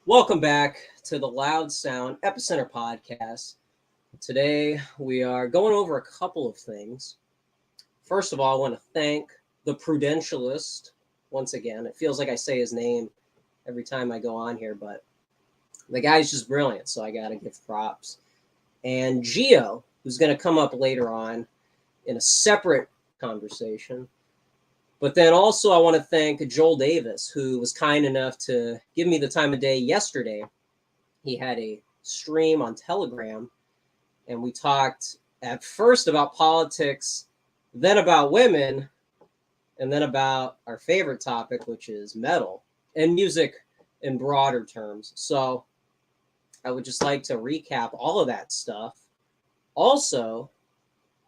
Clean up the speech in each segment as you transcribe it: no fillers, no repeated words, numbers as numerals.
Welcome back to the Loud Sound Epicenter podcast. Today we are going over a couple of things. First of all, I want to thank the Prudentialist once again. It feels like I say his name every time I go on here, but the guy's just brilliant, so I got to give props. And Gio, who's going to come up later on in a separate conversation. But then also I want to thank Joel Davis, who was kind enough to give me the time of day yesterday. He had a stream on Telegram, and we talked at first about politics, then about women, and then about our favorite topic, which is metal and music in broader terms. So I would just like to recap all of that stuff. Also,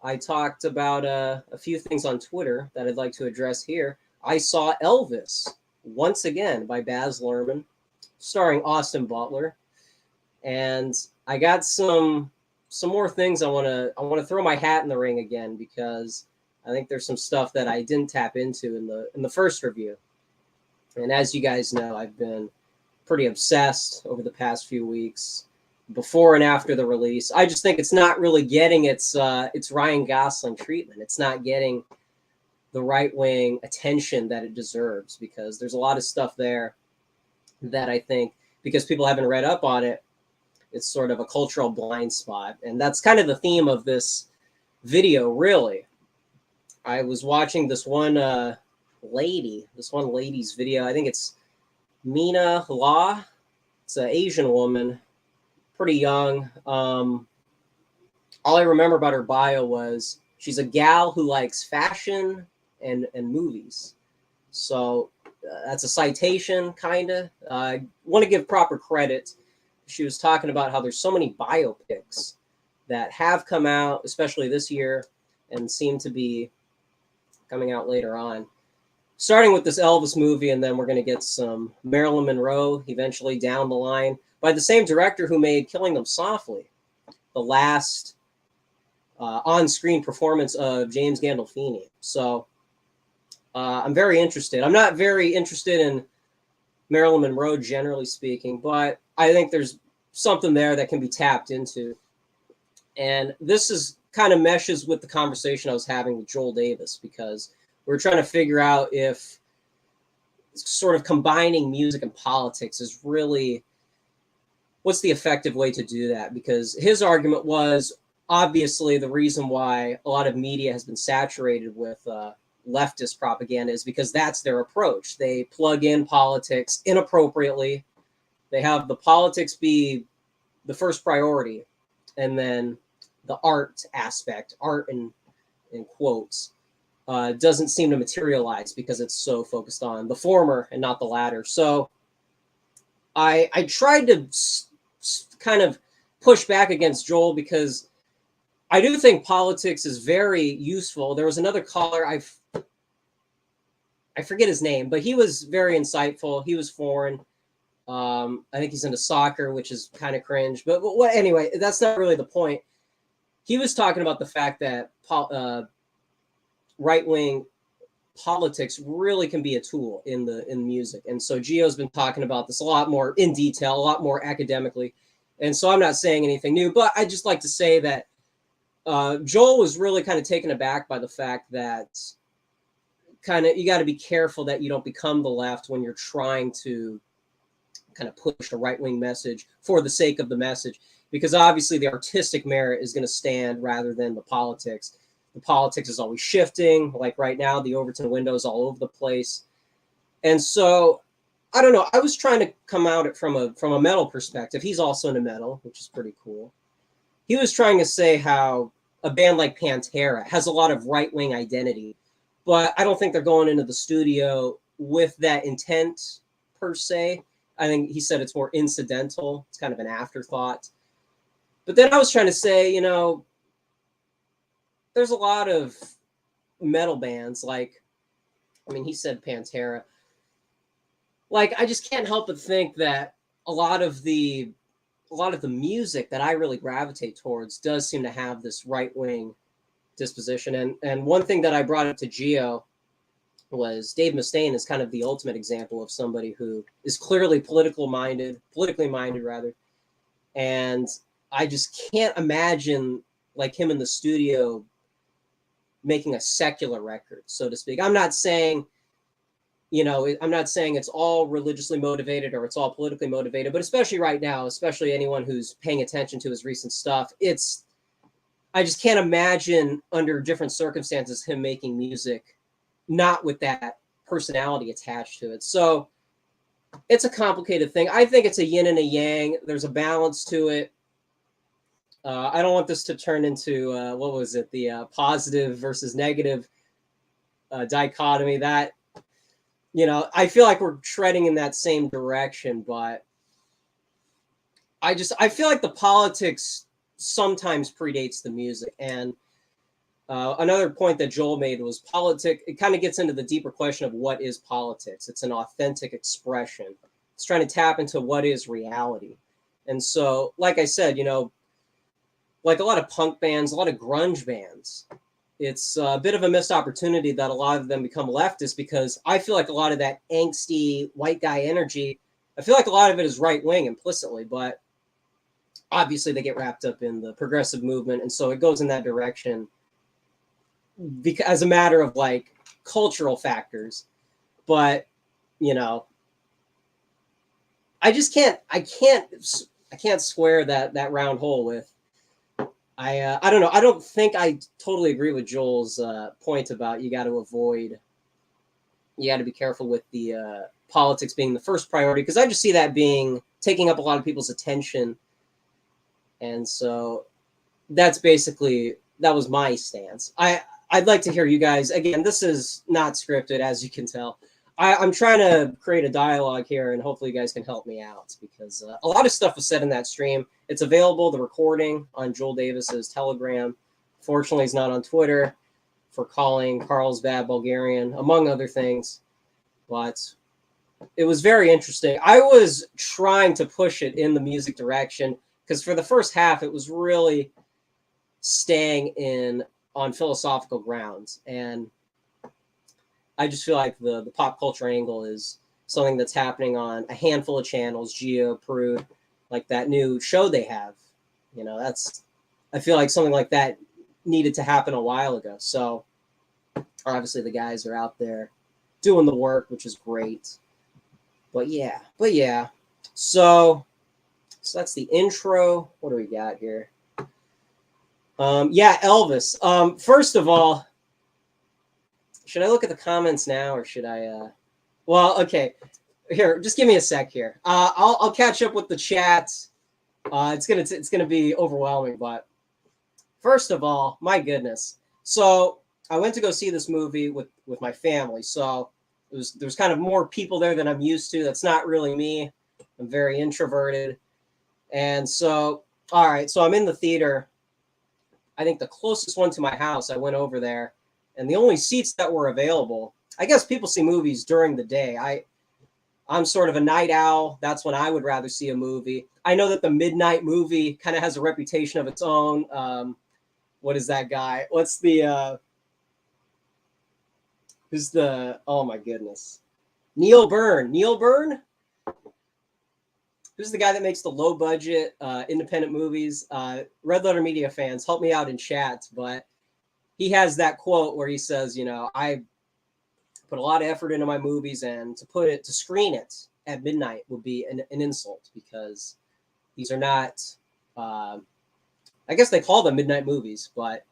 I talked about a few things on Twitter that I'd like to address here. I saw Elvis once again by Baz Luhrmann, starring Austin Butler, and I got some more things I want to throw my hat in the ring again, because I think there's some stuff that I didn't tap into in the first review. And as you guys know, I've been pretty obsessed over the past few weeks, before and after the release. I just think it's not really getting its Ryan Gosling treatment. It's not getting the right-wing attention that it deserves, because there's a lot of stuff there that I think, because people haven't read up on it, it's sort of a cultural blind spot. And that's kind of the theme of this video, really. I was watching this one lady's video. I think it's Mina Law. It's an Asian woman, pretty young. All I remember about her bio was she's a gal who likes fashion and movies. So that's a citation, kind of. I want to give proper credit. She was talking about how there's so many biopics that have come out, especially this year, and seem to be coming out later on. Starting with this Elvis movie, and then we're going to get some Marilyn Monroe eventually down the line, by the same director who made Killing Them Softly, the last on-screen performance of James Gandolfini. So I'm very interested. I'm not very interested in Marilyn Monroe, generally speaking, but I think there's something there that can be tapped into. And this is kind of meshes with the conversation I was having with Joel Davis, because we're trying to figure out if sort of combining music and politics is really, what's the effective way to do that? Because his argument was, obviously, the reason why a lot of media has been saturated with leftist propaganda is because that's their approach. They plug in politics inappropriately. They have the politics be the first priority, and then the art aspect, art in quotes, doesn't seem to materialize because it's so focused on the former and not the latter. So I tried to kind of push back against Joel, because I do think politics is very useful. There was another caller, I forget his name, but he was very insightful. He was foreign. I think he's into soccer, which is kind of cringe. But anyway, that's not really the point. He was talking about the fact that right-wing politics really can be a tool in music. And so Gio's been talking about this a lot more in detail, a lot more academically. And so I'm not saying anything new, but I just like to say that Joel was really kind of taken aback by the fact that you got to be careful that you don't become the left when you're trying to kind of push a right-wing message for the sake of the message, because obviously the artistic merit is going to stand rather than the politics. The politics is always shifting. Like right now, the Overton window is all over the place. And so, I don't know. I was trying to come at it from a metal perspective. He's also into metal, which is pretty cool. He was trying to say how a band like Pantera has a lot of right-wing identity, but I don't think they're going into the studio with that intent per se. I think he said it's more incidental. It's kind of an afterthought. But then I was trying to say, there's a lot of metal bands he said Pantera. I just can't help but think that a lot of the music that I really gravitate towards does seem to have this right-wing disposition. And one thing that I brought up to Gio was Dave Mustaine is kind of the ultimate example of somebody who is clearly politically minded rather. And I just can't imagine like him in the studio making a secular record, so to speak. I'm not saying, I'm not saying it's all religiously motivated or it's all politically motivated, but especially right now, especially anyone who's paying attention to his recent stuff, I just can't imagine under different circumstances him making music not with that personality attached to it. So it's a complicated thing. I think it's a yin and a yang. There's a balance to it. I don't want this to turn into, what was it, the positive versus negative dichotomy. That, I feel like we're treading in that same direction, but I feel like the politics sometimes predates the music. And another point that Joel made was it kind of gets into the deeper question of what is politics. It's an authentic expression. It's trying to tap into what is reality. And so, like I said, like a lot of punk bands, a lot of grunge bands, it's a bit of a missed opportunity that a lot of them become leftist, because I feel like a lot of that angsty white guy energy, I feel like a lot of it is right wing implicitly, but obviously they get wrapped up in the progressive movement. And so it goes in that direction because as a matter of like cultural factors. But, I just can't square that round hole with, I don't know. I don't think I totally agree with Joel's point about you got to be careful with the politics being the first priority, because I just see that taking up a lot of people's attention. And so that was my stance. I'd like to hear you guys, again, this is not scripted, as you can tell. I'm trying to create a dialogue here, and hopefully you guys can help me out, because a lot of stuff was said in that stream. It's available, the recording, on Joel Davis's Telegram. Fortunately, he's not on Twitter for calling Carlsbad Bulgarian, among other things. But it was very interesting. I was trying to push it in the music direction, because for the first half, it was really staying on philosophical grounds. And I just feel like the pop culture angle is something that's happening on a handful of channels, Geo, Prude, like that new show they have. I feel like something like that needed to happen a while ago. So obviously the guys are out there doing the work, which is great. But yeah. So that's the intro. What do we got here? Elvis. First of all, should I look at the comments now, or should I? Well, okay. Here, just give me a sec here. I'll catch up with the chat. It's gonna be overwhelming, but first of all, my goodness. So I went to go see this movie with my family. So there's kind of more people there than I'm used to. That's not really me. I'm very introverted, and so all right. So I'm in the theater. I think the closest one to my house. I went over there. And the only seats that were available, I guess people see movies during the day. I'm sort of a night owl. That's when I would rather see a movie. I know that the midnight movie kind of has a reputation of its own. What is that guy? What's oh my goodness. Neil Byrne. Who's the guy that makes the low budget independent movies? Red Letter Media fans, help me out in chat, but he has that quote where he says, I put a lot of effort into my movies, and to screen it at midnight would be an insult, because these are not, I guess they call them midnight movies, but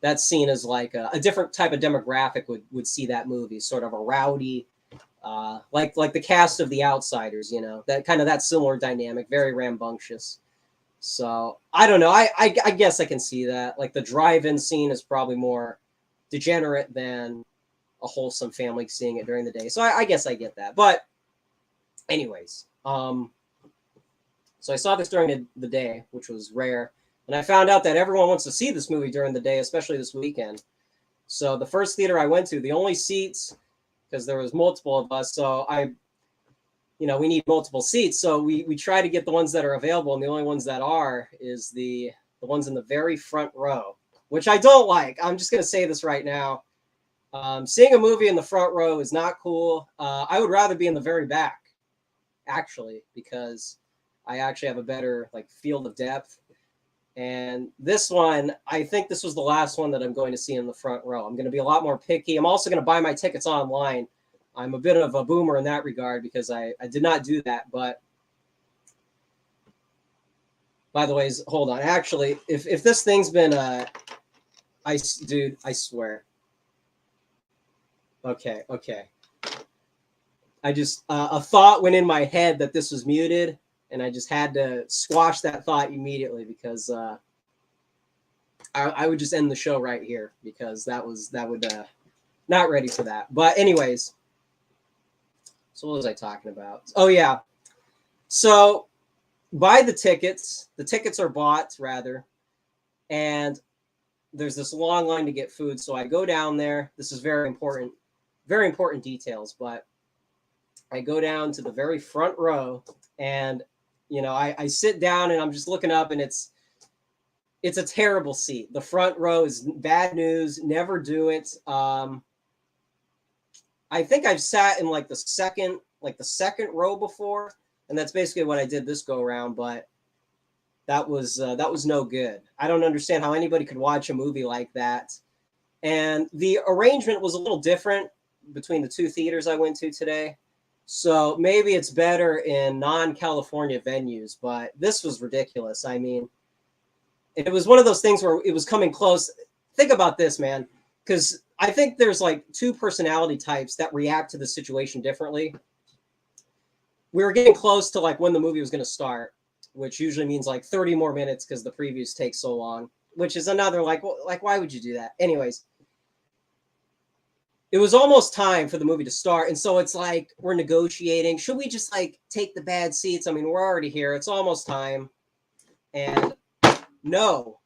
that's seen as like a different type of demographic would see that movie, sort of a rowdy, like the cast of The Outsiders, that similar dynamic, very rambunctious. So I don't know. I guess I can see that. Like the drive-in scene is probably more degenerate than a wholesome family seeing it during the day. So I guess I get that. But anyways, so I saw this during the day, which was rare. And I found out that everyone wants to see this movie during the day, especially this weekend. So the first theater I went to, the only seats, because there was multiple of us, so we need multiple seats. So we try to get the ones that are available, and the only ones that are is the ones in the very front row, which I don't like. I'm just going to say this right now. Seeing a movie in the front row is not cool. I would rather be in the very back, actually, because I actually have a better like field of depth. And this one, I think this was the last one that I'm going to see in the front row. I'm going to be a lot more picky. I'm also going to buy my tickets online. I'm a bit of a boomer in that regard because I did not do that. But by the way, hold on. Actually, if this thing's been, dude, I swear. Okay. I just, a thought went in my head that this was muted. And I just had to squash that thought immediately because I would just end the show right here because that would not ready for that. But anyways, so what was I talking about? Oh yeah, so buy the tickets. The tickets are bought rather, and there's this long line to get food. So I go down there. This is very important details. But I go down to the very front row and. I sit down and I'm just looking up and it's a terrible seat. The front row is bad news. Never do it. I think I've sat in like the second row before, and that's basically what I did this go around. But that was no good. I don't understand how anybody could watch a movie like that. And the arrangement was a little different between the two theaters I went to today. So maybe it's better in non-California venues, but this was ridiculous. I mean, it was one of those things where it was coming close. Think about this, man, because I think there's like two personality types that react to the situation differently. We were getting close to like when the movie was going to start, which usually means like 30 more minutes because the previews take so long, which is another like why would you do that? Anyways. It was almost time for the movie to start. And so it's like, we're negotiating. Should we just like take the bad seats? I mean, we're already here. It's almost time. And no,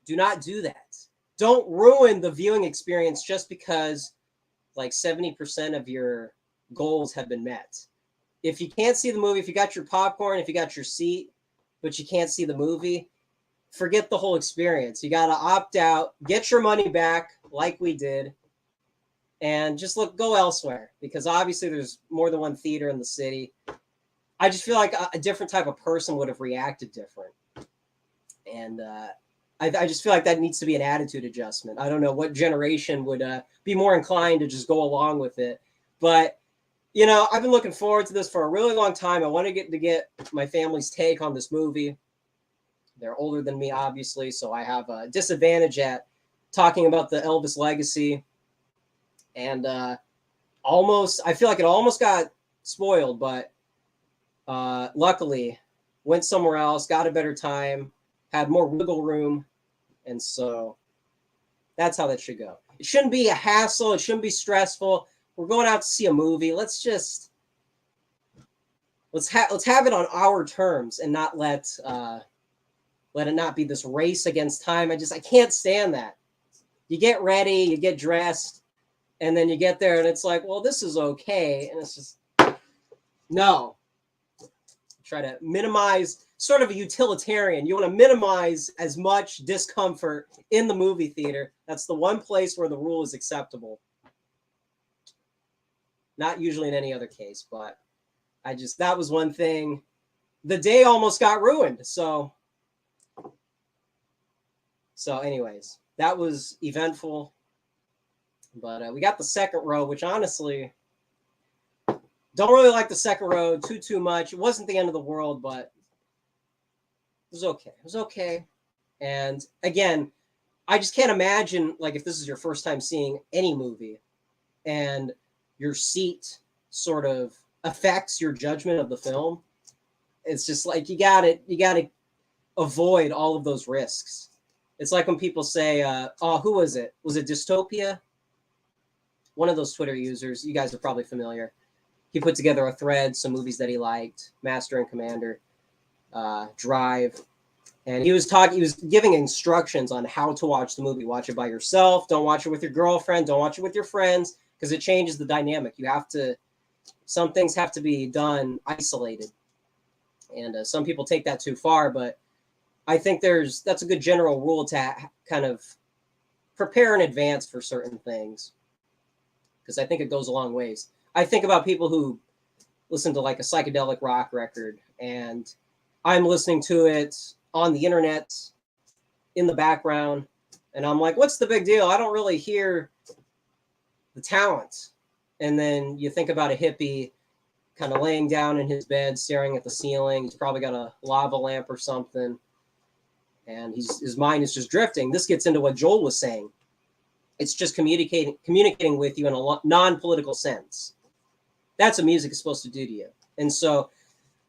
do not do that. Don't ruin the viewing experience just because like 70% of your goals have been met. If you can't see the movie, if you got your popcorn, if you got your seat, but you can't see the movie, forget the whole experience. You got to opt out, get your money back like we did. And just go elsewhere because obviously there's more than one theater in the city. I just feel like a different type of person would have reacted different. And I just feel like that needs to be an attitude adjustment. I don't know what generation would be more inclined to just go along with it. But, I've been looking forward to this for a really long time. I want to get my family's take on this movie. They're older than me, obviously, so I have a disadvantage at talking about the Elvis legacy. And I feel like it almost got spoiled, but luckily went somewhere else, got a better time, had more wiggle room. And so that's how that should go. It shouldn't be a hassle. It shouldn't be stressful. We're going out to see a movie. Let's have it on our terms and not let it not be this race against time. I can't stand that. You get ready, you get dressed. And then you get there and it's like, well, this is okay. And it's just, no. Try to minimize, sort of a utilitarian. You want to minimize as much discomfort in the movie theater. That's the one place where the rule is acceptable. Not usually in any other case, but that was one thing. The day almost got ruined. So anyways, that was eventful. But we got the second row, which honestly, don't really like the second row too much. It wasn't the end of the world, but it was okay. It was okay. And again, I just can't imagine, like, if this is your first time seeing any movie and your seat sort of affects your judgment of the film. It's just like, you gotta avoid all of those risks. It's like when people say, who was it? Was it Dystopia? One of those Twitter users, you guys are probably familiar. He put together a thread, some movies that he liked, Master and Commander, Drive. And he was giving instructions on how to watch the movie. Watch it by yourself. Don't watch it with your girlfriend. Don't watch it with your friends because it changes the dynamic. Some things have to be done isolated. And some people take that too far, but I think that's a good general rule to kind of prepare in advance for certain things. because I think it goes a long ways. I think about people who listen to like a psychedelic rock record, and I'm listening to it on the internet in the background, and I'm like, what's the big deal? I don't really hear the talent. And then you think about a hippie kind of laying down in his bed, staring at the ceiling. He's probably got a lava lamp or something, and his mind is just drifting. This gets into what Joel was saying. It's just communicating with you in a non-political sense. That's what music is supposed to do to you. And so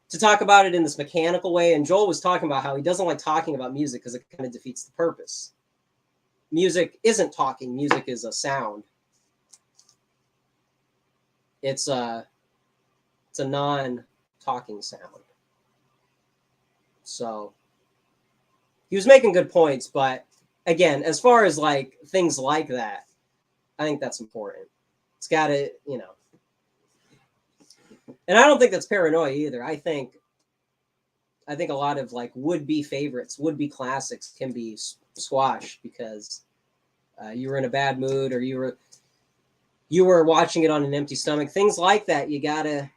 to talk about it in this mechanical way, and Joel was talking about how he doesn't like talking about music because it kind of defeats the purpose. Music isn't talking. Music is a sound. It's a non-talking sound. So he was making good points, but again, as far as like things like that, I think that's important. It's got to, you know, and I don't think that's paranoia either. I think a lot of like would-be favorites, would-be classics can be squashed because you were in a bad mood, or you were watching it on an empty stomach. Things like that, you gotta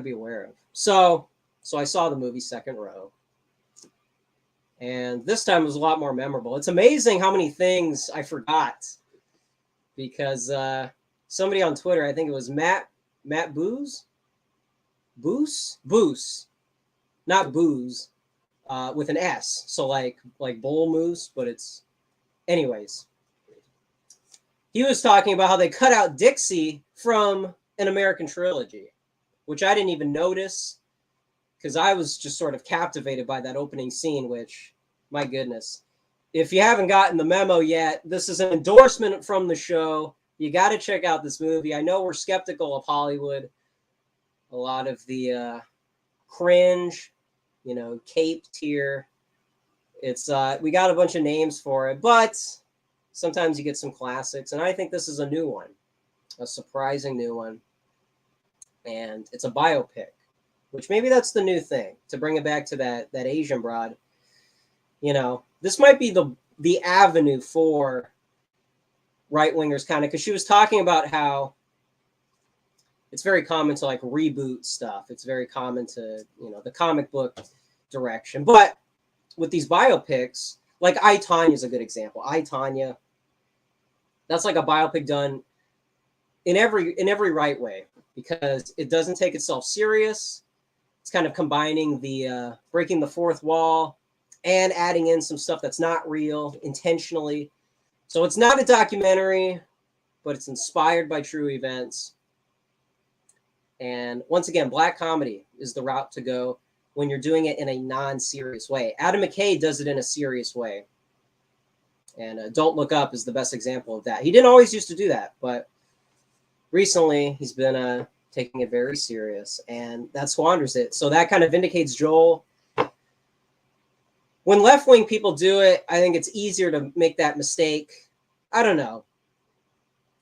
be aware of. So I saw the movie Second Row, and this time was a lot more memorable. It's amazing how many things I forgot because somebody on Twitter, I think it was Matt Boos, not booze, with an S. So like bull moose, but it's, anyways. He was talking about how they cut out Dixie from an American Trilogy, which I didn't even notice because I was just sort of captivated by that opening scene, which, my goodness. If you haven't gotten the memo yet, this is an endorsement from the show. You got to check out this movie. I know we're skeptical of Hollywood. A lot of the cringe, you know, caped here. It's we got a bunch of names for it, but sometimes you get some classics, and I think this is a new one, a surprising new one. And it's a biopic, which maybe that's the new thing, to bring it back to that Asian broad. You know, this might be the avenue for right-wingers, kind of, because she was talking about how it's very common to like reboot stuff. It's very common to, you know, the comic book direction. But with these biopics, like I, Tonya is a good example. I, Tonya, that's like a biopic done in every right way, because it doesn't take itself serious. It's kind of combining the breaking the fourth wall and adding in some stuff that's not real intentionally. So it's not a documentary, but it's inspired by true events. And once again, black comedy is the route to go when you're doing it in a non-serious way. Adam McKay does it in a serious way. And Don't Look Up is the best example of that. He didn't always used to do that, but recently he's been taking it very serious, and that squanders it. So that kind of vindicates Joel. When left-wing people do it, I think it's easier to make that mistake. I don't know.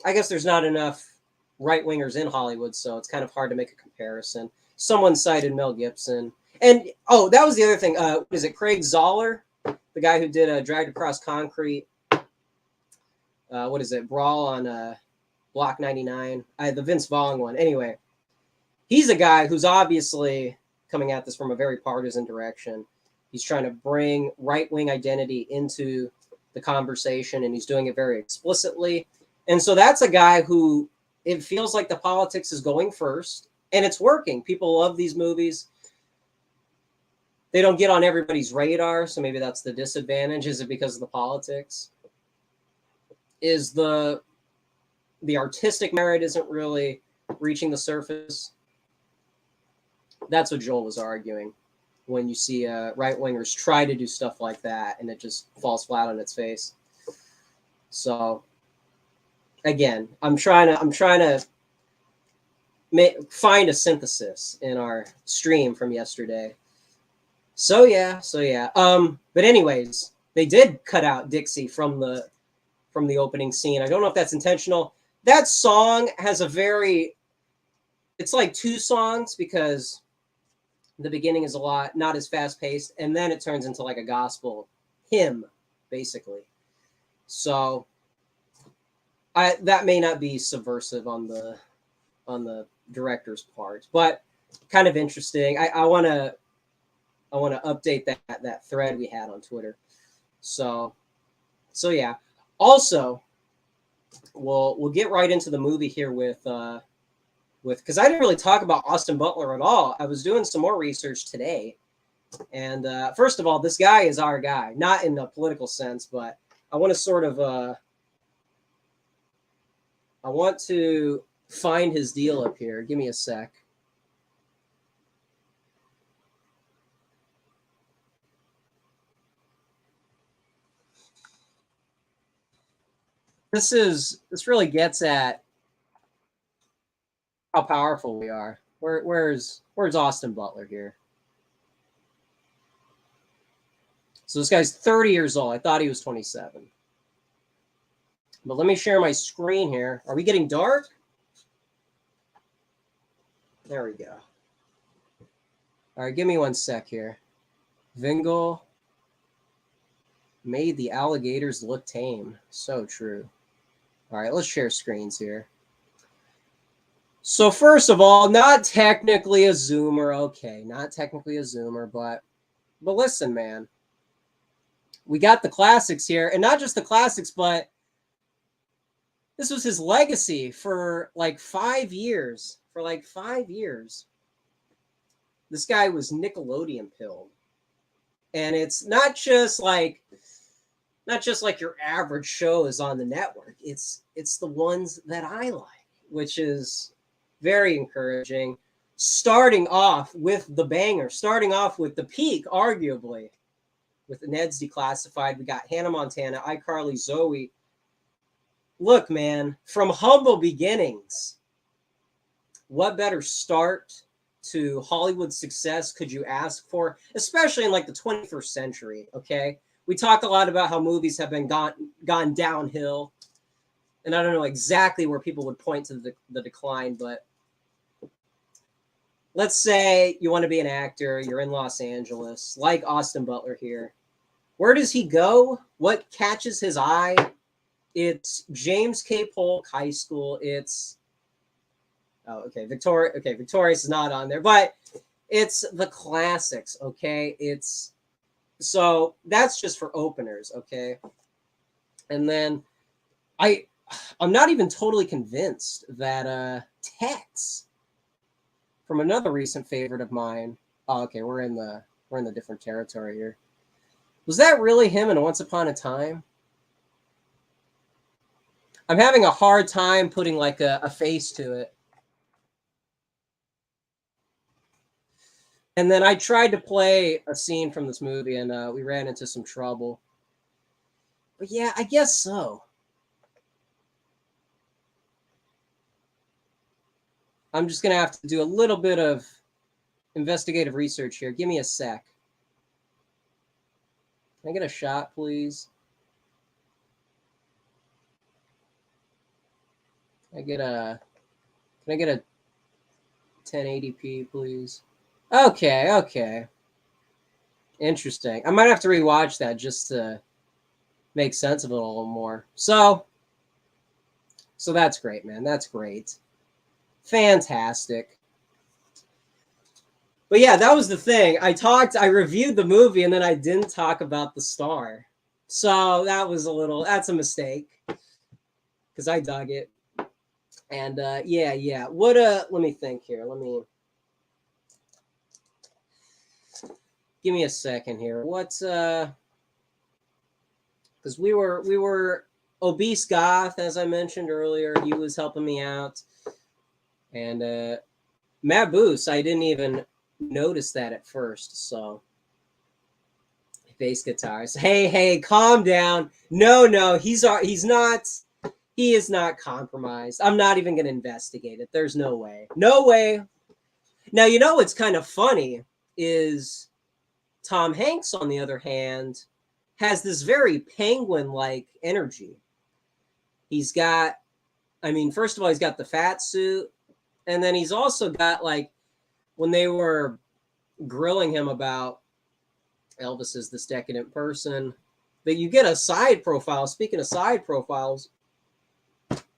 I guess there's not enough right-wingers in Hollywood, so it's kind of hard to make a comparison. Someone cited Mel Gibson. And, oh, that was the other thing. Is it Craig Zoller? The guy who did Dragged Across Concrete. What is it? Brawl on Block 99. The Vince Vaughn one. Anyway, he's a guy who's obviously coming at this from a very partisan direction. He's trying to bring right-wing identity into the conversation, and he's doing it very explicitly. And so that's a guy who, it feels like the politics is going first, and it's working. People love these movies. They don't get on everybody's radar, so maybe that's the disadvantage. Is it because of the politics? Is the artistic merit isn't really reaching the surface? That's what Joel was arguing when you see right-wingers try to do stuff like that, and it just falls flat on its face. So, again, I'm trying to find a synthesis in our stream from yesterday. So yeah. But anyways, they did cut out Dixie from the opening scene. I don't know if that's intentional. That song has it's like two songs, because the beginning is not as fast paced, and then it turns into like a gospel hymn, basically. So that may not be subversive on the director's part, but kind of interesting. I want to update that thread we had on Twitter. So yeah. Also, we'll get right into the movie here with because I didn't really talk about Austin Butler at all. I was doing some more research today, and first of all, this guy is our guy, not in a political sense, but I want to sort of I want to find his deal up here. Give me a sec. This really gets at how powerful we are. Where's Austin Butler here? So this guy's 30 years old. I thought he was 27. But let me share my screen here. Are we getting dark? There we go. All right, give me one sec here. Vingle made the alligators look tame. So true. All right, let's share screens here. So first of all, not technically a zoomer. Okay, not technically a zoomer, but listen, man. We got the classics here, and not just the classics, but this was his legacy for like 5 years. For like 5 years. This guy was Nickelodeon pilled. And it's not just like your average show is on the network. It's the ones that I like, which is very encouraging. Starting off with the banger, starting off with the peak, arguably, with Ned's Declassified. We got Hannah Montana, iCarly, Zoe. Look, man, from humble beginnings, what better start to Hollywood success could you ask for, especially in like the 21st century, okay? We talk a lot about how movies have been gone downhill, and I don't know exactly where people would point to the decline, but let's say you want to be an actor, you're in Los Angeles, like Austin Butler here. Where does he go? What catches his eye? It's James K. Polk High School. It's Victorious is not on there, but it's the classics, okay? So that's just for openers, okay? And then I'm not even totally convinced that Tex, from another recent favorite of mine. Oh, okay, we're in the different territory here. Was that really him in Once Upon a Time? I'm having a hard time putting like a face to it. And then I tried to play a scene from this movie, and we ran into some trouble. But yeah, I guess so. I'm just going to have to do a little bit of investigative research here. Give me a sec. Can I get a shot, please? Can I get a 1080p, please? Okay. Interesting. I might have to rewatch that just to make sense of it a little more. So that's great, man. That's great. Fantastic. But yeah, that was the thing. I reviewed the movie, and then I didn't talk about the star. So that's a mistake, because I dug it. And yeah. Let me think here. Give me a second here. What's because we were Obese Goth, as I mentioned earlier. He was helping me out. And Matt Boos, I didn't even notice that at first. So bass guitars. Hey, calm down. No, he is not compromised. I'm not even gonna investigate it. There's no way. Now, you know what's kind of funny is Tom Hanks, on the other hand, has this very penguin-like energy. First of all, he's got the fat suit, and then he's also got, like, when they were grilling him about Elvis is this decadent person, that you get a side profile. Speaking of side profiles,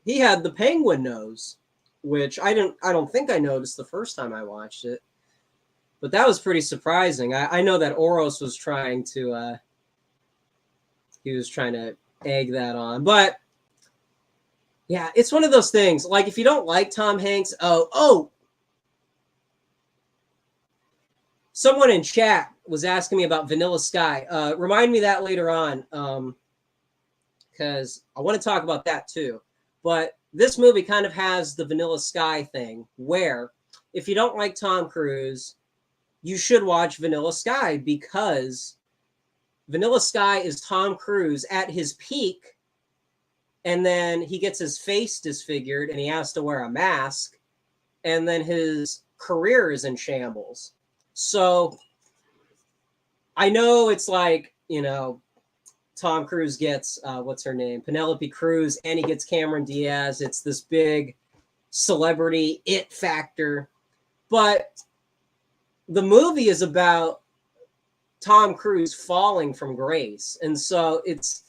he had the penguin nose, which I don't think I noticed the first time I watched it. But that was pretty surprising. I know that Oros was trying to egg that on. But yeah, it's one of those things. Like, if you don't like Tom Hanks, someone in chat was asking me about Vanilla Sky. Remind me that later on, because I want to talk about that too. But this movie kind of has the Vanilla Sky thing, where if you don't like Tom Cruise, you should watch Vanilla Sky, because Vanilla Sky is Tom Cruise at his peak, and then he gets his face disfigured and he has to wear a mask, and then his career is in shambles. So I know it's like, Tom Cruise gets, what's her name? Penelope Cruz, and he gets Cameron Diaz. It's this big celebrity it factor. But the movie is about Tom Cruise falling from grace. And so it's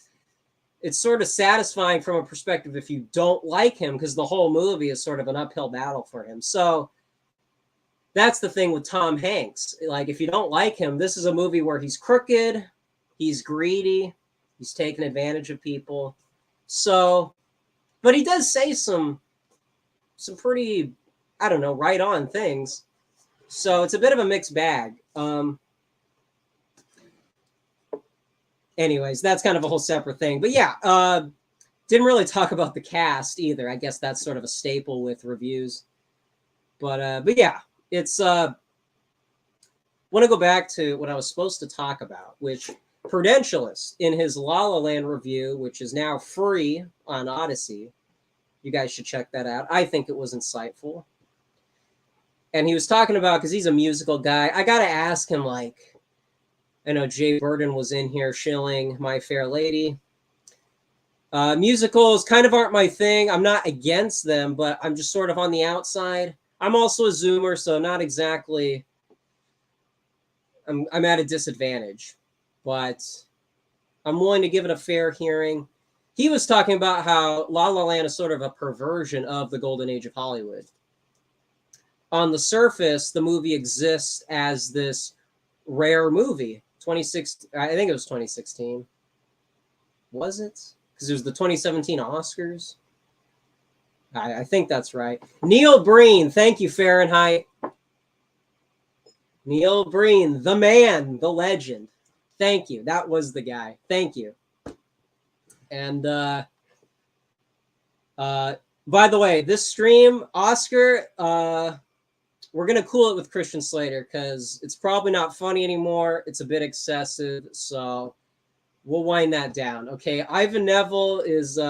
sort of satisfying from a perspective if you don't like him, because the whole movie is sort of an uphill battle for him. So that's the thing with Tom Hanks. Like, if you don't like him, this is a movie where he's crooked, he's greedy, he's taking advantage of people. So, but he does say some pretty, I don't know, right on things. So it's a bit of a mixed bag. Anyways, that's kind of a whole separate thing. But yeah, didn't really talk about the cast either. I guess that's sort of a staple with reviews. But yeah, it's want to go back to what I was supposed to talk about, which Prudentialist, in his La La Land review, which is now free on Odyssey. You guys should check that out. I think it was insightful. And he was talking about, because he's a musical guy, I got to ask him, like, I know Jay Burden was in here shilling My Fair Lady. Musicals kind of aren't my thing. I'm not against them, but I'm just sort of on the outside. I'm also a Zoomer, so not exactly. I'm at a disadvantage, but I'm willing to give it a fair hearing. He was talking about how La La Land is sort of a perversion of the golden age of Hollywood. On the surface, the movie exists as this rare movie. I think it was 2016. Was it? Because it was the 2017 Oscars. I think that's right. Neil Breen, thank you, Fahrenheit. Neil Breen, the man, the legend. Thank you. That was the guy. Thank you. And by the way, this stream, Oscar, we're going to cool it with Christian Slater, because it's probably not funny anymore. It's a bit excessive, so we'll wind that down. Okay, Ivan Neville is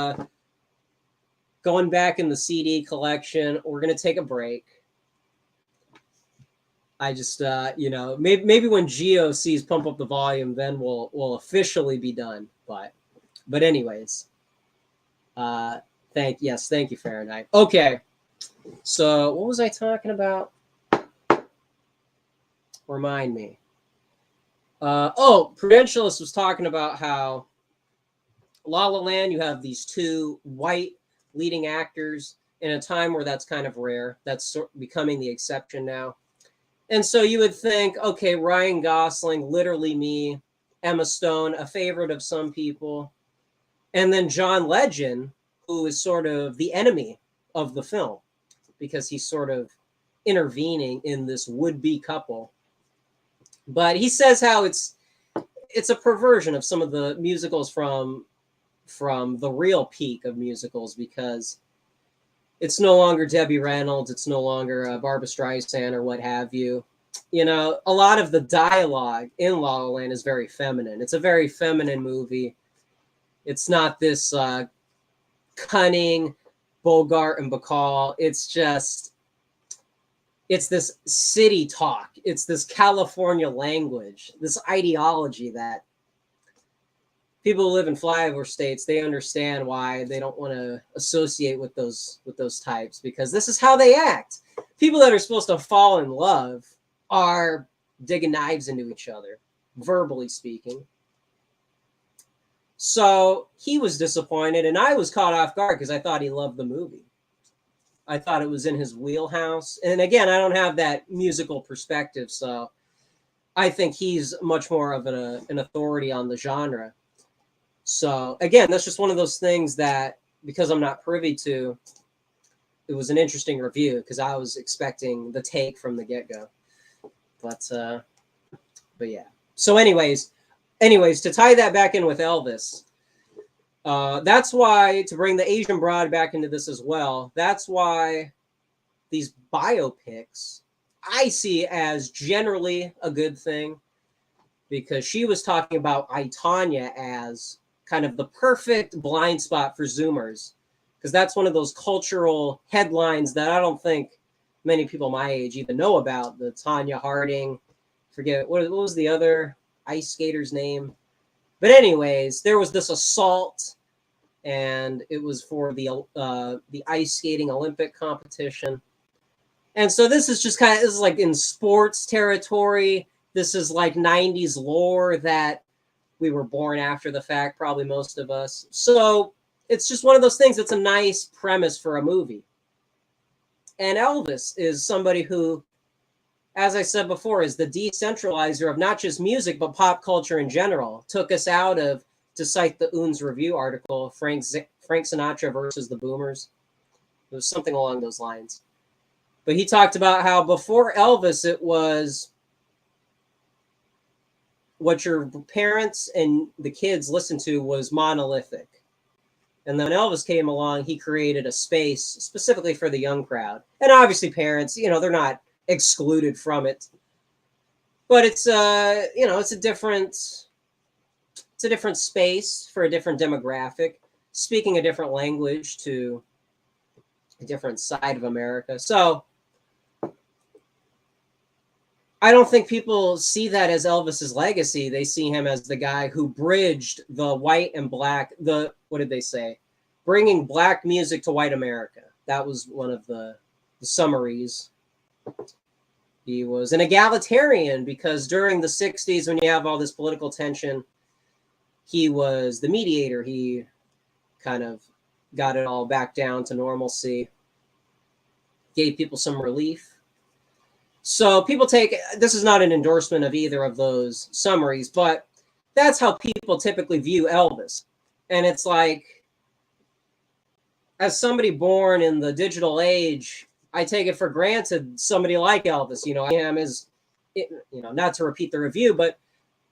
going back in the CD collection. We're going to take a break. I just, maybe when Geo sees Pump Up the Volume, then we'll officially be done. But anyways, thank you, Fahrenheit. Okay, so what was I talking about? Remind me. Prudentialist was talking about how La La Land, you have these two white leading actors in a time where that's kind of rare. That's becoming the exception now. And so you would think, okay, Ryan Gosling, literally me, Emma Stone, a favorite of some people, and then John Legend, who is sort of the enemy of the film, because he's sort of intervening in this would-be couple. But he says how it's a perversion of some of the musicals from the real peak of musicals, because it's no longer Debbie Reynolds, it's no longer Barbra Streisand or what have you. A lot of the dialogue in La La Land is very feminine. It's a very feminine movie. It's not this cunning Bogart and Bacall. It's this city talk. It's this California language, this ideology that people who live in flyover states, they understand why they don't want to associate with those types, because this is how they act. People that are supposed to fall in love are digging knives into each other, verbally speaking. So he was disappointed, and I was caught off guard because I thought he loved the movie. I thought it was in his wheelhouse. And again, I don't have that musical perspective, so I think he's much more of an authority on the genre. So again, that's just one of those things that, because I'm not privy to, it was an interesting review because I was expecting the take from the get-go. But yeah. So anyways, to tie that back in with Elvis, that's why, to bring the Asian broad back into this as well, that's why these biopics I see as generally a good thing, because she was talking about I, Tonya as kind of the perfect blind spot for Zoomers, because that's one of those cultural headlines that I don't think many people my age even know about. The Tonya Harding, forget what was the other ice skater's name. But anyways, there was this assault, and it was for the ice skating Olympic competition. And so this is just this is like in sports territory. This is like 90s lore that we were born after the fact, probably most of us. So it's just one of those things that's a nice premise for a movie. And Elvis is somebody who, as I said before, is the decentralizer of not just music, but pop culture in general. Took us out of, to cite the Oons Review article, Frank Sinatra versus the Boomers. It was something along those lines. But he talked about how before Elvis, it was what your parents and the kids listened to was monolithic. And then Elvis came along, he created a space specifically for the young crowd. And obviously parents, they're not excluded from it. But it's it's a different space for a different demographic, speaking a different language to a different side of America. So I don't think people see that as Elvis's legacy. They see him as the guy who bridged the white and black, what did they say? Bringing black music to white America. That was one of the summaries. He was an egalitarian because during the 60s, when you have all this political tension, he was the mediator. He kind of got it all back down to normalcy, gave people some relief. So people this is not an endorsement of either of those summaries, but that's how people typically view Elvis. And it's like, as somebody born in the digital age, I take it for granted somebody like Elvis, I am not to repeat the review, but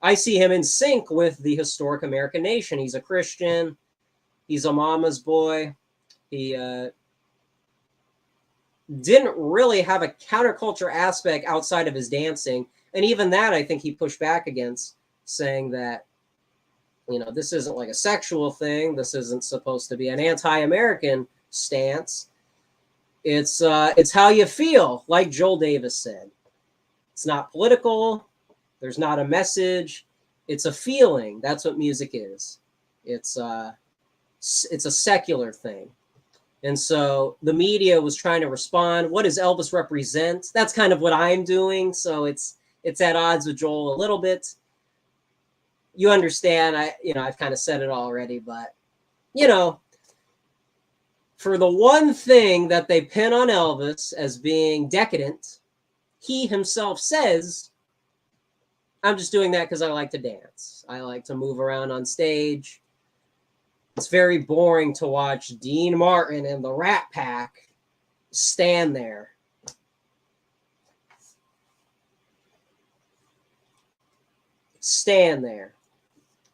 I see him in sync with the historic American nation. He's a Christian. He's a mama's boy. He didn't really have a counterculture aspect outside of his dancing. And even that, I think he pushed back against, saying that, this isn't like a sexual thing. This isn't supposed to be an anti-American stance. It's how you feel, like Joel Davis said. It's not political. There's not a message. It's a feeling. That's what music is. It's a secular thing. And so the media was trying to respond. What does Elvis represent? That's kind of what I'm doing. So it's at odds with Joel a little bit. You understand, I've kind of said it already, but for the one thing that they pin on Elvis as being decadent, he himself says, I'm just doing that because I like to dance. I like to move around on stage. It's very boring to watch Dean Martin and the Rat Pack stand there.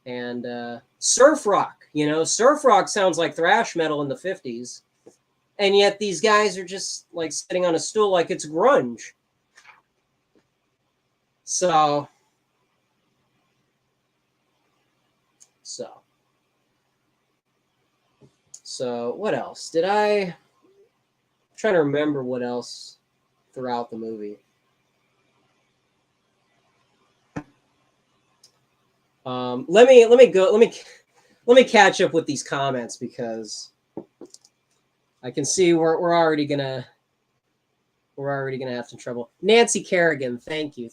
And surf rock, surf rock sounds like thrash metal in the 50s. And yet these guys are just like sitting on a stool like it's grunge. So what else? I'm trying to remember what else throughout the movie. Let me catch up with these comments, because I can see we're already gonna have some trouble. Nancy Kerrigan, thank you.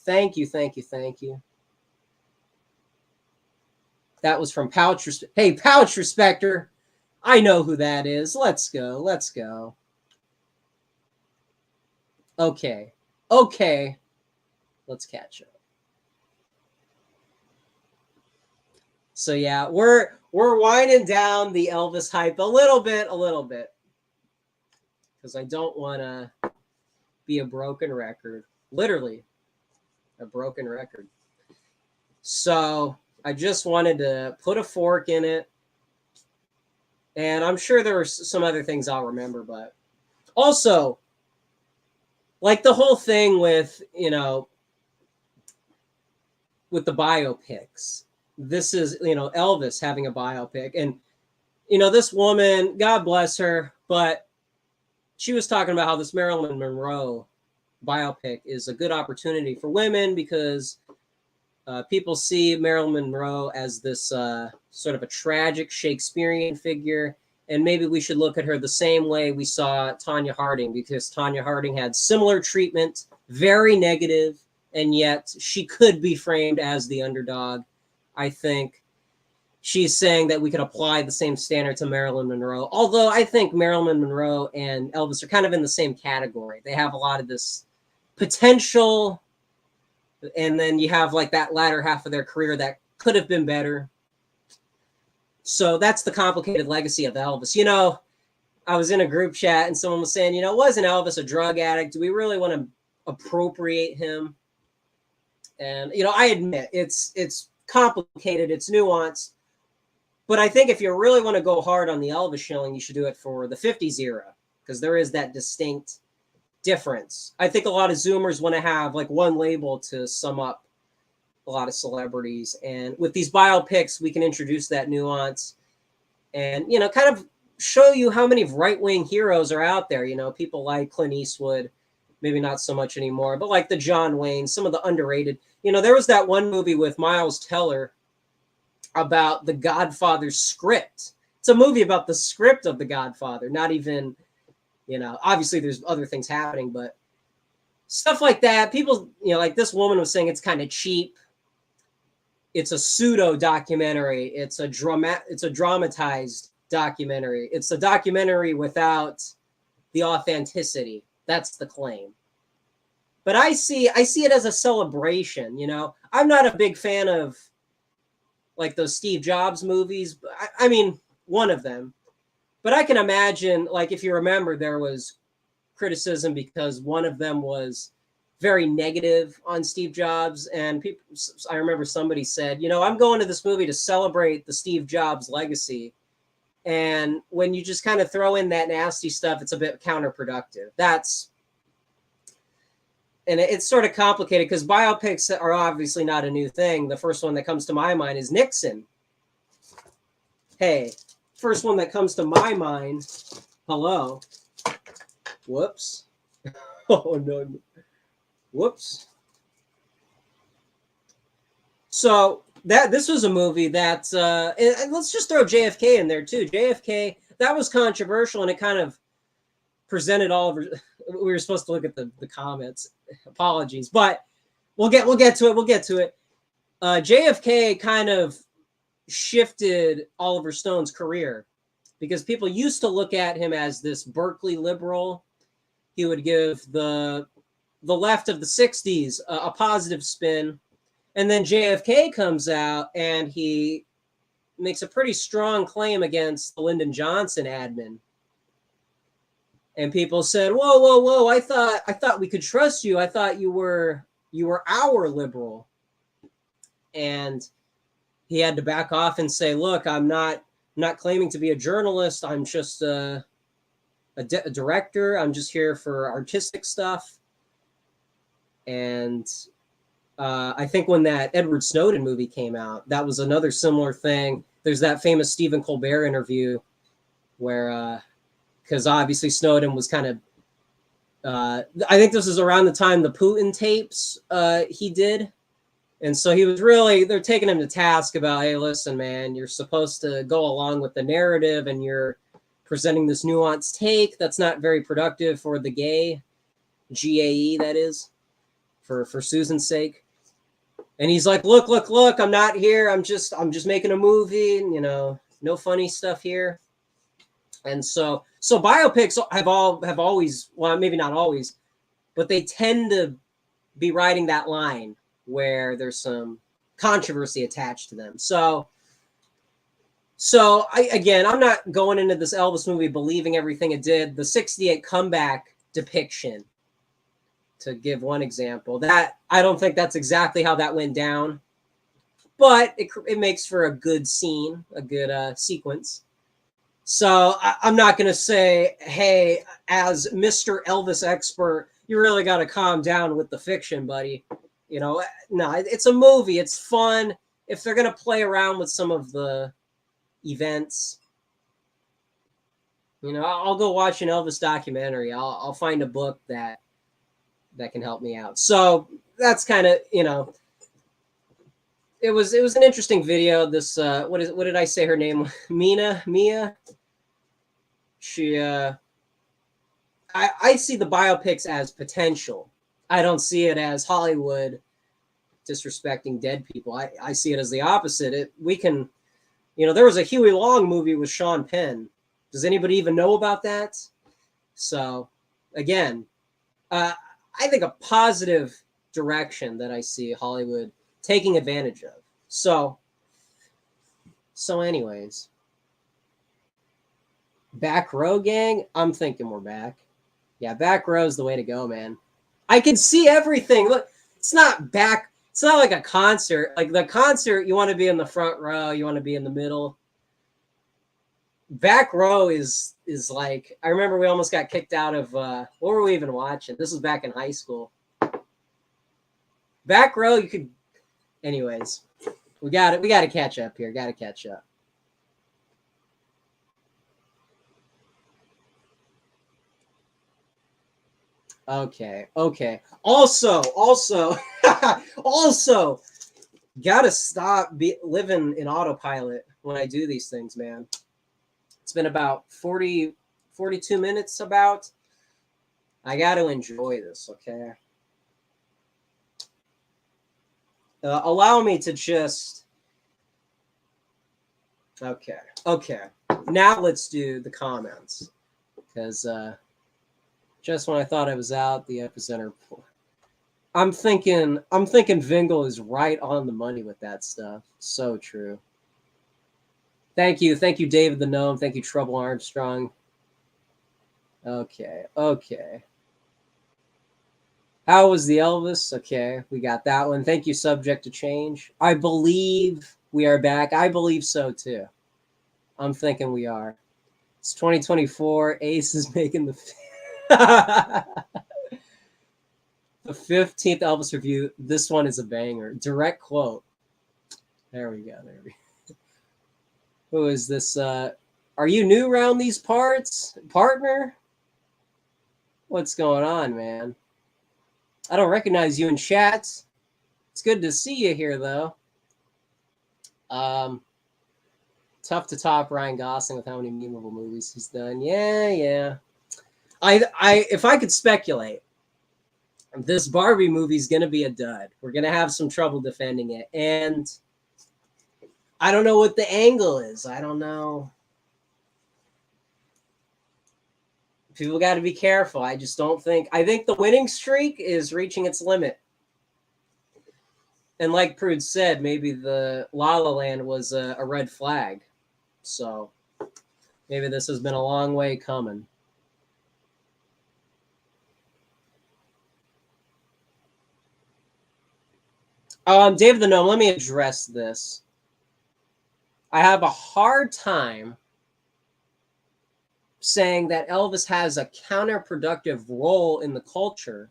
That was from Pouch. Hey, Pouch Respecter. I know who that is. Let's go. Let's go. Okay. Okay. Let's catch up. So yeah, we're winding down the Elvis hype a little bit, because I don't want to be a broken record. Literally, a broken record. So I just wanted to put a fork in it. And I'm sure there are some other things I'll remember, but also, like the whole thing with, with the biopics. This is, Elvis having a biopic. And, this woman, God bless her, but she was talking about how this Marilyn Monroe biopic is a good opportunity for women because people see Marilyn Monroe as this sort of a tragic Shakespearean figure. And maybe we should look at her the same way we saw Tonya Harding, because Tonya Harding had similar treatment, very negative, and yet she could be framed as the underdog. I think she's saying that we could apply the same standard to Marilyn Monroe. Although I think Marilyn Monroe and Elvis are kind of in the same category. They have a lot of this potential, and then you have like that latter half of their career that could have been better. So that's the complicated legacy of Elvis. I was in a group chat and someone was saying, wasn't Elvis a drug addict? Do we really want to appropriate him? And, I admit it's complicated, it's nuanced. But I think if you really want to go hard on the Elvis shilling, you should do it for the 50s era, because there is that distinct difference. I think a lot of Zoomers want to have like one label to sum up a lot of celebrities. And with these biopics, we can introduce that nuance and, kind of show you how many right-wing heroes are out there. People like Clint Eastwood, maybe not so much anymore, but like the John Wayne, some of the underrated. There was that one movie with Miles Teller about the Godfather script. It's a movie about the script of the Godfather, not even, obviously there's other things happening, but stuff like that. People, like this woman was saying it's kind of cheap. It's a pseudo documentary. It's a dramatized documentary. It's a documentary without the authenticity. That's the claim. But I see it as a celebration. I'm not a big fan of like those Steve Jobs movies. I mean, one of them. But I can imagine, like, if you remember, there was criticism because one of them was very negative on Steve Jobs. And people, I remember somebody said, I'm going to this movie to celebrate the Steve Jobs legacy. And when you just kind of throw in that nasty stuff, it's a bit counterproductive. And it's sort of complicated because biopics are obviously not a new thing. The first one that comes to my mind is Nixon. Hey, first one that comes to my mind. Hello. Whoops. Oh, no. Whoops. So this was a movie that, and let's just throw JFK in there too. JFK, that was controversial, and it kind of presented all of. We were supposed to look at the comments. Apologies, but we'll get to it. We'll get to it. JFK kind of shifted Oliver Stone's career because people used to look at him as this Berkeley liberal. He would give the left of the 60s a positive spin. And then JFK comes out and he makes a pretty strong claim against the Lyndon Johnson admin. And people said, whoa, whoa, whoa, I thought we could trust you. I thought you were our liberal. And he had to back off and say, look, I'm not claiming to be a journalist. I'm just a director. I'm just here for artistic stuff. And I think when that Edward Snowden movie came out, that was another similar thing. There's that famous Stephen Colbert interview where, because obviously Snowden was kind of, I think this is around the time the Putin tapes he did. And so he was they're taking him to task about, hey, listen, man, you're supposed to go along with the narrative and you're presenting this nuanced take that's not very productive for the gay, GAE, that is, for Susan's sake. And he's like, look, I'm not here. I'm just making a movie, and, no funny stuff here. And so biopics have always, well, maybe not always, but they tend to be riding that line where there's some controversy attached to them. So I'm not going into this Elvis movie believing everything it did. The 68 comeback depiction, to give one example, that I don't think that's exactly how that went down, but it makes for a good scene, a good sequence. So I'm not going to say, hey, as Mr. Elvis expert, you really got to calm down with the fiction, buddy. No, it's a movie. It's fun. If they're going to play around with some of the events, I'll go watch an Elvis documentary. I'll find a book that can help me out. So that's kind of, it was an interesting video. This what did I say her name? Mia. She I see the biopics as potential. I don't see it as Hollywood disrespecting dead people. I see it as the opposite. We can, there was a Huey Long movie with Sean Penn. Does anybody even know about that? So again, I think a positive direction that I see Hollywood taking advantage of. So anyways, Back Row Gang, I'm thinking we're back. Yeah, Back Row is the way to go, man. I can see everything. Look, it's not like a concert. Like the concert, you want to be in the front row, you want to be in the middle. Back Row is like, I remember we almost got kicked out of, what were we even watching? This was back in high school. Back Row, you could, anyways, we got to catch up here. Got to catch up. Okay. Also, gotta stop living in autopilot when I do these things, man. It's been about 42 minutes about. I got to enjoy this, okay? Allow me to just... Okay. Now let's do the comments. Because just when I thought I was out, the epicenter... I'm thinking Vingle is right on the money with that stuff. So true. Thank you, David the Gnome. Thank you, Trouble Armstrong. Okay. How was the Elvis? Okay, we got that one. Thank you, Subject to Change. I believe we are back. I believe so, too. I'm thinking we are. It's 2024. Ace is making the... The 15th Elvis review. This one is a banger. Direct quote. There we go. Who is this? Are you new around these parts, partner? What's going on, man? I don't recognize you in chats. It's good to see you here, though. Tough to top Ryan Gosling with how many memorable movies he's done. Yeah. If I could speculate, this Barbie movie is going to be a dud. We're going to have some trouble defending it. And I don't know what the angle is. I don't know. People got to be careful. I just don't think... I think the winning streak is reaching its limit. And like Prude said, maybe the La La Land was a red flag. So maybe this has been a long way coming. David the Gnome, let me address this. I have a hard time saying that Elvis has a counterproductive role in the culture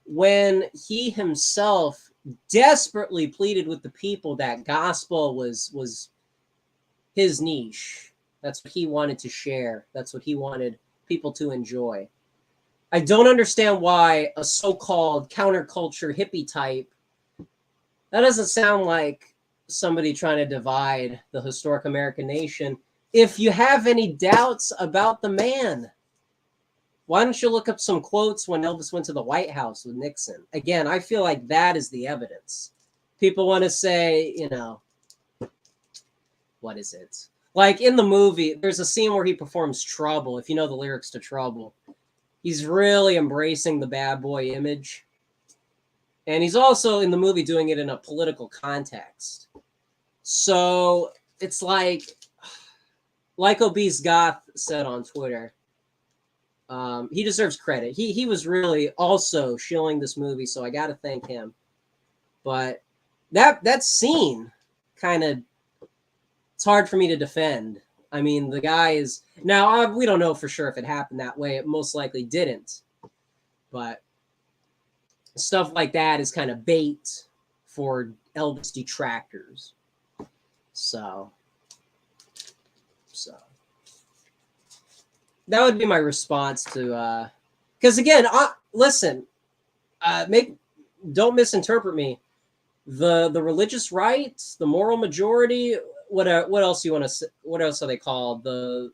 when he himself desperately pleaded with the people that gospel was his niche. That's what he wanted to share. That's what he wanted people to enjoy. I don't understand why a so-called counterculture hippie type, that doesn't sound like somebody trying to divide the historic American nation. If you have any doubts about the man, why don't you look up some quotes when Elvis went to the White House with Nixon? Again, I feel like that is the evidence. people want to say, what is it? Like in the movie, there's a scene where he performs Trouble. If you know the lyrics to Trouble, he's really embracing the bad boy image. And he's also in the movie doing it in a political context. So it's like Obese Goth said on Twitter, he deserves credit. He was really also shilling this movie, so I got to thank him. But that scene kind of, it's hard for me to defend. I mean, the guy is now we don't know for sure if it happened that way. It most likely didn't, but stuff like that is kind of bait for Elvis detractors. So that would be my response to, because again, listen, don't misinterpret me. The religious right, the moral majority, what else you want to say? What else are they called? The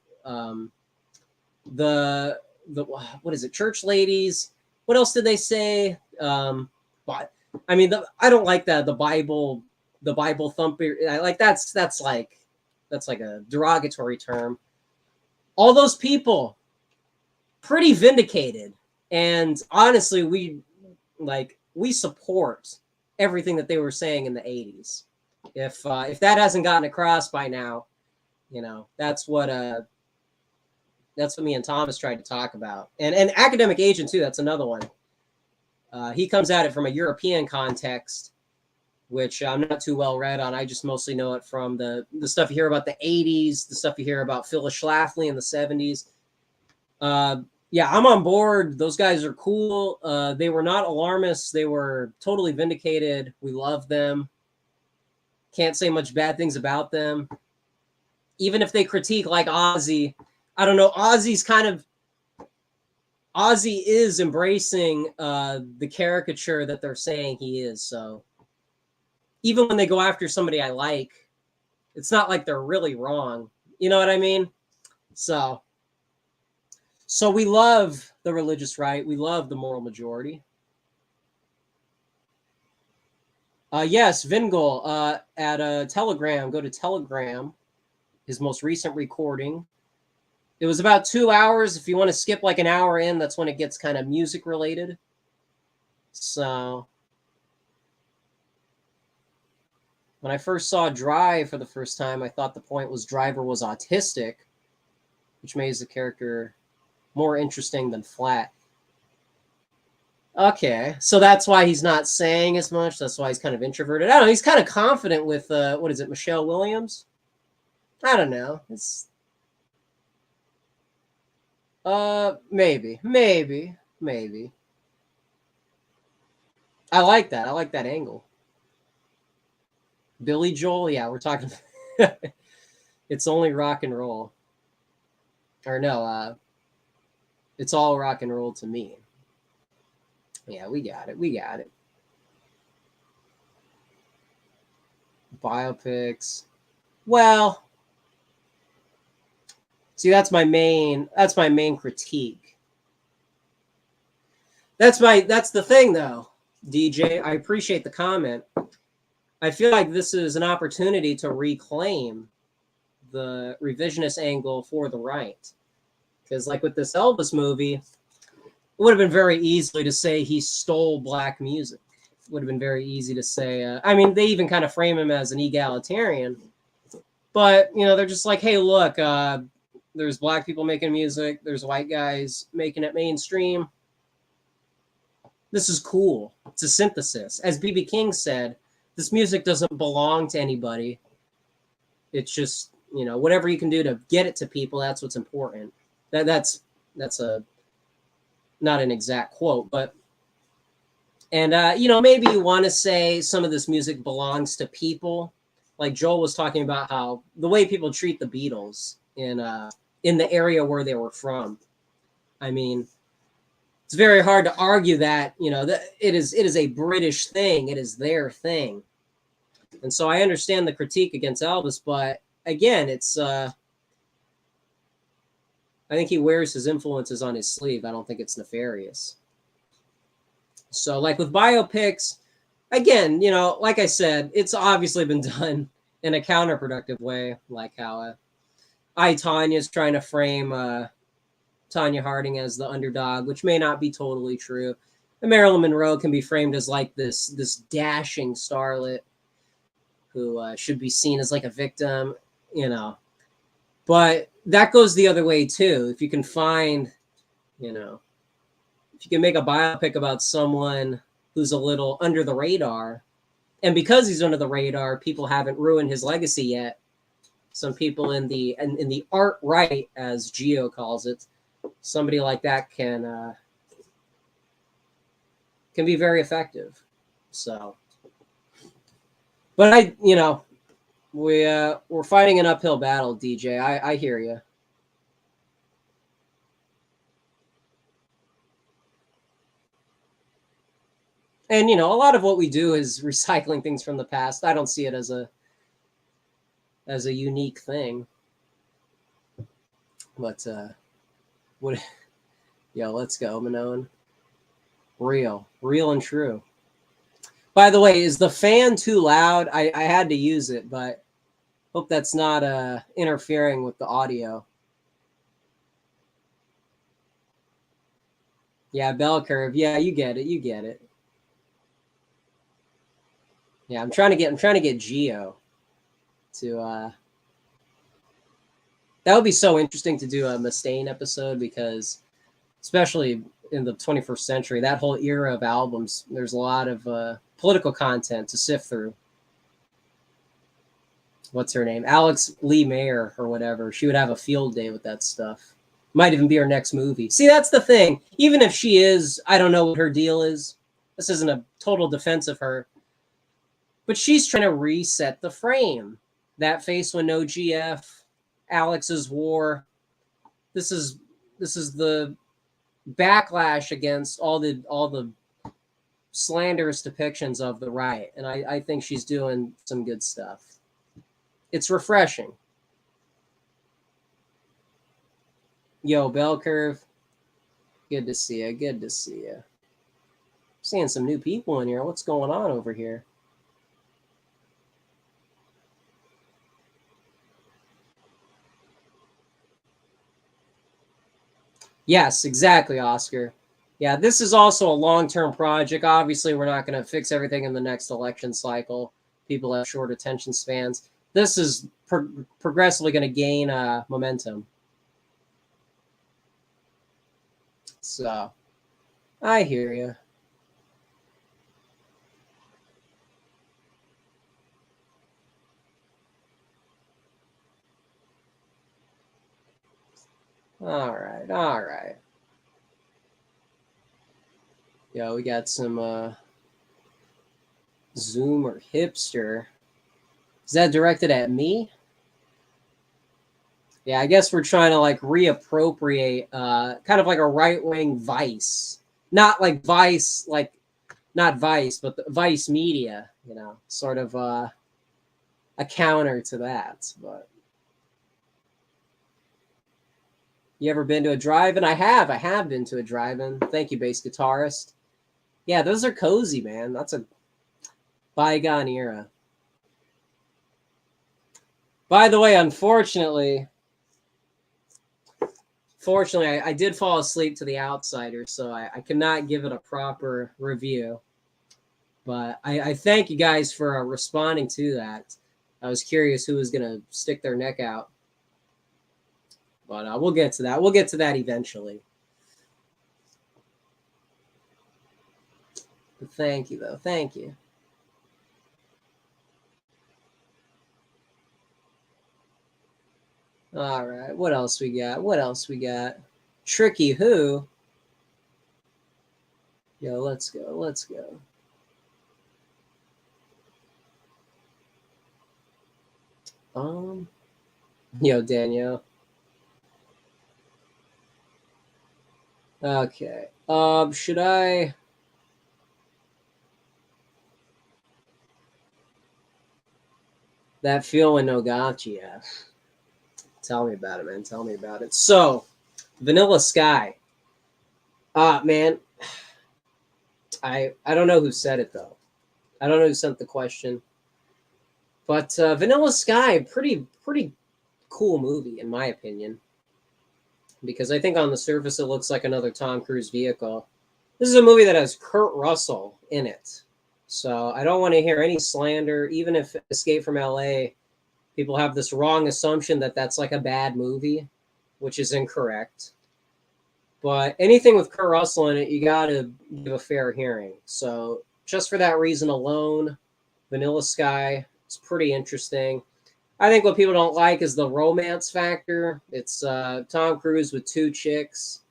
what is it? Church ladies. What else did they say? But I mean, I don't like that. The Bible thumper. Like that's like a derogatory term. All those people, pretty vindicated, and honestly, we support everything that they were saying in the 80s. If that hasn't gotten across by now, that's what me and Thomas tried to talk about. And Academic Agent too, that's another one. He comes at it from a European context, which I'm not too well read on. I just mostly know it from the stuff you hear about the 80s, the stuff you hear about Phyllis Schlafly in the 70s. Yeah, I'm on board. Those guys are cool. They were not alarmists. They were totally vindicated. We love them. Can't say much bad things about them. Even if they critique like Ozzy, I don't know. Ozzy is embracing the caricature that they're saying he is. So even when they go after somebody I like, it's not like they're really wrong. You know what I mean? So we love the religious right. We love the moral majority. Yes, Vingel at Telegram. Go to Telegram. His most recent recording. It was about 2 hours. If you want to skip like an hour in, that's when it gets kind of music related. So when I first saw Drive for the first time, I thought the point was Driver was autistic, which makes the character more interesting than Flat. Okay, so that's why he's not saying as much. That's why he's kind of introverted. I don't know. He's kind of confident with, what is it, Michelle Williams? I don't know. It's maybe. I like that. I like that angle. Billy Joel, yeah, we're talking. It's only rock and roll. Or no, it's all rock and roll to me. Yeah, we got it. Biopics. Well, see, that's my main critique. That's the thing though, DJ. I appreciate the comment. I feel like this is an opportunity to reclaim the revisionist angle for the right. Because like with this Elvis movie, it would have been very easy to say he stole black music. It would have been very easy to say, I mean, they even kind of frame him as an egalitarian. But, they're just like, hey, look, there's black people making music. There's white guys making it mainstream. This is cool. It's a synthesis. As B.B. King said, this music doesn't belong to anybody. It's just, whatever you can do to get it to people, that's what's important. That's a not an exact quote, but maybe you want to say some of this music belongs to people. Like Joel was talking about how the way people treat the Beatles in the area where they were from. I mean, it's very hard to argue that, that it is a British thing. It is their thing. And so I understand the critique against Elvis, but again, it's I think he wears his influences on his sleeve. I don't think it's nefarious. So like with biopics, again, like I said, it's obviously been done in a counterproductive way, like how I, Tanya, is trying to frame Tanya Harding as the underdog, which may not be totally true. And Marilyn Monroe can be framed as like this dashing starlet who should be seen as like a victim, But that goes the other way too. If you can find, if you can make a biopic about someone who's a little under the radar, and because he's under the radar, people haven't ruined his legacy yet. Some people in the art right, as Gio calls it, somebody like that can be very effective. So, but we're fighting an uphill battle, DJ. I hear you. And a lot of what we do is recycling things from the past. I don't see it as a unique thing. But what? Let's go, Manon. Real and true. By the way, is the fan too loud? I had to use it, but hope that's not interfering with the audio. Yeah, bell curve. Yeah, you get it. You get it. Yeah, I'm trying to get Gio to that would be so interesting to do a Mustaine episode, because especially in the 21st century, that whole era of albums, there's a lot of political content to sift through. What's her name? Alex Lee Mayer or whatever. She would have a field day with that stuff. Might even be her next movie. See, that's the thing. Even if she is, I don't know what her deal is. This isn't a total defense of her. But she's trying to reset the frame. That face when no GF, Alex's war. This is the backlash against all the slanderous depictions of the riot. And I think she's doing some good stuff. It's refreshing. Yo, bell curve. Good to see you. Good to see you. Seeing some new people in here. What's going on over here? Yes, exactly, Oscar. Yeah, this is also a long-term project. Obviously, we're not going to fix everything in the next election cycle. People have short attention spans. This is progressively going to gain momentum. So, I hear you. All right, all right. Yo, we got some Zoomer hipster. Is that directed at me? Yeah, I guess we're trying to like reappropriate kind of like a right-wing Vice. Not like Vice, like not Vice, but the Vice Media, sort of a counter to that. But you ever been to a drive-in? I have been to a drive-in. Thank you, bass guitarist. Yeah, those are cozy, man. That's a bygone era. By the way, unfortunately, I did fall asleep to The Outsider, so I cannot give it a proper review. But I thank you guys for responding to that. I was curious who was going to stick their neck out. But we'll get to that. We'll get to that eventually. But thank you, though. Thank you. All right. What else we got? Tricky who? Yo, let's go. Yo, Danielle. Okay. Should I? That feeling no got you. Tell me about it, man. Tell me about it. So, Vanilla Sky. Man, I don't know who said it though. I don't know who sent the question, but Vanilla Sky, pretty cool movie in my opinion, because I think on the surface it looks like another Tom Cruise vehicle. This is a movie that has Kurt Russell in it, so I don't want to hear any slander. Even if Escape from L.A., people have this wrong assumption that that's like a bad movie, which is incorrect. But anything with Kurt Russell in it, you got to give a fair hearing. So just for that reason alone, Vanilla Sky is pretty interesting. I think what people don't like is the romance factor. It's Tom Cruise with two chicks.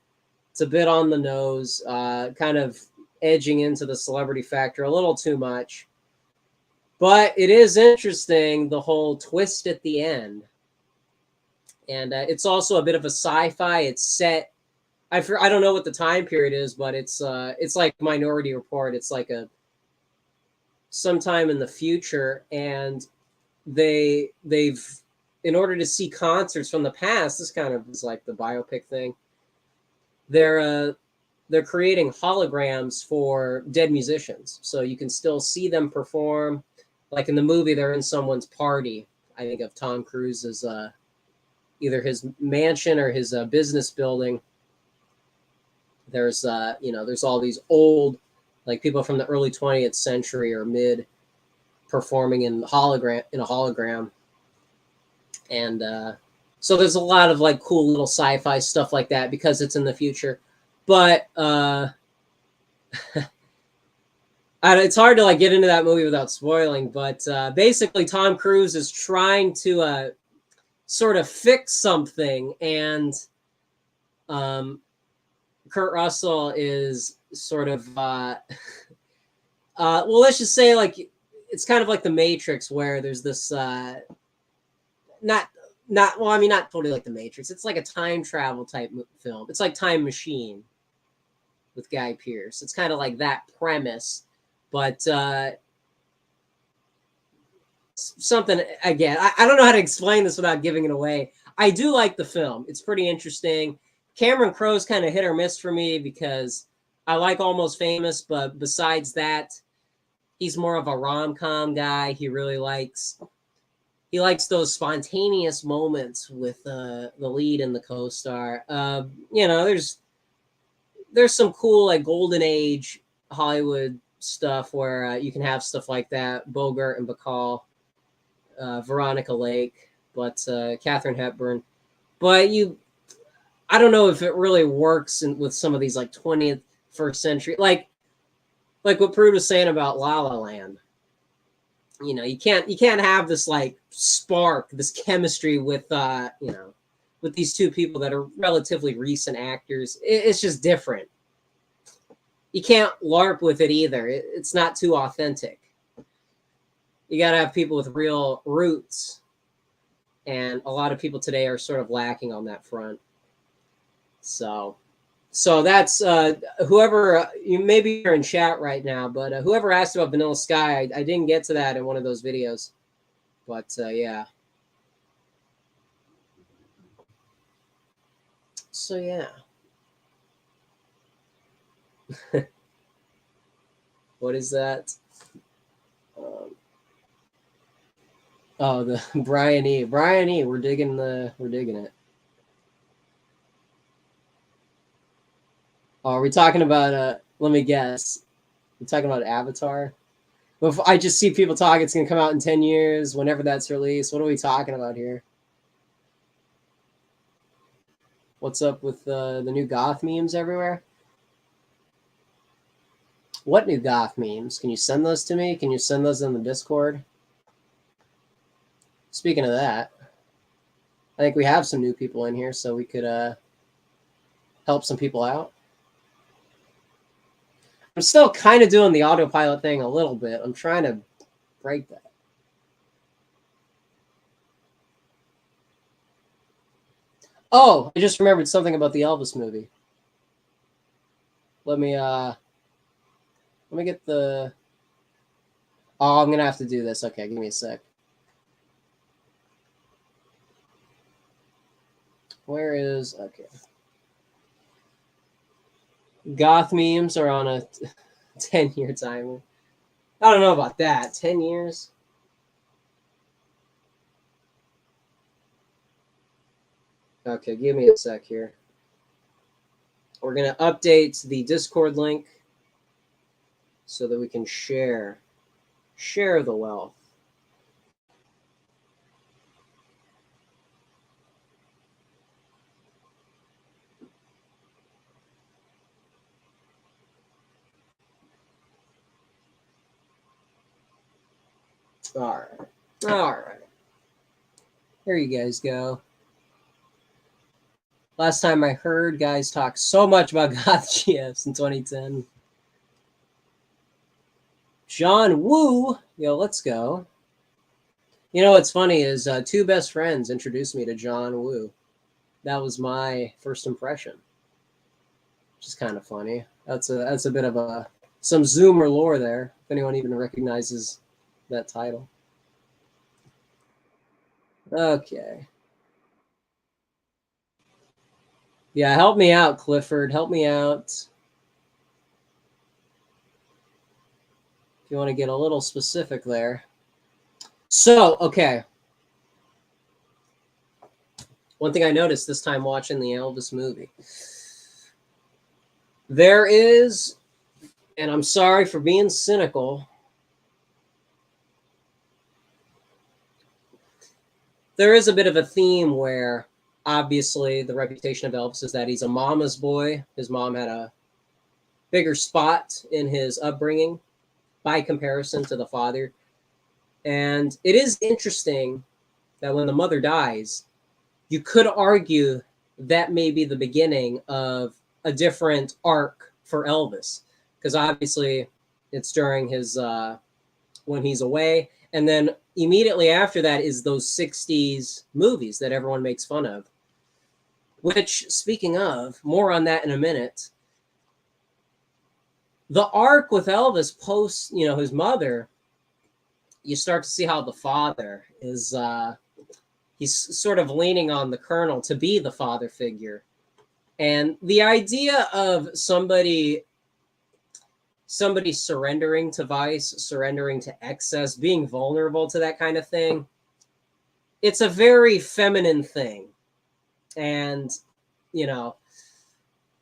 It's a bit on the nose, kind of edging into the celebrity factor a little too much. But it is interesting, the whole twist at the end. And it's also a bit of a sci-fi. It's set, I don't know what the time period is, but it's like Minority Report. It's like a sometime in the future, and they've in order to see concerts from the past, this kind of is like the biopic thing. They're creating holograms for dead musicians, so you can still see them perform. Like in the movie, they're in someone's party. I think of Tom Cruise's either his mansion or his business building. There's there's all these old, like people from the early 20th century or mid, performing in a hologram, and so there's a lot of like cool little sci-fi stuff like that because it's in the future. But it's hard to like get into that movie without spoiling. But basically, Tom Cruise is trying to sort of fix something, and Kurt Russell is sort of well, let's just say like it's kind of like the Matrix, where there's this not well, I mean, not totally like the Matrix. It's like a time travel type film. It's like Time Machine with Guy Pearce. It's kind of like that premise, but something again. I don't know how to explain this without giving it away. I do like the film. It's pretty interesting. Cameron Crowe's kind of hit or miss for me because I like Almost Famous, but besides that, he's more of a rom-com guy. He likes those spontaneous moments with the lead and the co-star. There's some cool like golden age Hollywood stuff where you can have stuff like that. Bogart and Bacall, Veronica Lake, but Katharine Hepburn. But I don't know if it really works with some of these like 20th, first century, like what Prude was saying about La La Land. You can't have this like spark, this chemistry with with these two people that are relatively recent actors. It's just different. You can't LARP with it either. It's not too authentic. You got to have people with real roots, and a lot of people today are sort of lacking on that front. So that's whoever maybe you're in chat right now, but whoever asked about Vanilla Sky, I didn't get to that in one of those videos, but yeah. So yeah. What is that? Oh, the Brian E. We're digging it. Oh, are we talking about let me guess. We're talking about Avatar? If I just see people talk, it's gonna come out in 10 years, whenever that's released. What are we talking about here? What's up with the new goth memes everywhere? What new goth memes? Can you send those to me? Can you send those in the Discord? Speaking of that, I think we have some new people in here, so we could help some people out. I'm still kind of doing the autopilot thing a little bit. I'm trying to break that. Oh, I just remembered something about the Elvis movie. Let me get the... Oh, I'm going to have to do this. Okay, give me a sec. Where is... Okay. Goth memes are on a 10-year timer. I don't know about that. 10 years? Okay, give me a sec here. We're going to update the Discord link so that we can share the wealth. All right. Here you guys go. Last time I heard guys talk so much about Goth GFs in 2010. John Woo. Yo, let's go. You know what's funny is two best friends introduced me to John Woo. That was my first impression, which is kind of funny. That's a bit of some Zoomer lore there, if anyone even recognizes that title. Okay. Yeah, help me out, Clifford. Help me out. If you want to get a little specific there. So, okay. One thing I noticed this time watching the Elvis movie. There is, and I'm sorry for being cynical, there is a bit of a theme where obviously the reputation of Elvis is that he's a mama's boy. His mom had a bigger spot in his upbringing by comparison to the father. And it is interesting that when the mother dies, you could argue that may be the beginning of a different arc for Elvis, because obviously it's during his when he's away, and then immediately after that is those 60s movies that everyone makes fun of, which, speaking of, more on that in a minute. The arc with Elvis post, his mother, you start to see how the father is he's sort of leaning on the Colonel to be the father figure. And the idea of somebody surrendering to vice, surrendering to excess, being vulnerable to that kind of thing, it's a very feminine thing. And,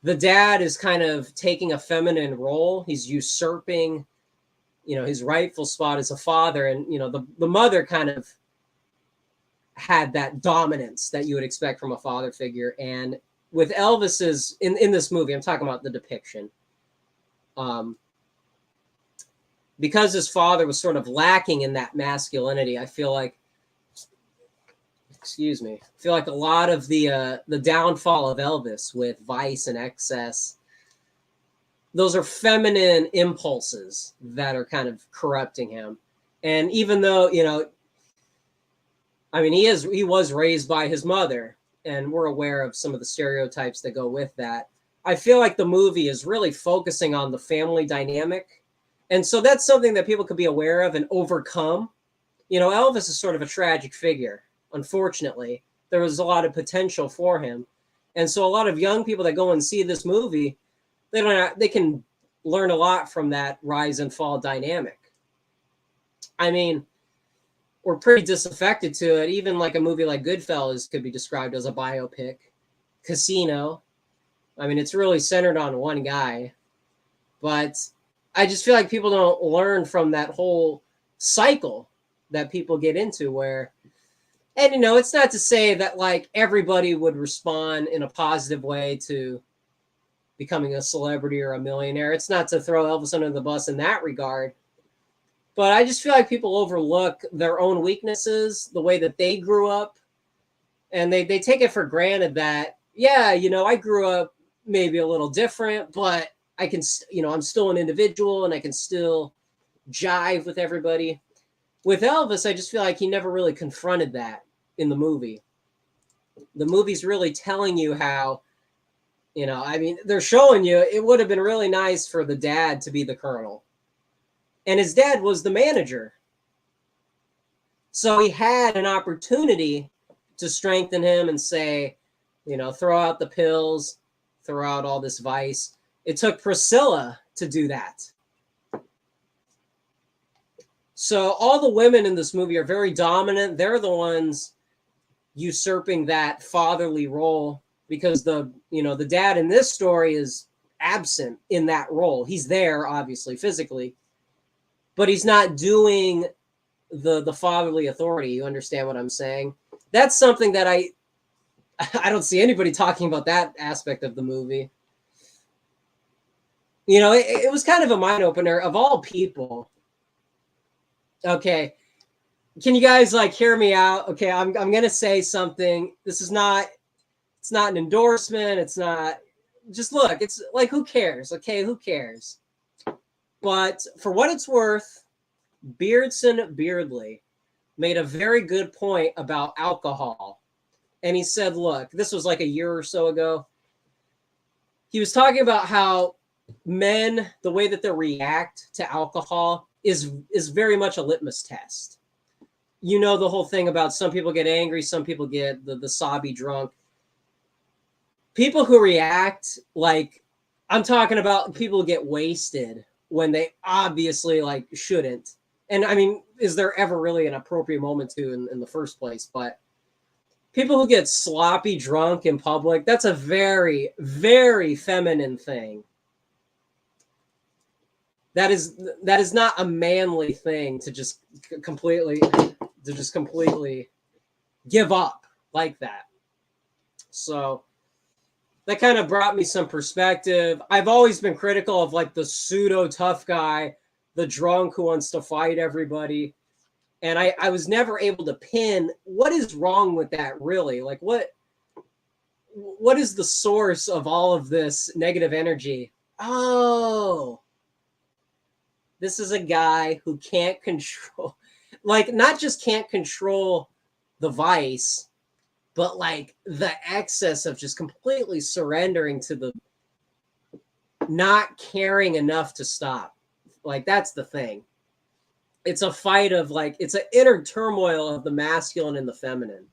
the dad is kind of taking a feminine role. He's usurping, his rightful spot as a father. And, the mother kind of had that dominance that you would expect from a father figure. And with Elvis's, in this movie, I'm talking about the depiction, because his father was sort of lacking in that masculinity, I feel like a lot of the downfall of Elvis with vice and excess, those are feminine impulses that are kind of corrupting him. And even though, he was raised by his mother, and we're aware of some of the stereotypes that go with that, I feel like the movie is really focusing on the family dynamic. And so that's something that people could be aware of and overcome. Elvis is sort of a tragic figure. Unfortunately, there was a lot of potential for him. And so a lot of young people that go and see this movie, they can learn a lot from that rise and fall dynamic. We're pretty disaffected to it. Even like a movie like Goodfellas could be described as a biopic. Casino. It's really centered on one guy. But I just feel like people don't learn from that whole cycle that people get into where, and it's not to say that like everybody would respond in a positive way to becoming a celebrity or a millionaire. It's not to throw Elvis under the bus in that regard. But I just feel like people overlook their own weaknesses, the way that they grew up, and they take it for granted that, I grew up maybe a little different, but I can, I'm still an individual and I can still jive with everybody. With Elvis, I just feel like he never really confronted that in the movie. The movie's really telling you how, they're showing you it would have been really nice for the dad to be the Colonel. And his dad was the manager. So he had an opportunity to strengthen him and say, throw out the pills, throw out all this vice. It took Priscilla to do that. So all the women in this movie are very dominant. They're the ones usurping that fatherly role because the dad in this story is absent in that role. He's there, obviously, physically, but he's not doing the fatherly authority. You understand what I'm saying? That's something that I don't see anybody talking about, that aspect of the movie. It was kind of a mind opener of all people. Okay, can you guys hear me out? Okay, I'm gonna say something. It's not an endorsement. It's not. Just look. It's who cares? Okay, who cares? But for what it's worth, Beardson Beardley made a very good point about alcohol. And he said, look, this was a year or so ago. He was talking about how men, the way that they react to alcohol is very much a litmus test. The whole thing about some people get angry, some people get the sobby drunk. People who react I'm talking about people who get wasted when they obviously shouldn't. And I mean, is there ever really an appropriate moment to in the first place? But people who get sloppy drunk in public, that's a very, very feminine thing. That is not a manly thing to just completely give up like that. So that kind of brought me some perspective. I've always been critical of the pseudo tough guy, the drunk who wants to fight everybody. And I was never able to pin what is wrong with that really. What is the source of all of this negative energy? Oh, this is a guy who can't control, not just can't control the vice, but the excess of just completely surrendering to the not caring enough to stop. That's the thing. It's a fight of it's an inner turmoil of the masculine and the feminine.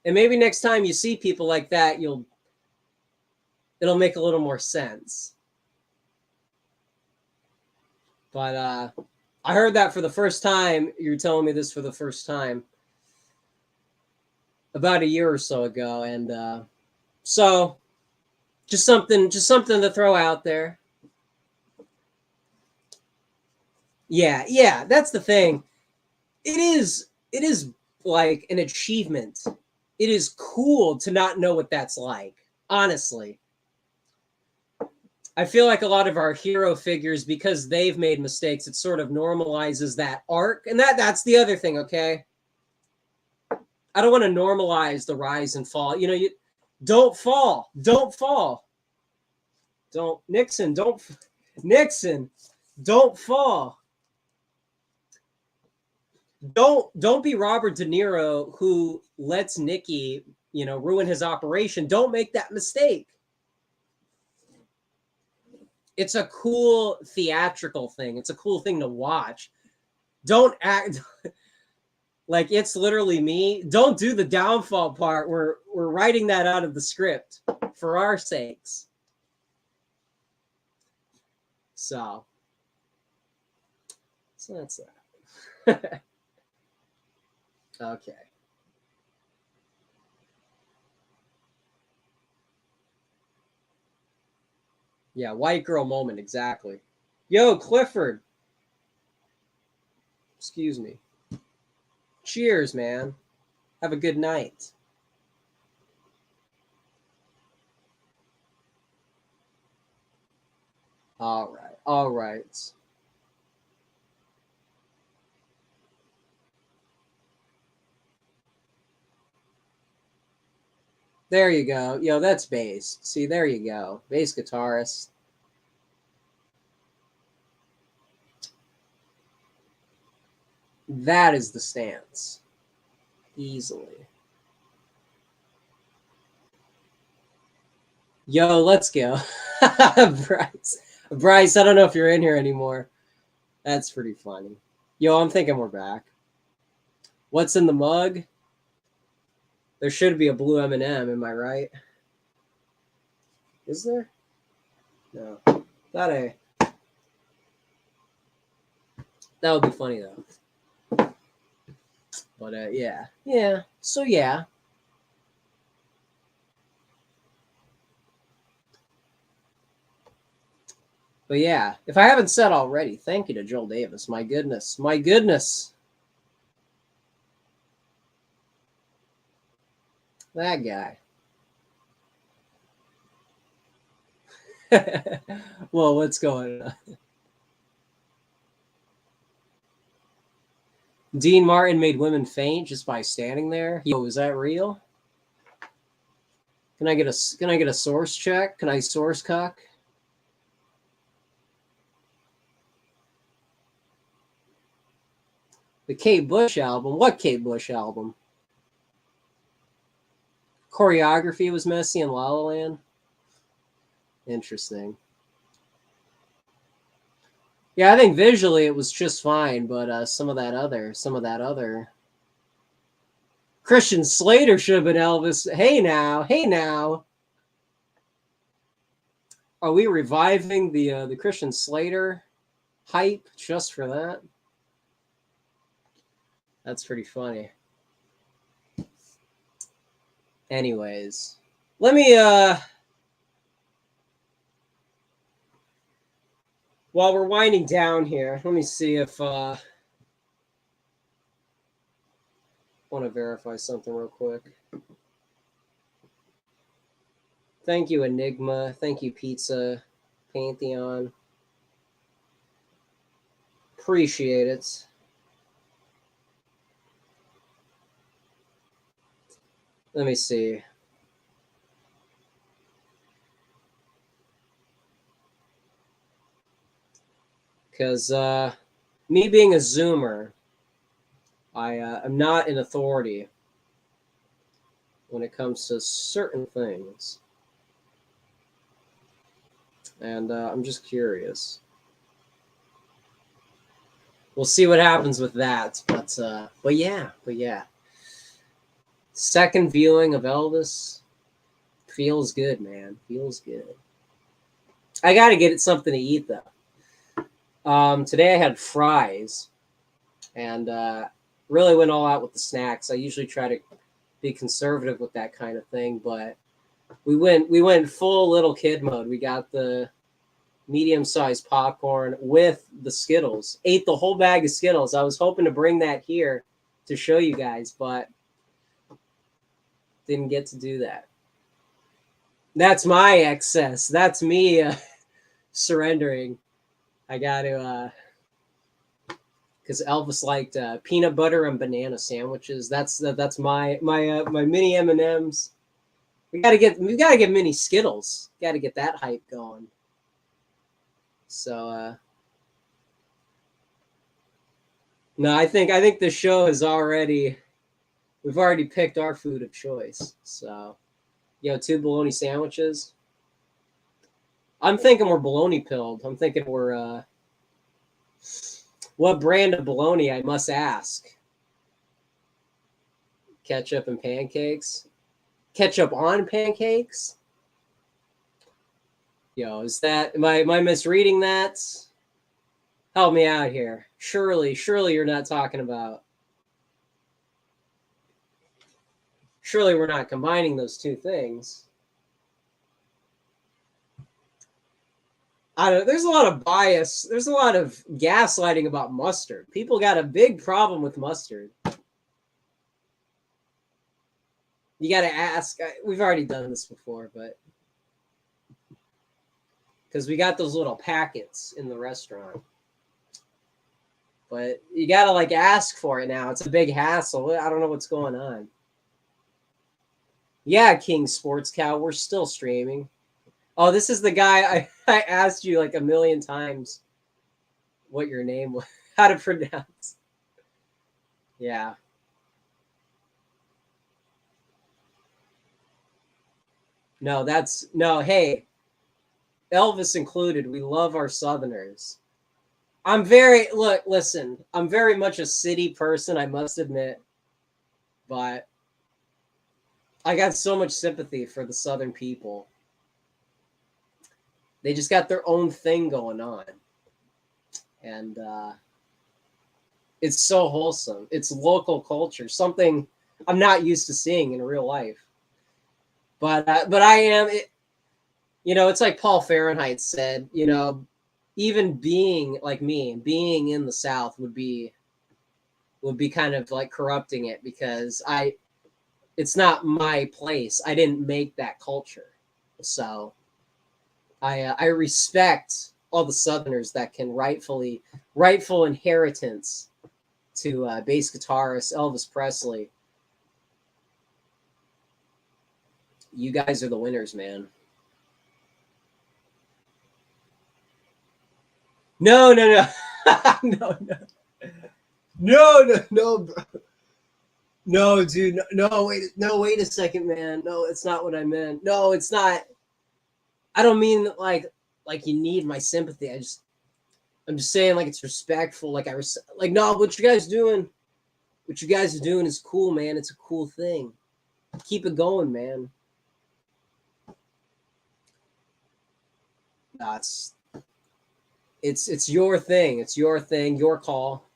And maybe next time you see people like that, it'll make a little more sense. But I heard that for the first time. You're telling me this for the first time about a year or so ago. And so just something to throw out there. Yeah, that's the thing. It is an achievement. It is cool to not know what that's like, honestly. I feel like a lot of our hero figures, because they've made mistakes, it sort of normalizes that arc. And that's the other thing, okay? I don't want to normalize the rise and fall. You don't fall. Don't fall. Nixon, don't fall. Don't be Robert De Niro, who lets Nicky, ruin his operation. Don't make that mistake. It's a cool theatrical thing. It's a cool thing to watch. Don't act like it's literally me. Don't do the downfall part. We're writing that out of the script for our sakes. So that's that. Okay. Yeah, white girl moment, exactly. Yo, Clifford. Excuse me. Cheers, man. Have a good night. All right. There you go. Yo, that's bass. See, there you go. Bass guitarist. That is the stance. Easily. Yo, let's go. Bryce, I don't know if you're in here anymore. That's pretty funny. Yo, I'm thinking we're back. What's in the mug? There should be a blue M&M, am I right? Is there? No. Not a... That would be funny though. But yeah. So yeah. But yeah, if I haven't said already, thank you to Joel Davis. My goodness. That guy. Well, what's going on? Dean Martin made women faint just by standing there. Yo, is that real? Can I get a source check? Can I source cock? The Kate Bush album. What Kate Bush album? Choreography was messy in La La Land. Interesting. Yeah, I think visually it was just fine, but some of that other. Christian Slater should have been Elvis. Hey now. Are we reviving the Christian Slater hype just for that? That's pretty funny. Anyways, let me while we're winding down here, let me see if want to verify something real quick. Thank you, Enigma. Thank you, Pizza Pantheon. Appreciate it. Let me see. Because me being a Zoomer, I am not an authority when it comes to certain things. And I'm just curious. We'll see what happens with that. But yeah. Second viewing of Elvis feels good, man. Feels good. I got to get something to eat, though. Today I had fries and really went all out with the snacks. I usually try to be conservative with that kind of thing, but we went full little kid mode. We got the medium-sized popcorn with the Skittles. Ate the whole bag of Skittles. I was hoping to bring that here to show you guys, but didn't get to do that. That's my excess. That's me surrendering. I got to, because Elvis liked peanut butter and banana sandwiches. That's my mini M&Ms. We gotta get mini Skittles. Got to get that hype going. So no, I think the show has already. We've already picked our food of choice. So, 2 bologna sandwiches. I'm thinking we're bologna pilled. I'm thinking we're what brand of bologna, I must ask. Ketchup and pancakes? Ketchup on pancakes? Is that am I misreading that? Help me out here. Surely you're not talking about. Surely we're not combining those two things. I don't know. There's a lot of bias. There's a lot of gaslighting about mustard. People got a big problem with mustard. You got to ask. We've already done this before, but because we got those little packets in the restaurant. But you got to ask for it now. It's a big hassle. I don't know what's going on. Yeah, King Sports Cow, we're still streaming. Oh, this is the guy I asked you a million times what your name was, how to pronounce. Yeah. No, hey, Elvis included, we love our Southerners. I'm very much a city person, I must admit. But I got so much sympathy for the Southern people. They just got their own thing going on. And It's so wholesome. It's local culture, something I'm not used to seeing in real life. But I am. It's like Paul Fahrenheit said. Even being like me, being in the South would be kind of like corrupting it because it's not my place. I didn't make that culture, so I respect all the Southerners that can rightful inheritance to bass guitarist Elvis Presley. You guys are the winners, man. No, no, no, no, no, no, no, no, bro. No, dude, no, no, wait, no, wait a second, man. No, it's not what I meant. No, it's not. I don't mean like you need my sympathy. I'm just saying like it's respectful. Like no, what you guys doing? What you guys are doing is cool, man. It's a cool thing. Keep it going, man. That's it's your thing. It's your thing. Your call.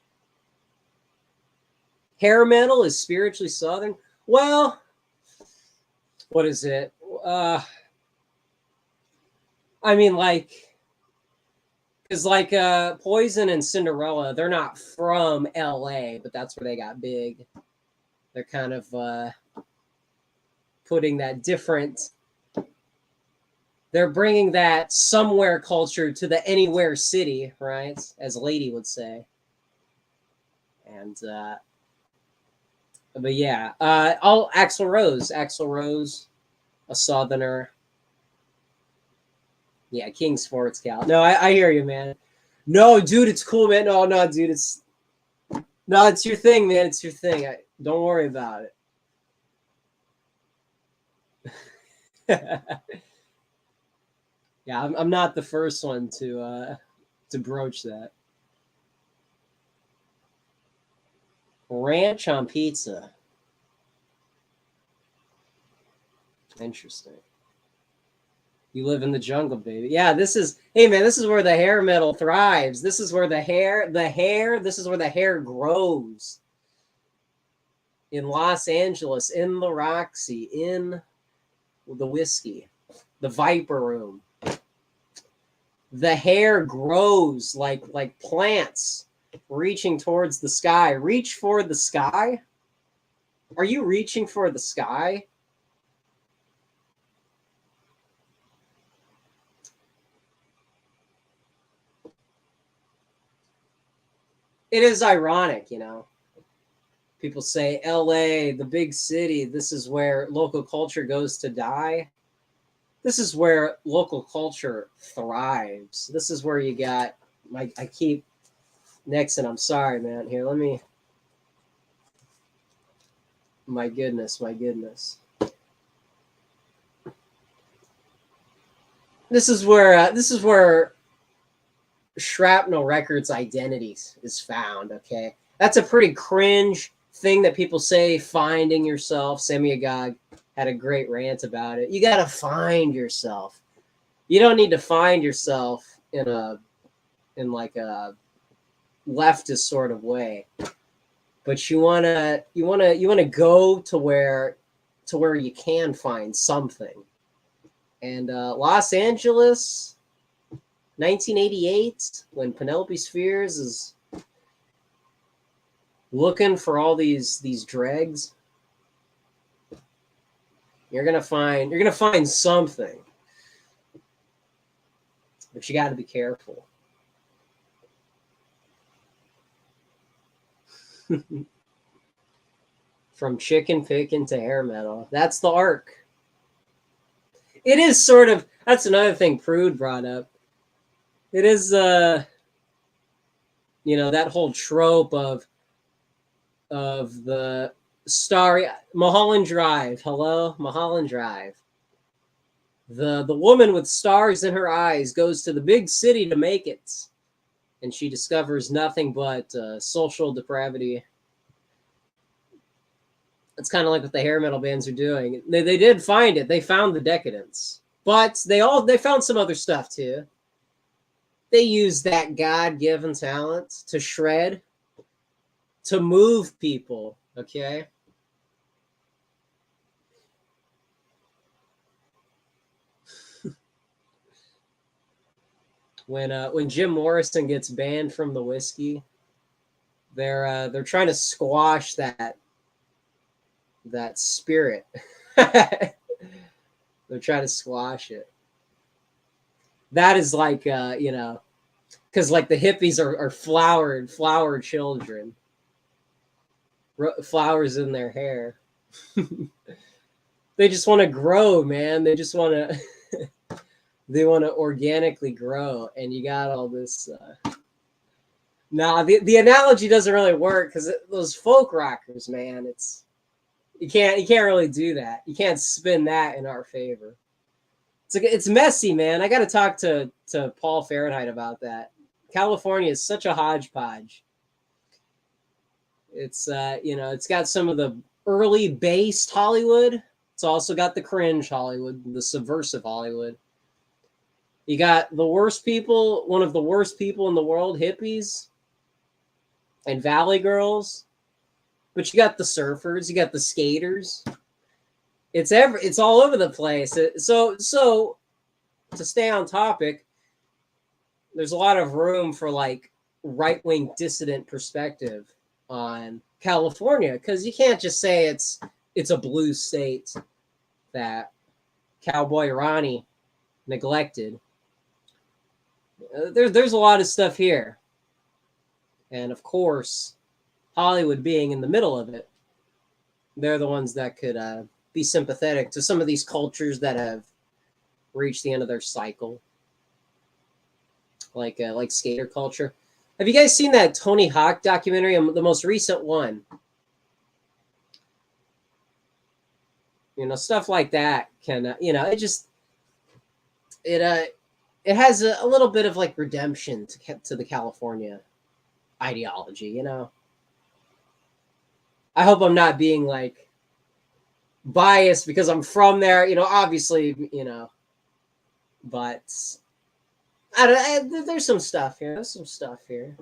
Hair metal is spiritually southern. Well, what is it? I mean, like, because like Poison and Cinderella, they're not from L.A., but that's where they got big. They're kind of putting that different. They're bringing that somewhere culture to the anywhere city, right? As Lady would say. And but yeah, Axl Rose, a Southerner. Yeah, King Sports Cal. No, I hear you, man. No, dude, it's cool, man. No, no, dude, it's your thing, man. It's your thing. Don't worry about it. Yeah, I'm not the first one to broach that. Ranch on pizza. Interesting. You live in the jungle, baby. Yeah, hey man, this is where the hair metal thrives. This is where this is where the hair grows. In Los Angeles, in the Roxy, in the whiskey, the Viper Room. The hair grows like plants reaching towards the sky. Reach for the sky? Are you reaching for the sky? It is ironic, People say LA, the big city, this is where local culture goes to die. This is where local culture thrives. This is where you got I keep Nixon, I'm sorry, man. Here, let me. My goodness. This is where Shrapnel Records' identity is found. Okay, that's a pretty cringe thing that people say. Finding yourself. Sammy Agag had a great rant about it. You gotta find yourself. You don't need to find yourself in like a leftist sort of way, but you wanna go to where you can find something. And Los Angeles, 1988, when Penelope Spheres is looking for all these dregs, you're gonna find something, but you got to be careful. From chicken picking to hair metal, that's the arc. It is sort of. That's another thing Prude brought up. It is that whole trope of the starry Mulholland Drive. Hello, Mulholland Drive. The woman with stars in her eyes goes to the big city to make it, and she discovers nothing but social depravity. It's kind of like what the hair metal bands are doing. They did find it. They found the decadence, but they found some other stuff too. They used that God-given talent to shred to move people, okay? When Jim Morrison gets banned from the whiskey, they're trying to squash that spirit. They're trying to squash it. That is like because like the hippies are flower children, flowers in their hair. They just want to grow, man. They just want to they want to organically grow, and you got all this. Nah, the analogy doesn't really work because those folk rockers, man. You can't really do that. You can't spin that in our favor. It's messy, man. I got to talk to Paul Fahrenheit about that. California is such a hodgepodge. It's it's got some of the early based Hollywood. It's also got the cringe Hollywood, the subversive Hollywood. You got the worst people, one of the worst people in the world, hippies and valley girls. But you got the surfers, you got the skaters. It's all over the place. So to stay on topic, there's a lot of room for like right-wing dissident perspective on California, because you can't just say it's a blue state that Cowboy Ronnie neglected. There's a lot of stuff here, and of course, Hollywood being in the middle of it, they're the ones that could be sympathetic to some of these cultures that have reached the end of their cycle, like skater culture. Have you guys seen that Tony Hawk documentary? The most recent one. Stuff like that can, it has a little bit of like redemption to the California ideology. I hope I'm not being like biased because I'm from there, obviously, but there's some stuff here.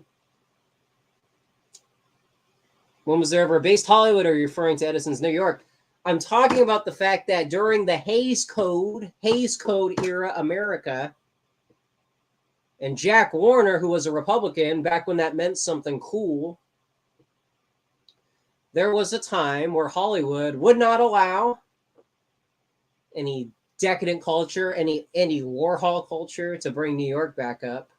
When was there ever a based Hollywood, or are you referring to Edison's New York? I'm talking about the fact that during the Hays Code era America, and Jack Warner, who was a Republican back when that meant something cool, there was a time where Hollywood would not allow any decadent culture, any Warhol culture to bring New York back up.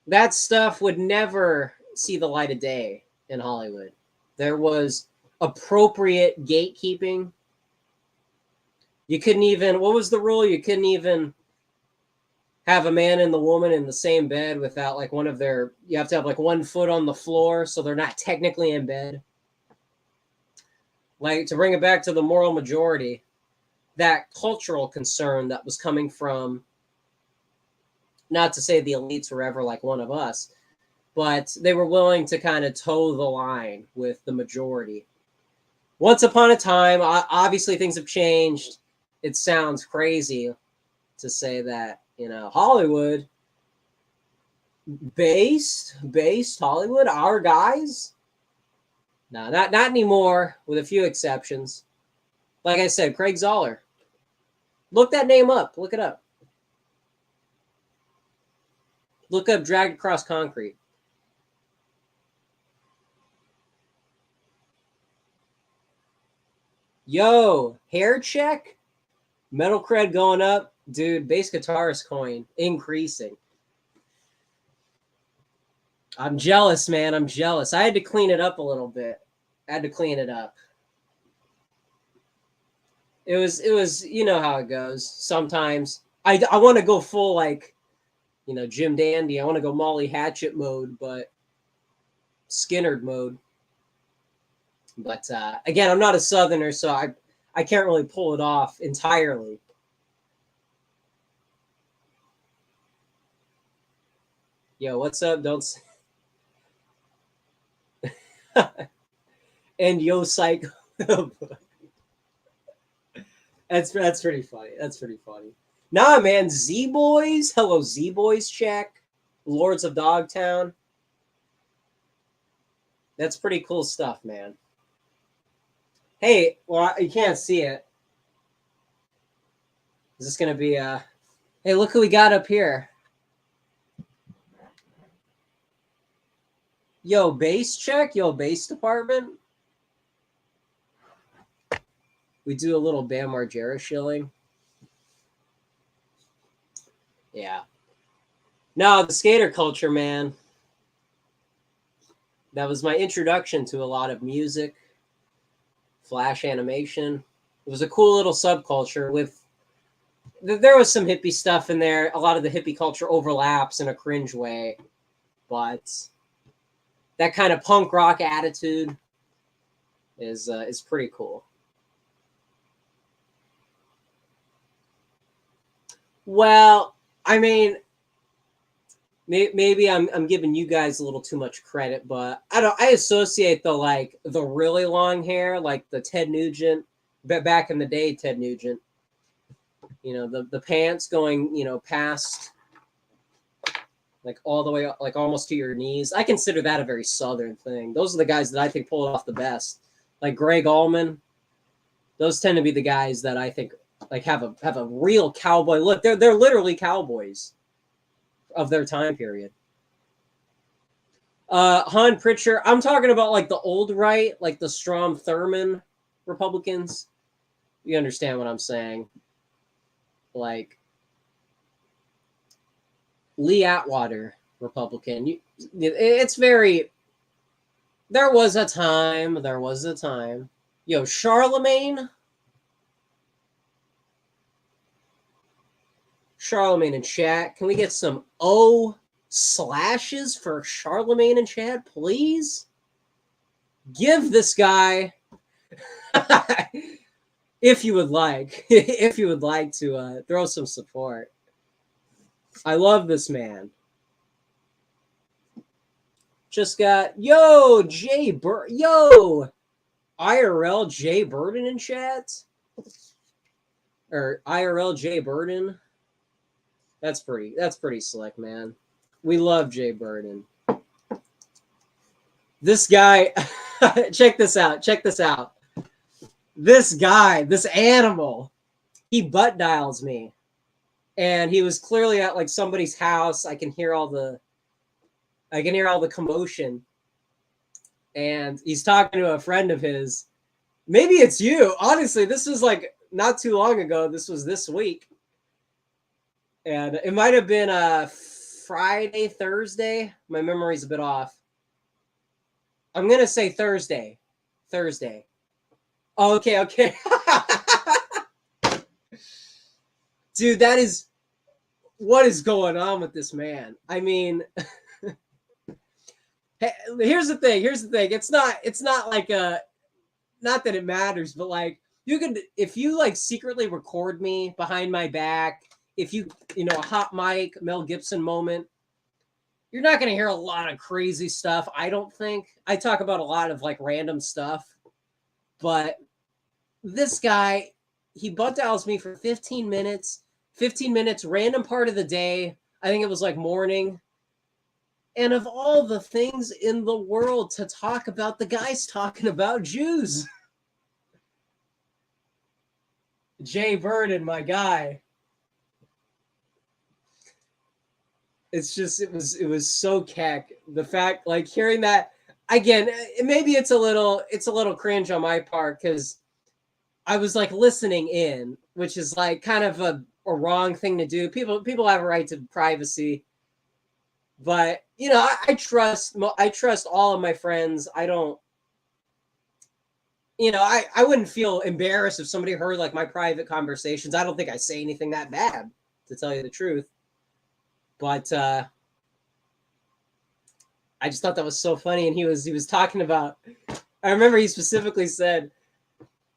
That stuff would never see the light of day in Hollywood. There was appropriate gatekeeping. You couldn't even, what was the rule? You couldn't even have a man and the woman in the same bed without like you have to have like 1 foot on the floor so they're not technically in bed. Like, to bring it back to the moral majority, that cultural concern that was coming from, not to say the elites were ever like one of us, but they were willing to kind of toe the line with the majority. Once upon a time, obviously things have changed. It sounds crazy to say that, Hollywood, based Hollywood, our guys. No, not anymore, with a few exceptions. Like I said, Craig Zoller. Look that name up. Look it up. Look up Dragged Across Concrete. Yo, hair check? Metal cred going up. Dude, bass guitarist coin increasing. I'm jealous, man. I'm jealous. I had to clean it up a little bit. It was, you know how it goes. Sometimes I want to go full, like, Jim Dandy. I want to go Molly Hatchet mode, but Skinnerd mode. But again, I'm not a Southerner, so I can't really pull it off entirely. Yo, what's up? Don't. And yo, psycho. That's pretty funny. Nah, man. Z Boys. Hello, Z Boys. Check. Lords of Dogtown. That's pretty cool stuff, man. Hey, well, you can't see it. Is this gonna be hey, look who we got up here. Yo, bass check. Yo, bass department. We do a little Bam Margera shilling. Yeah. No, the skater culture, man. That was my introduction to a lot of music, flash animation. It was a cool little subculture with. There was some hippie stuff in there. A lot of the hippie culture overlaps in a cringe way, but that kind of punk rock attitude is pretty cool. Well, I mean, maybe I'm giving you guys a little too much credit, but I associate the really long hair, like the Ted Nugent, but back in the day, Ted Nugent. The pants going past like all the way up, like almost to your knees. I consider that a very southern thing. Those are the guys that I think pull it off the best. Like Greg Allman, those tend to be the guys that I think like have a real cowboy look. They're literally cowboys of their time period. Han Pritchard, I'm talking about like the old right, like the Strom Thurmond Republicans. You understand what I'm saying? Like Lee Atwater Republican. It's very. There was a time. There was a time. Yo, Charlemagne. Charlemagne and chat. Can we get some O slashes for Charlemagne and chat, please? Give this guy, if you would like, if you would like to throw some support. I love this man. Just got yo IRL Jay Burden in chat, or IRL Jay Burden. That's pretty slick, man. We love Jay Burden. This guy, check this out. Check this out. This guy, this animal, he butt dials me, and he was clearly at like somebody's house. I can hear all the commotion, and he's talking to a friend of his. Maybe it's you. Honestly, this was like not too long ago. This was this week, and it might have been Friday, Thursday. My memory's a bit off. I'm gonna say Thursday. Oh, okay. Dude, that is what is going on with this man. I mean, here's the thing. It's not like not that it matters, but like you could, if you like secretly record me behind my back, if you a hot mic Mel Gibson moment, you're not going to hear a lot of crazy stuff. I don't think. I talk about a lot of like random stuff, but this guy, he butt dials me for 15 minutes, random part of the day. I think it was like morning. And of all the things in the world to talk about, the guy's talking about Jews. Jay Burden, my guy. It's just it was so keck. The fact, like hearing that again, maybe it's a little cringe on my part because I was like listening in, which is like kind of a wrong thing to do. People have a right to privacy, but I trust all of my friends. I don't. I wouldn't feel embarrassed if somebody heard like my private conversations. I don't think I say anything that bad, to tell you the truth. But I just thought that was so funny, and he was talking about. I remember he specifically said,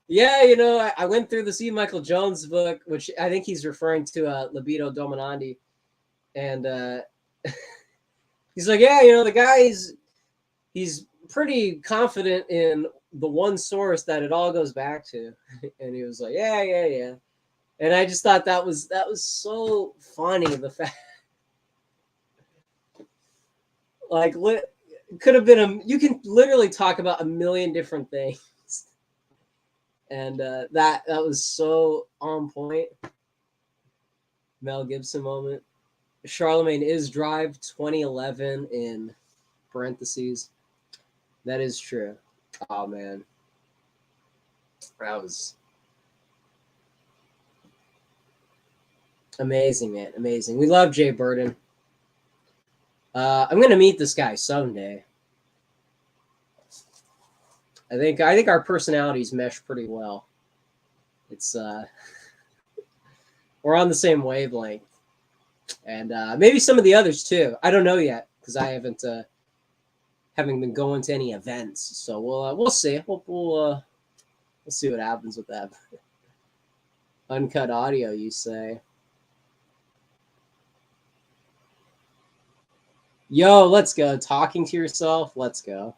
"Yeah, I went through the C. Michael Jones book, which I think he's referring to Libido Dominandi," and he's like, "Yeah, the guy he's pretty confident in the one source that it all goes back to," and he was like, "Yeah," and I just thought that was so funny, the fact. Like, could have been you can literally talk about a million different things. And that was so on point. Mel Gibson moment. Charlemagne is Drive 2011 in parentheses. That is true. Oh man. That was amazing, man. Amazing. We love Jay Burden. I'm gonna meet this guy someday. I think our personalities mesh pretty well. It's we're on the same wavelength, and maybe some of the others too. I don't know yet because I haven't been going to any events. So we'll see. We'll see what happens with that. Uncut audio, you say? Yo, let's go. Talking to yourself. Let's go.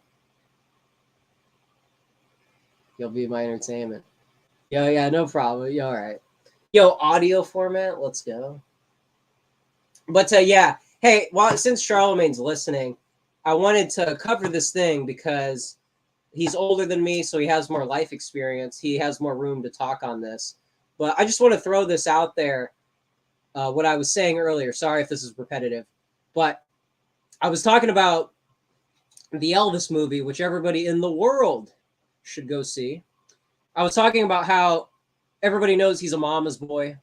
You'll be my entertainment. Yo, yeah, no problem. Yo, all right. Yo, audio format. Let's go. But yeah, hey, well, since Charlemagne's listening, I wanted to cover this thing because he's older than me, so he has more life experience. He has more room to talk on this. But I just want to throw this out there. What I was saying earlier. Sorry if this is repetitive, but I was talking about the Elvis movie, which everybody in the world should go see. I was talking about how everybody knows he's a mama's boy.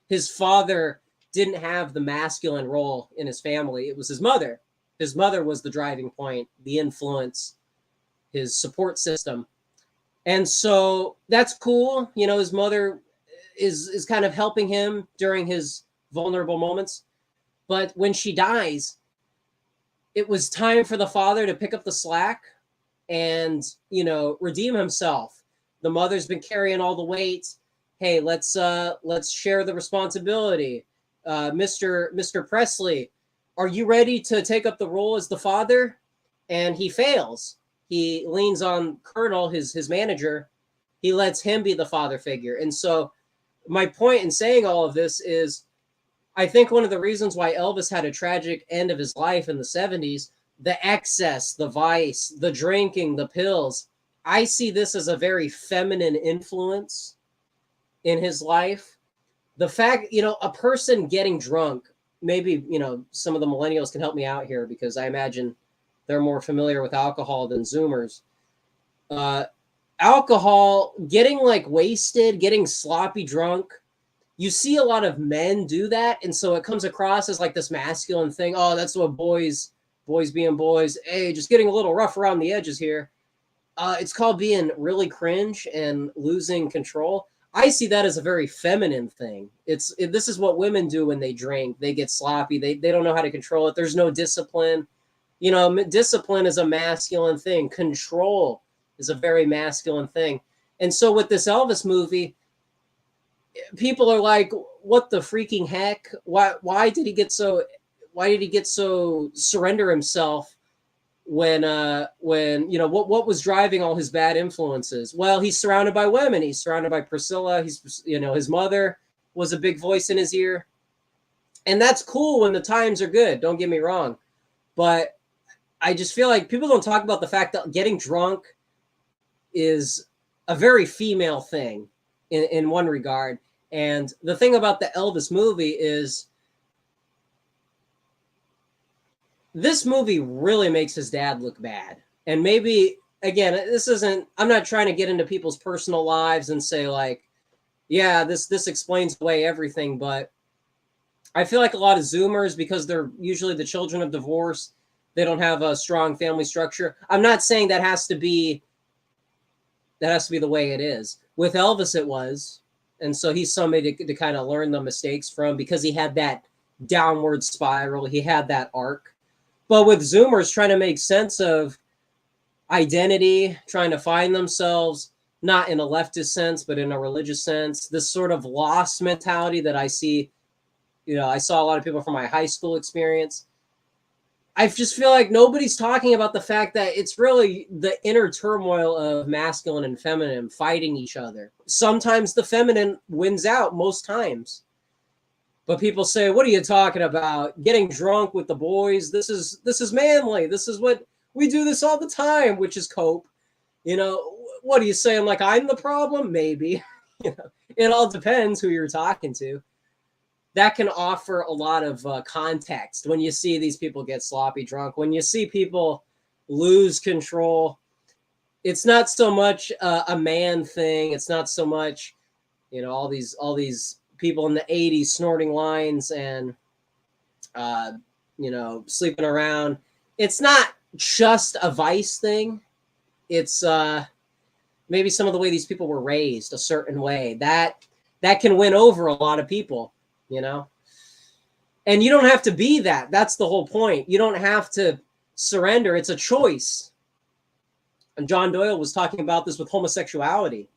His father didn't have the masculine role in his family. It was his mother. His mother was the driving point, the influence, his support system. And so that's cool. You know, his mother is kind of helping him during his vulnerable moments. But when she dies, it was time for the father to pick up the slack and, you know, redeem himself. The mother's been carrying all the weight. Hey, let's share the responsibility. Mr. Presley, are you ready to take up the role as the father? And he fails. He leans on Colonel, his manager. He lets him be the father figure. And so my point in saying all of this is I think one of the reasons why Elvis had a tragic end of his life in the 70s, the excess, the vice, the drinking, the pills, I see this as a very feminine influence in his life. The fact, you know, a person getting drunk, maybe, you know, some of the millennials can help me out here because I imagine they're more familiar with alcohol than Zoomers. Alcohol, getting like wasted, getting sloppy drunk, you see a lot of men do that, and so it comes across as like this masculine thing. Oh, that's what boys being boys. Hey, just getting a little rough around the edges here. It's called being really cringe and losing control. I see that as a very feminine thing. This is what women do when they drink. They get sloppy. They don't know how to control it. There's no discipline. You know, discipline is a masculine thing. Control is a very masculine thing. And so with this Elvis movie, people are like, what the freaking heck? Why did he get so surrender himself when you know what was driving all his bad influences? Well, he's surrounded by women. He's surrounded by Priscilla. He's, you know, his mother was a big voice in his ear. And that's cool when the times are good, don't get me wrong. But I just feel like people don't talk about the fact that getting drunk is a very female thing in one regard. And the thing about the Elvis movie is this movie really makes his dad look bad. And maybe, again, I'm not trying to get into people's personal lives and say like, yeah, this explains away everything. But I feel like a lot of Zoomers, because they're usually the children of divorce, they don't have a strong family structure. I'm not saying that has to be the way it is. With Elvis, it was. And so he's somebody to kind of learn the mistakes from because he had that downward spiral. He had that arc. But with Zoomers trying to make sense of identity, trying to find themselves, not in a leftist sense, but in a religious sense, this sort of lost mentality that I see, you know, I saw a lot of people from my high school experience. I just feel like nobody's talking about the fact that it's really the inner turmoil of masculine and feminine fighting each other. Sometimes the feminine wins out, most times. But people say, what are you talking about? Getting drunk with the boys? This is manly. This is what We do this all the time, which is cope. You know, what do you say? I'm like, I'm the problem? Maybe. You know, it all depends who you're talking to. That can offer a lot of context when you see these people get sloppy drunk, when you see people lose control. It's not so much a man thing. It's not so much, you know, all these people in the 80s snorting lines and, you know, sleeping around. It's not just a vice thing. It's maybe some of the way these people were raised a certain way that can win over a lot of people, you know. And you don't have to be that. That's the whole point. You don't have to surrender. It's a choice. And John Doyle was talking about this with homosexuality.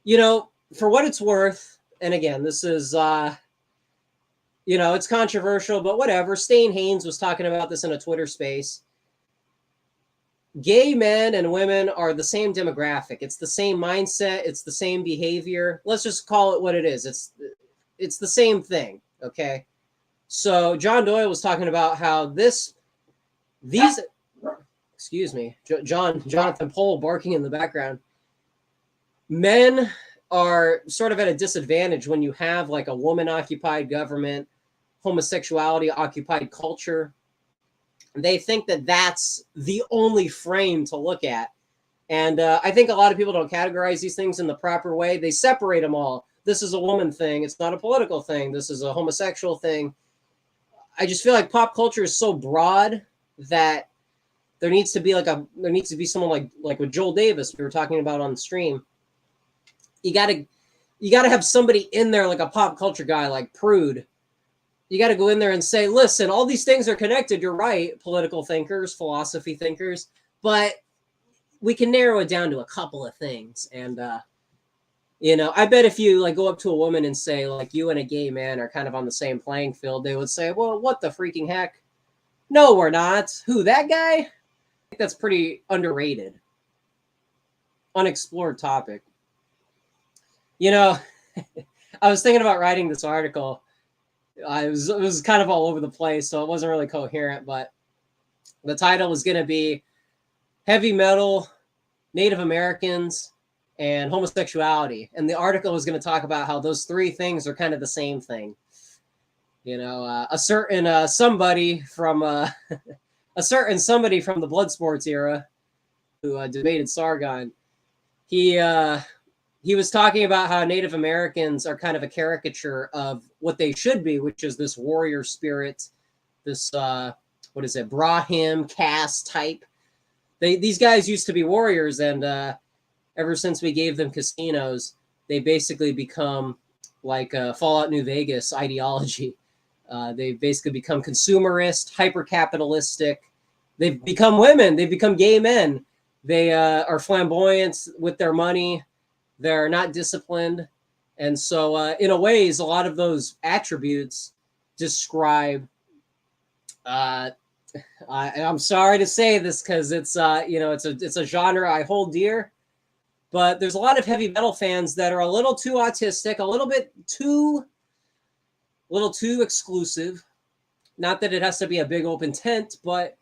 You know, for what it's worth, and again, this is, you know, it's controversial, but whatever. Stain Haynes was talking about this in a Twitter space. Gay men and women are the same demographic. It's the same mindset. It's the same behavior. Let's just call it what it is. It's the same thing, okay? So John Doyle was talking about how excuse me, Jonathan Pohl barking in the background. Men are sort of at a disadvantage when you have like a woman-occupied government, homosexuality-occupied culture. They think that that's the only frame to look at. And I think a lot of people don't categorize these things in the proper way. They separate them all. This is a woman thing. It's not a political thing. This is a homosexual thing. I just feel like pop culture is so broad that there needs to be someone like with Joel Davis we were talking about on the stream. You gotta have somebody in there like a pop culture guy like Prude. You got to go in there and say, listen, all these things are connected. You're right, political thinkers, philosophy thinkers, but we can narrow it down to a couple of things. And, you know, I bet if you like go up to a woman and say like you and a gay man are kind of on the same playing field, they would say, well, what the freaking heck? No, we're not. Who, that guy? I think that's pretty underrated. Unexplored topic. You know, I was thinking about writing this article. It was kind of all over the place, so it wasn't really coherent, but the title was going to be Heavy Metal, Native Americans, and Homosexuality. And the article was going to talk about how those three things are kind of the same thing. You know, a certain somebody from the blood sports era who debated Sargon, he was talking about how Native Americans are kind of a caricature of what they should be, which is this warrior spirit, this, Brahim caste type. These guys used to be warriors, and ever since we gave them casinos, they basically become like a Fallout New Vegas ideology. They've basically become consumerist, hyper-capitalistic. They've become women. They've become gay men. They are flamboyant with their money. They're not disciplined. And so in a ways, a lot of those attributes describe, I'm sorry to say this because it's, you know, it's a genre I hold dear, but there's a lot of heavy metal fans that are a little too autistic, a little too exclusive. Not that it has to be a big open tent, but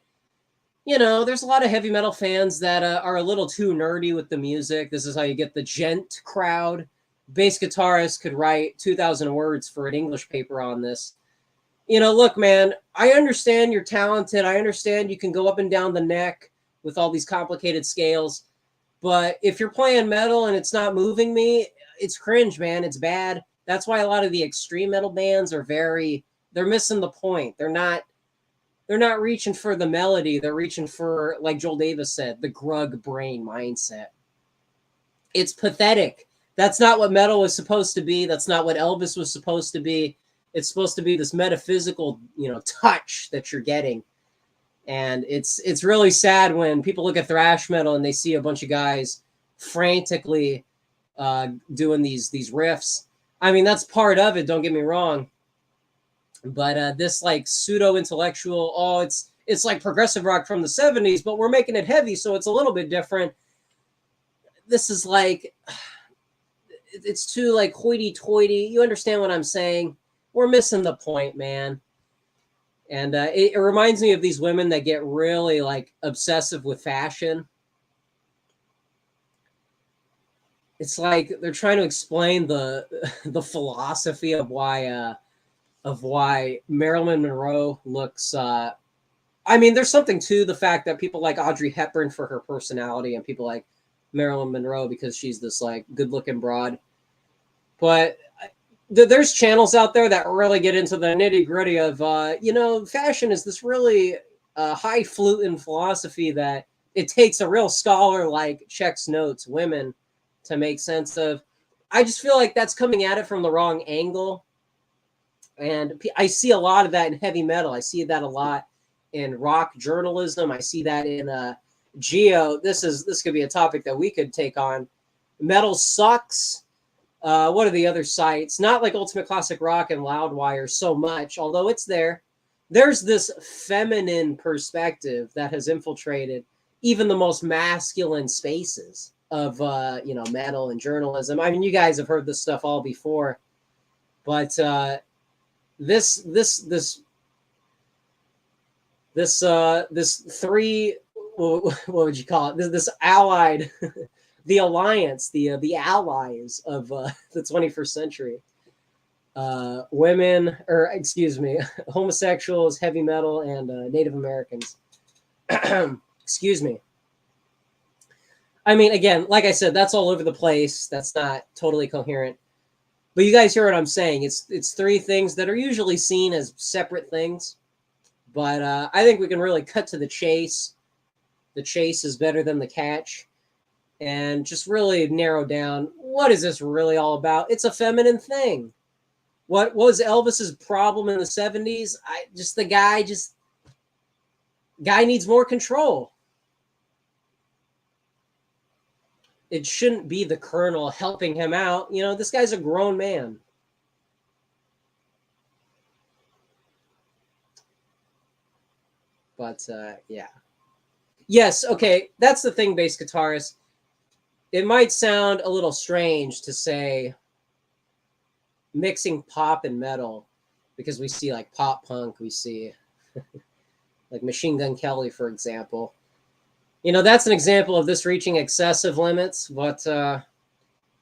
you know, there's a lot of heavy metal fans that are a little too nerdy with the music. This is how you get the gent crowd. Bass guitarist could write 2,000 words for an English paper on this. You know, look, man, I understand you're talented. I understand you can go up and down the neck with all these complicated scales. But if you're playing metal and it's not moving me, it's cringe, man. It's bad. That's why a lot of the extreme metal bands are they're missing the point. They're not reaching for the melody. They're reaching for, like Joel Davis said, the grug brain mindset. It's pathetic. That's not what metal was supposed to be. That's not what Elvis was supposed to be. It's supposed to be this metaphysical, you know, touch that you're getting. And it's really sad when people look at thrash metal and they see a bunch of guys frantically doing these riffs. I mean, that's part of it. Don't get me wrong. But this like pseudo intellectual, it's like progressive rock from the 70s, but we're making it heavy, so it's a little bit different. This is like, it's too like hoity-toity. You understand what I'm saying? We're missing the point, man. And it reminds me of these women that get really like obsessive with fashion. It's like they're trying to explain the philosophy of why Marilyn Monroe looks. I mean, there's something to the fact that people like Audrey Hepburn for her personality, and people like Marilyn Monroe because she's this like good-looking broad. But there's channels out there that really get into the nitty-gritty of fashion is this really highfalutin philosophy that it takes a real scholar like checks notes women to make sense of. I just feel like that's coming at it from the wrong angle. And I see a lot of that in heavy metal. I see that a lot in rock journalism. I see that in geo. This could be a topic that we could take on. Metal sucks. What are the other sites? Not like Ultimate Classic Rock and Loudwire so much, although it's there. There's this feminine perspective that has infiltrated even the most masculine spaces of metal and journalism. I mean, you guys have heard this stuff all before, but this three, what would you call it? This allied, the alliance, the allies of the 21st century. Women, or excuse me, homosexuals, heavy metal, and Native Americans. Excuse me. I mean, again, like I said, that's all over the place. That's not totally coherent. But you guys hear what I'm saying. It's three things that are usually seen as separate things. But I think we can really cut to the chase. The chase is better than the catch. And just really narrow down, what is this really all about? It's a feminine thing. What was Elvis's problem in the 70s? Guy needs more control. It shouldn't be the colonel helping him out. You know, this guy's a grown man. But yeah. Yes, okay, that's the thing, bass guitarist. It might sound a little strange to say mixing pop and metal, because we see like pop punk, we see like Machine Gun Kelly, for example. You know, that's an example of this reaching excessive limits, but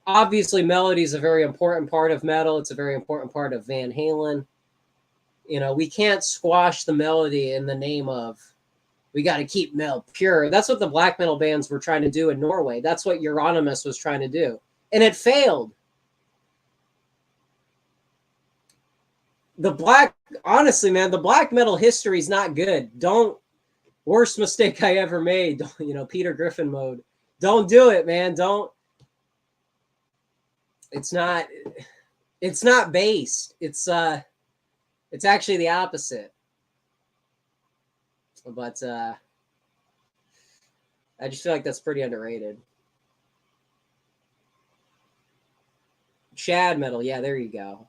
obviously melody is a very important part of metal. It's a very important part of Van Halen. You know, we can't squash the melody in the name of, we got to keep metal pure. That's what the black metal bands were trying to do in Norway. That's what Euronymous was trying to do. And it failed. Honestly, man, the black metal history is not good. Worst mistake I ever made. Peter Griffin mode. Don't do it, man. Don't. It's not based. It's actually the opposite. But I just feel like that's pretty underrated. Chad metal, yeah, there you go.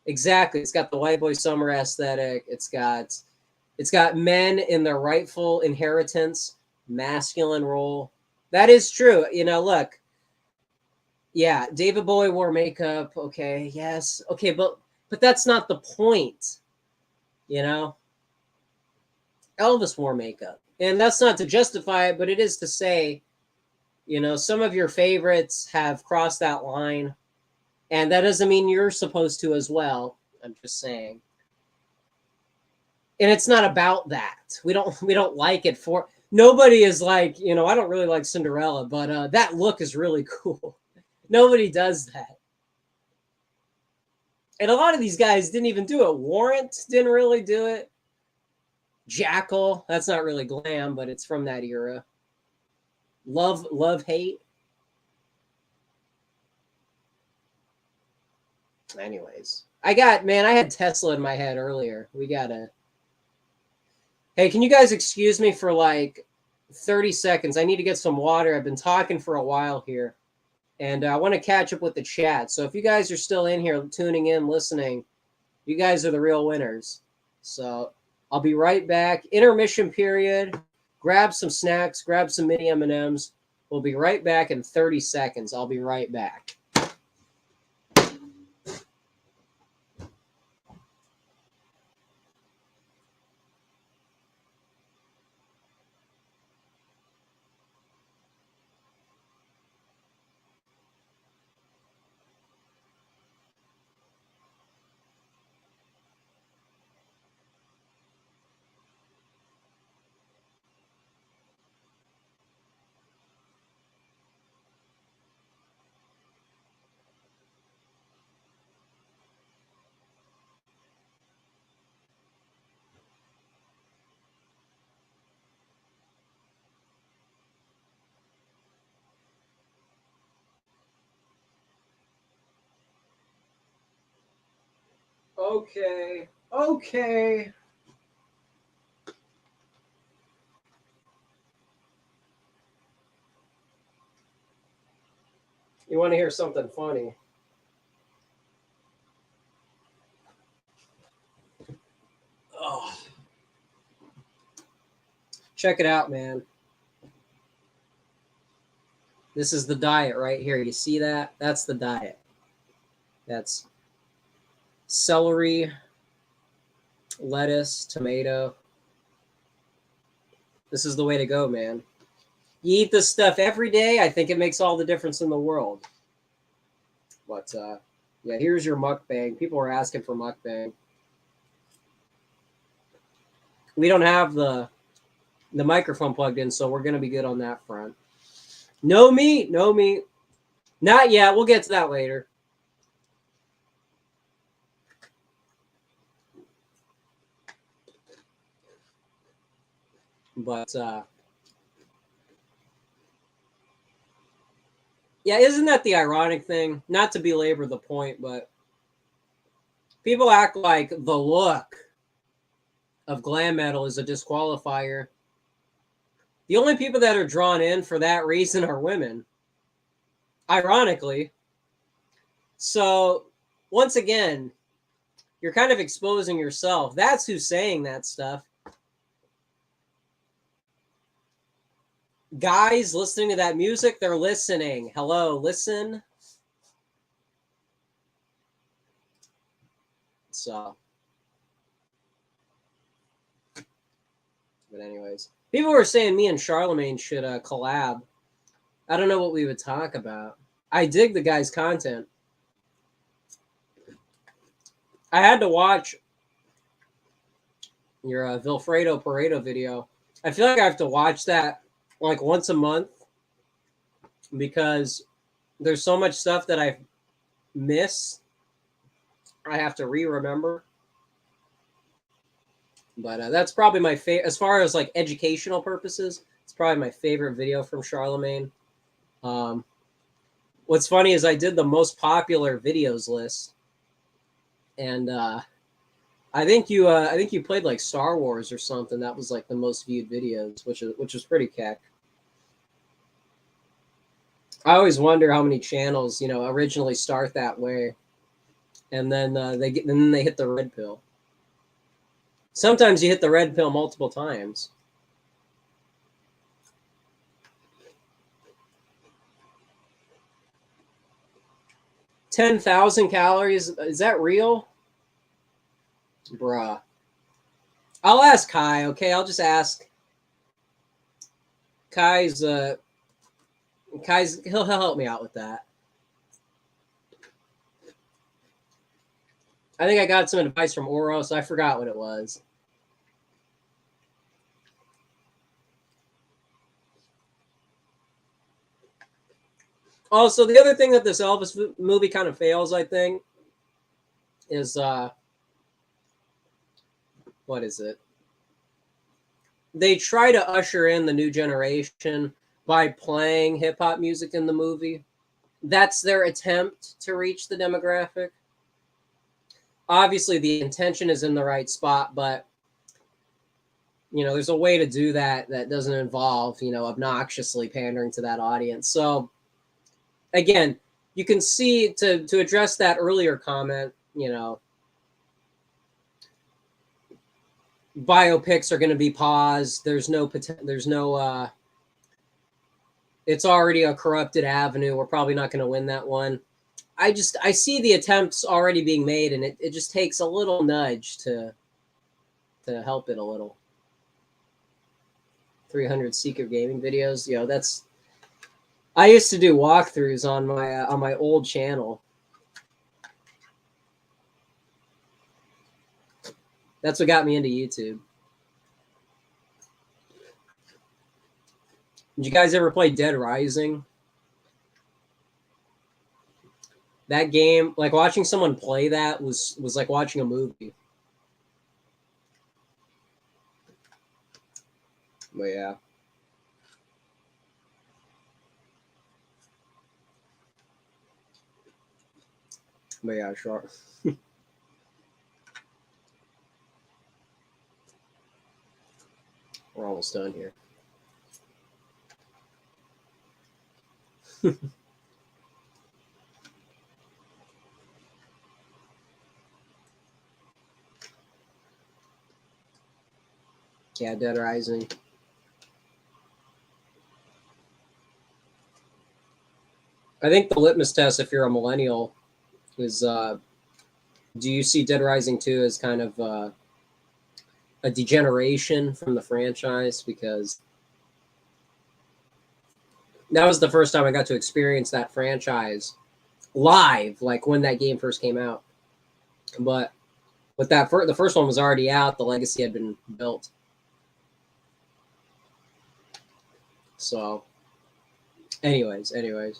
Exactly. It's got the white boy summer aesthetic. It's got men in their rightful inheritance, masculine role. That is true. Look. Yeah, David Bowie wore makeup. Okay, yes. Okay, but that's not the point. Elvis wore makeup. And that's not to justify it, but it is to say, some of your favorites have crossed that line. And that doesn't mean you're supposed to as well. I'm just saying. And it's not about that. We don't like it for. Nobody is like, I don't really like Cinderella, but that look is really cool. Nobody does that. And a lot of these guys didn't even do it. Warrant didn't really do it. Jackal, that's not really glam, but it's from that era. Love, hate. Anyways, I had Tesla in my head earlier. Hey, can you guys excuse me for like 30 seconds? I need to get some water. I've been talking for a while here. And I want to catch up with the chat. So if you guys are still in here tuning in, listening, you guys are the real winners. So I'll be right back. Intermission period. Grab some snacks. Grab some mini M&Ms. We'll be right back in 30 seconds. I'll be right back. Okay. Okay. You want to hear something funny? Oh. Check it out, man. This is the diet right here. You see that? That's the diet. That's celery, lettuce, tomato. This is the way to go, man. You eat this stuff every day, I think it makes all the difference in the world. But yeah, here's your mukbang. People are asking for mukbang. We don't have the microphone plugged in, so we're gonna be good on that front. No meat, no meat. Not yet. We'll get to that later. But yeah, isn't that the ironic thing? Not to belabor the point, but people act like the look of glam metal is a disqualifier. The only people that are drawn in for that reason are women, ironically. So, once again, you're kind of exposing yourself. That's who's saying that stuff. Guys listening to that music, they're listening. Hello, listen. So, but anyways, people were saying me and Charlemagne should collab. I don't know what we would talk about. I dig the guy's content. I had to watch your Vilfredo Pareto video. I feel like I have to watch that like once a month because there's so much stuff that I miss. I have to remember. But that's probably my favorite, as far as like educational purposes. It's probably my favorite video from Charlemagne. What's funny is I did the most popular videos list, and I think you played like Star Wars or something. That was like the most viewed videos, which is pretty keck. I always wonder how many channels originally start that way, and then they hit the red pill. Sometimes you hit the red pill multiple times. $10,000 is that real, bruh? I'll ask Kai. Okay, I'll just ask. Kai's he'll help me out with that. I think I got some advice from Oro, so I forgot what it was. Also, the other thing that this Elvis movie kind of fails, I think, is what is it? They try to usher in the new generation by playing hip hop music in the movie. That's their attempt to reach the demographic. Obviously, the intention is in the right spot, but there's a way to do that that doesn't involve obnoxiously pandering to that audience. So again, you can see to address that earlier comment, biopics are going to be paused. There's no it's already a corrupted avenue. We're probably not going to win that one. I see the attempts already being made, and it just takes a little nudge to help it a little. 300 secret gaming videos. That's, I used to do walkthroughs on my old channel. That's what got me into YouTube. Did you guys ever play Dead Rising? That game, like watching someone play that was like watching a movie. But yeah. But yeah, sure. We're almost done here. Yeah, Dead Rising. I think the litmus test, if you're a millennial, is do you see Dead Rising 2 as kind of a degeneration from the franchise? Because that was the first time I got to experience that franchise live, like when that game first came out. But with that, the first one was already out. The legacy had been built. So, anyways, I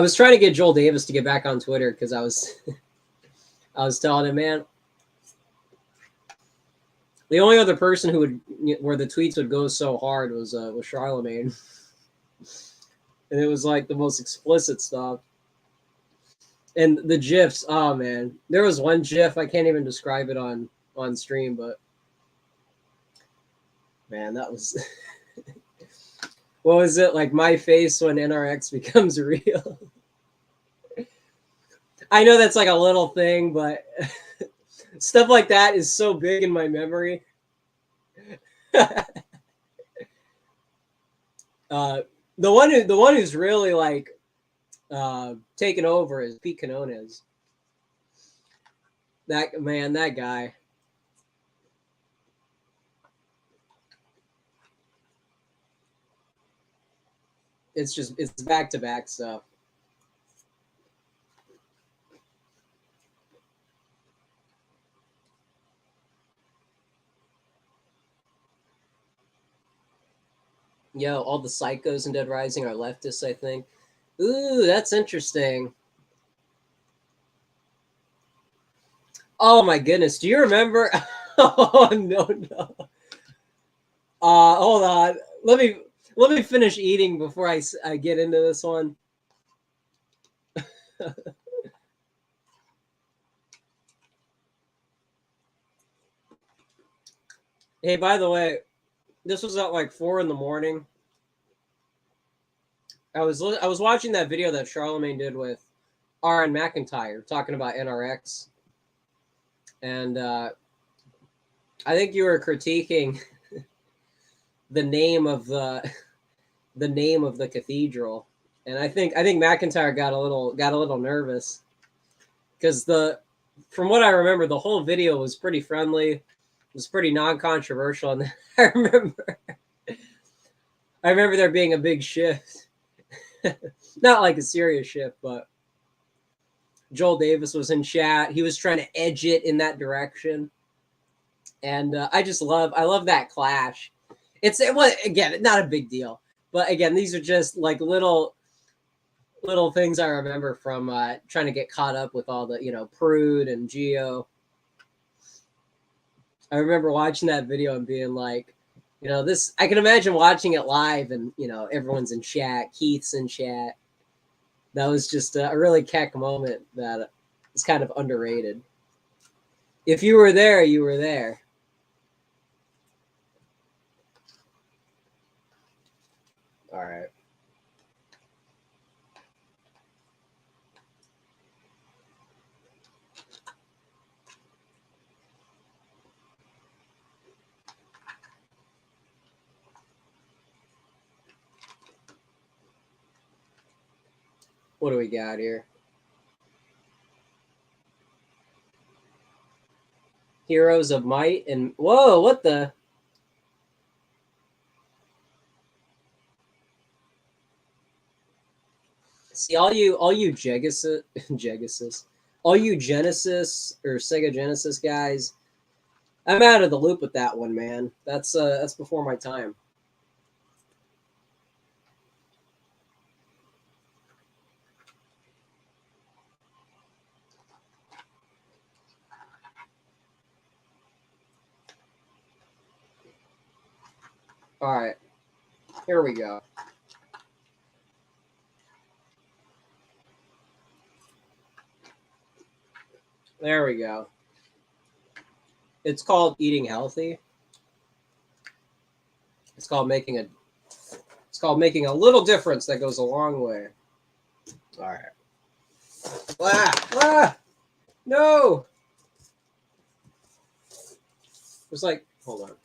was trying to get Joel Davis to get back on Twitter because I was, I was telling him, man, the only other person who would, where the tweets would go so hard was Charlemagne, and it was like the most explicit stuff. And the GIFs, oh man, there was one GIF, I can't even describe it on stream, but man, that was what was it, like my face when NRX becomes real? I know that's like a little thing, but stuff like that is so big in my memory. The one who's really like taken over is Pete Quinones. That man, that guy. It's back to back stuff. Yo, all the psychos in Dead Rising are leftists, I think. Ooh, that's interesting. Oh my goodness, do you remember? Oh no. Hold on. Let me finish eating before I get into this one. Hey, by the way, this was at like 4 in the morning. I was watching that video that Charlemagne did with Aaron McIntyre talking about NRX, and I think you were critiquing the name of the cathedral, and I think McIntyre got a little nervous because from what I remember, the whole video was pretty friendly, it was pretty non-controversial, and I remember there being a big shift. Not like a serious shift, but Joel Davis was in chat. He was trying to edge it in that direction, and I love that clash. It was, again, not a big deal, but again, these are just like little things I remember from trying to get caught up with all the Prude and Geo. I remember watching that video and being like, this. I can imagine watching it live, and everyone's in chat. Keith's in chat. That was just a really keck moment that is kind of underrated. If you were there, you were there. All right. What do we got here? Heroes of Might and whoa, what the? See, all you Genesis, all you Genesis or Sega Genesis guys, I'm out of the loop with that one, man. That's before my time. All right, here we go. There we go. It's called eating healthy. It's called making a little difference that goes a long way. All right. No. It's like, hold on.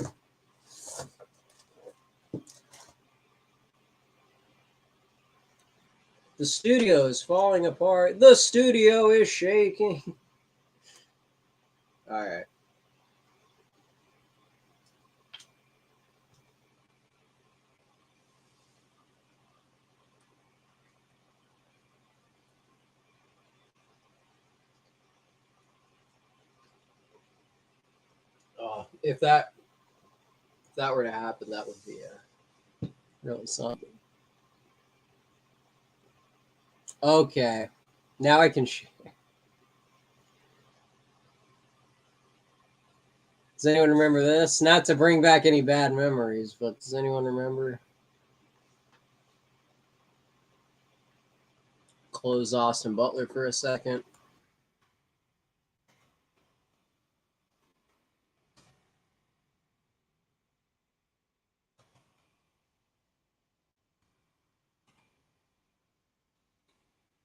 The studio is falling apart. The studio is shaking. All right. Oh, if that were to happen, that would be really something. Okay, now I can share. Does anyone remember this? Not to bring back any bad memories, but does anyone remember? Close Austin Butler for a second.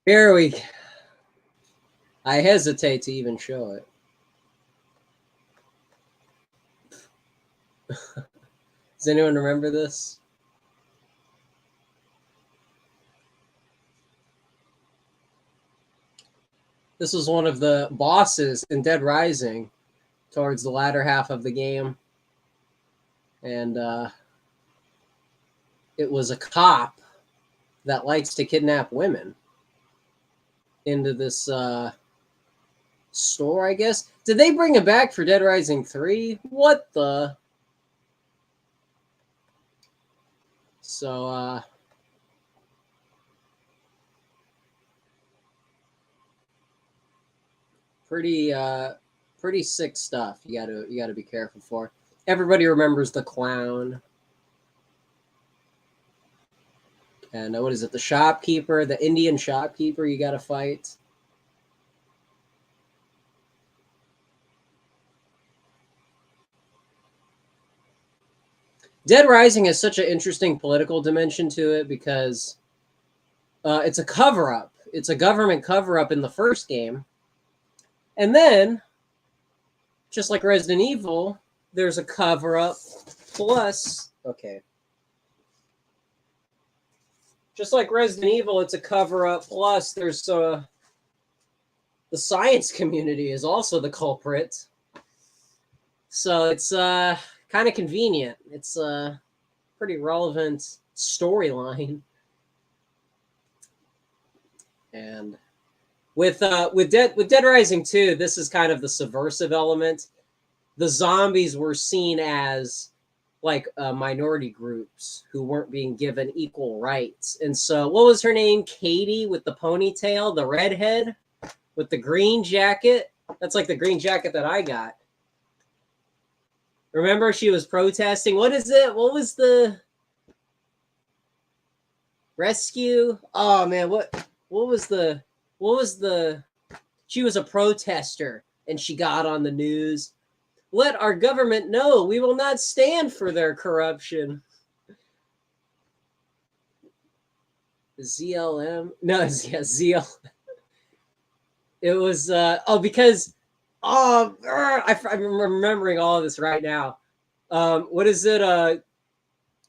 Here we go. I hesitate to even show it. Does anyone remember this? This was one of the bosses in Dead Rising towards the latter half of the game. And it was a cop that likes to kidnap women into this store, I guess. Did they bring it back for Dead Rising 3? What the? So, pretty sick stuff. You gotta be careful for. Everybody remembers the clown. And what is it? The shopkeeper, the Indian shopkeeper you gotta fight. Dead Rising has such an interesting political dimension to it because it's a cover-up. It's a government cover-up in the first game. And then, just like Resident Evil, there's a cover-up plus... Okay. Just like Resident Evil, it's a cover-up plus there's... the science community is also the culprit. So it's kind of convenient. It's a pretty relevant storyline. And with Dead Rising 2, this is kind of the subversive element. The zombies were seen as like minority groups who weren't being given equal rights. And so, what was her name? Katie with the ponytail, the redhead with the green jacket. That's like the green jacket that I got. Remember, she was protesting. What is it? What was the rescue? Oh man, what was the she was a protester and she got on the news. Let our government know we will not stand for their corruption. ZLM? No, yeah, ZL. It was because I'm remembering all of this right now. What is it?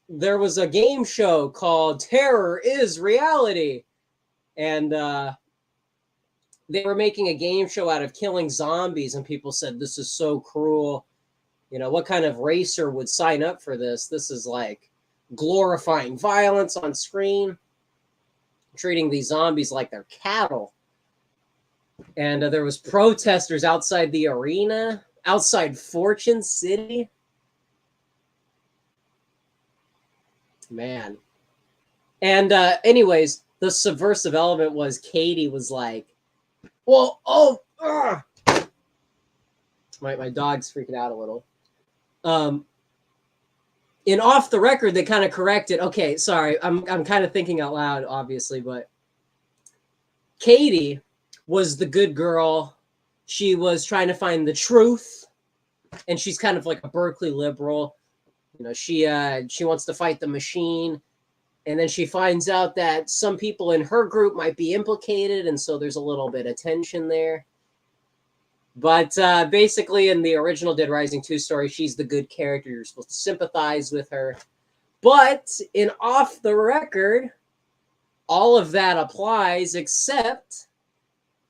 There was a game show called Terror is Reality. And they were making a game show out of killing zombies, and people said, this is so cruel. You know, what kind of racer would sign up for this? This is like glorifying violence on screen, treating these zombies like they're cattle. And there was protesters outside the arena, outside Fortune City. Man. And anyways, the subversive element was Katie was like, well, my dog's freaking out a little. In Off the Record, they kind of corrected. Okay, sorry, I'm kind of thinking out loud, obviously, but Katie was the good girl. She was trying to find the truth. and she's kind of like a Berkeley liberal. You know, she wants to fight the machine, and then she finds out that some people in her group might be implicated, and so there's a little bit of tension there. But basically, in the original Dead Rising 2 story, she's the good character. You're supposed to sympathize with her. But in Off the Record, all of that applies, except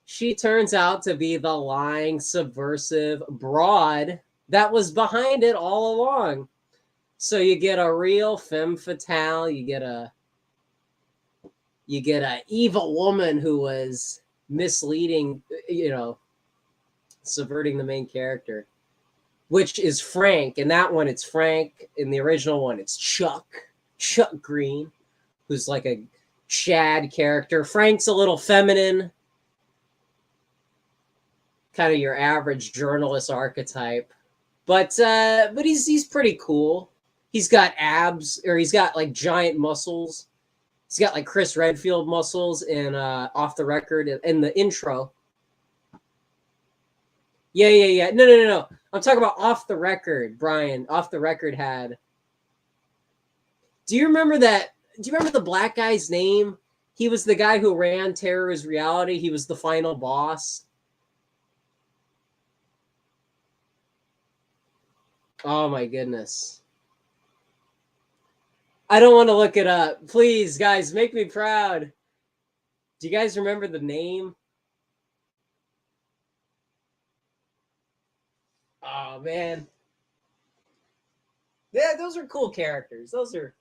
she turns out to be the lying, subversive broad that was behind it all along. So you get a real femme fatale. You get a evil woman who was misleading, subverting the main character, which is Frank. In that one, it's Frank. In the original one, it's Chuck Green, who's like a Chad character. Frank's a little feminine, kind of your average journalist archetype, but he's pretty cool. He's got abs, or he's got like giant muscles. He's got like Chris Redfield muscles in Off the Record in the intro. Yeah. No. I'm talking about Off the Record, Brian. Off the Record had. Do you remember that? Do you remember the black guy's name? He was the guy who ran Terror is Reality. He was the final boss. Oh my goodness. I don't want to look it up. Please, guys, make me proud. Do you guys remember the name? Oh, man. Yeah, those are cool characters. Those are...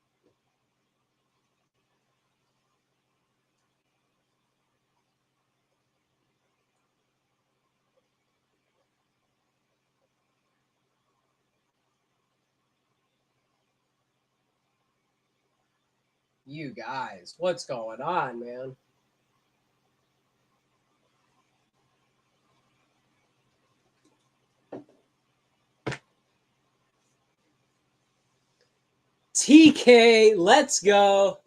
You guys, what's going on, man? TK, let's go.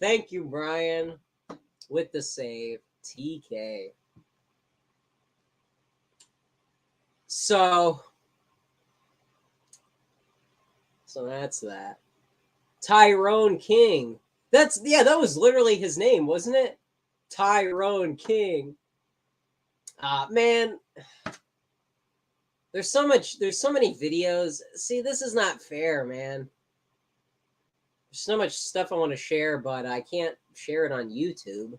Thank you, Brian, with the save. TK. So that's that. Tyrone King. That was literally his name, wasn't it? Tyrone King. Man, there's so many videos. See, this is not fair, man. There's so much stuff I want to share, but I can't share it on YouTube.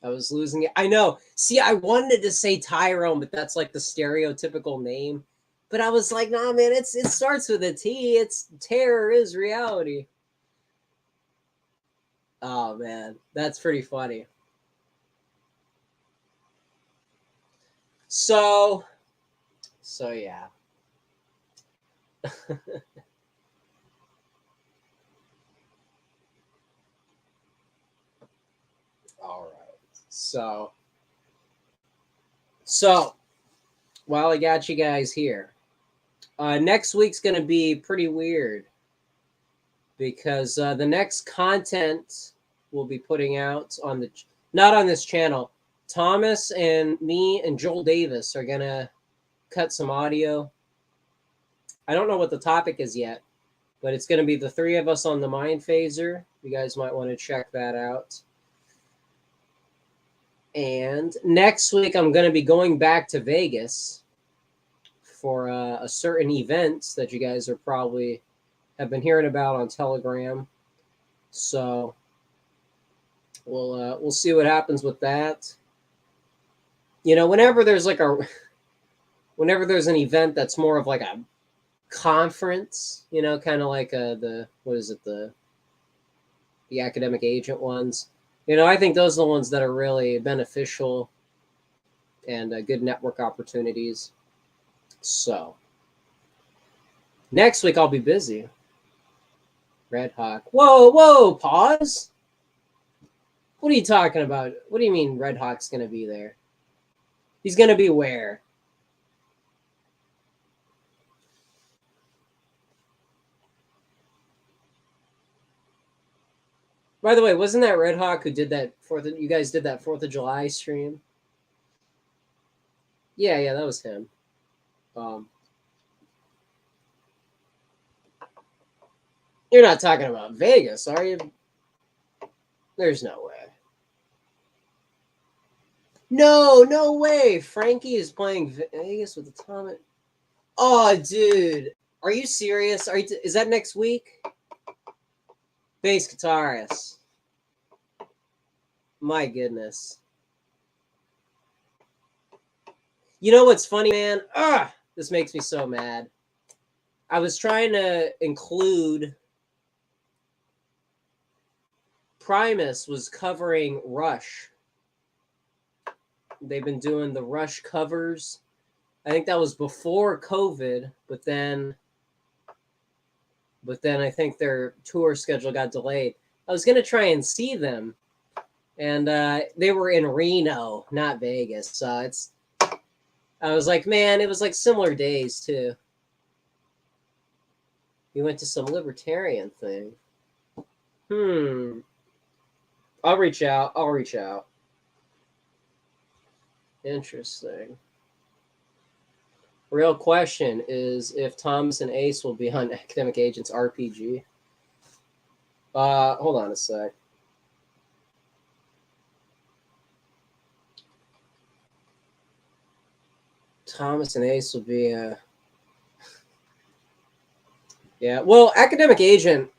I was losing it. I know. See, I wanted to say Tyrone, but that's like the stereotypical name. But I was like, nah, man, it starts with a T. It's Terror is Reality. Oh, man. That's pretty funny. So yeah. All right. So while I got you guys here, next week's going to be pretty weird because the next content we'll be putting out on not on this channel. Thomas and me and Joel Davis are going to cut some audio. I don't know what the topic is yet, but it's going to be the three of us on the Mind Phaser. You guys might want to check that out. And next week, I'm going to be going back to Vegas for a certain event that you guys are probably have been hearing about on Telegram. So we'll see what happens with that. Whenever there's an event that's more of like a conference, kind of like the academic agent ones. I think those are the ones that are really beneficial and good network opportunities. So next week I'll be busy. Red Hawk. Whoa, pause. What are you talking about? What do you mean Red Hawk's going to be there? He's going to be where? By the way, wasn't that Red Hawk who did that you guys did that 4th of July stream? Yeah, that was him. Um, you're not talking about Vegas, are you? There's no way. No way. Frankie is playing Vegas with Atomic. Oh, dude. Are you serious? Is that next week? Bass guitarist. My goodness. You know what's funny, man? This makes me so mad. I was trying to include Primus was covering Rush. They've been doing the Rush covers. I think that was before COVID, but then I think their tour schedule got delayed. I was going to try and see them, and they were in Reno, not Vegas. So I was like, man, it was like similar days too. You went to some libertarian thing. I'll reach out. Interesting. Real question is if Thomas and Ace will be on Academic Agents RPG. Hold on a sec. Thomas and Ace will be yeah. Well, Academic Agent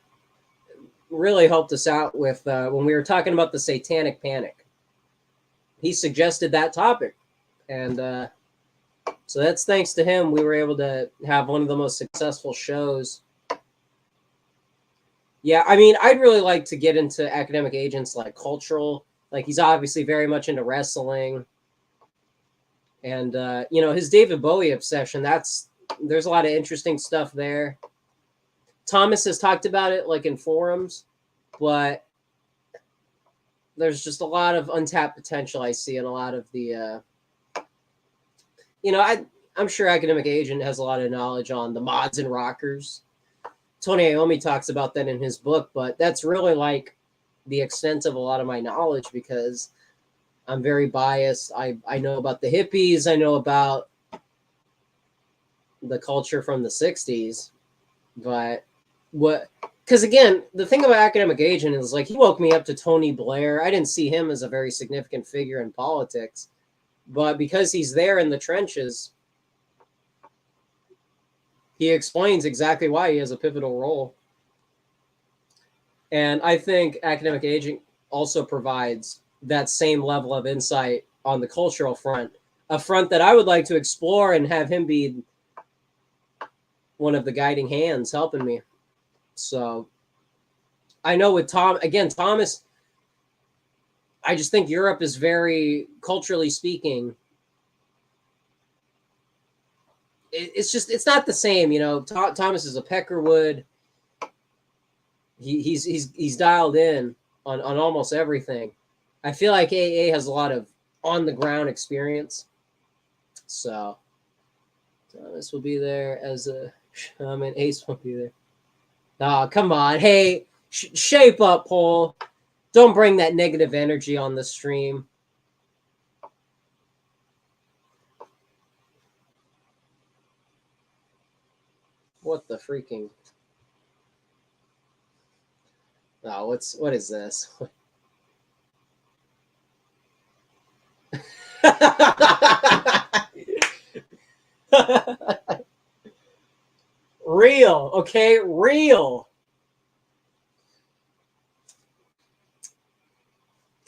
really helped us out with when we were talking about the Satanic Panic. He suggested that topic, and so that's thanks to him we were able to have one of the most successful shows. Yeah, I mean, I'd really like to get into Academic Agents like cultural. Like he's obviously very much into wrestling, and his David Bowie obsession. There's a lot of interesting stuff there. Thomas has talked about it like in forums, but there's just a lot of untapped potential I see in a lot of the I'm sure Academic Agent has a lot of knowledge on the mods and rockers. Tony Iommi talks about that in his book, but that's really like the extent of a lot of my knowledge because I'm very biased. I know about the hippies. I know about the culture from the 60s, but because again, the thing about Academic Agent is like he woke me up to Tony Blair. I didn't see him as a very significant figure in politics, but because he's there in the trenches, he explains exactly why he has a pivotal role. And I think Academic Agent also provides that same level of insight on the cultural front, a front that I would like to explore and have him be one of the guiding hands helping me. So I know with Thomas, I just think Europe is very, culturally speaking, it's not the same. Thomas is a Peckerwood. He's dialed in on almost everything. I feel like AA has a lot of on the ground experience. So Thomas will be there as a shaman. Ace won't be there. Oh, come on. Hey, shape up, Paul. Don't bring that negative energy on the stream. What the freaking... Oh, what is this? Real, okay? Real.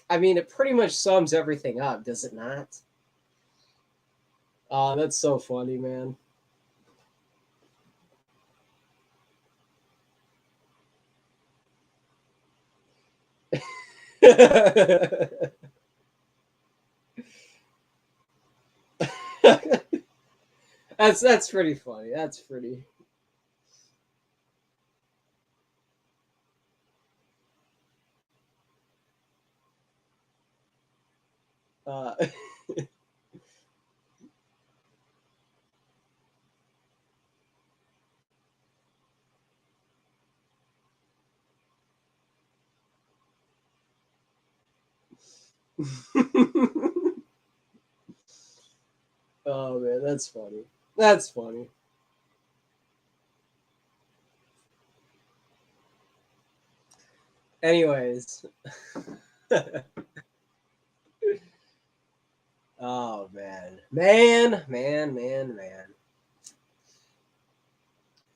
I mean, it pretty much sums everything up, does it not? Oh, that's so funny, man. That's pretty funny. That's pretty. Uh, Oh man, that's funny. That's funny. Anyways. Oh man. Man.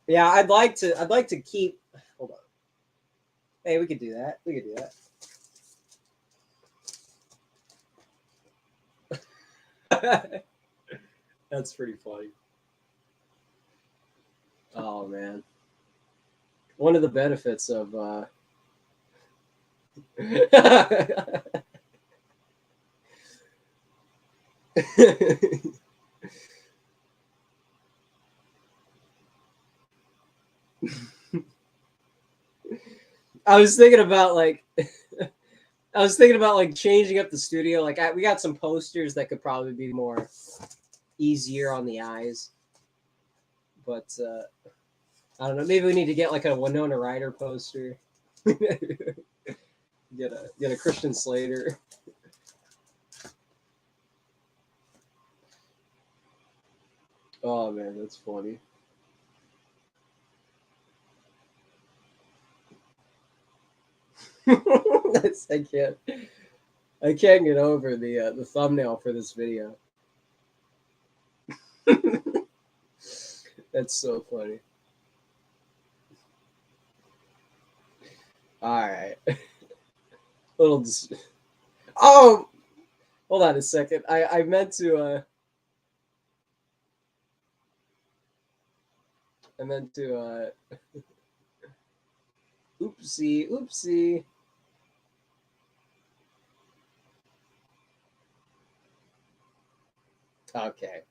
Yeah, I'd like to keep. Hold on. Hey, we could do that. We could do that. That's pretty funny. Oh man. One of the benefits of I was thinking about like I was thinking about like changing up the studio. Like we got some posters that could probably be more easier on the eyes, but I don't know. Maybe we need to get like a Winona Ryder poster. Get a Christian Slater. Oh man, that's funny. That's I can't get over the thumbnail for this video. That's so funny. All right, little. Oh, hold on a second. I meant to I meant to oopsie. Okay.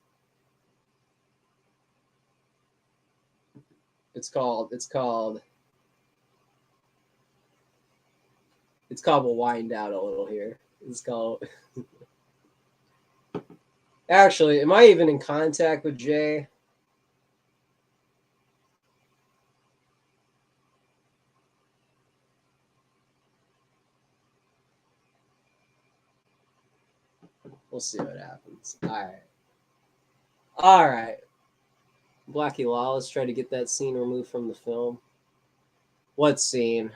It's called we'll wind out a little here. It's called Actually, am I even in contact with Jay? We'll see what happens. All right. Blackie Lawless tried to get that scene removed from the film. What scene?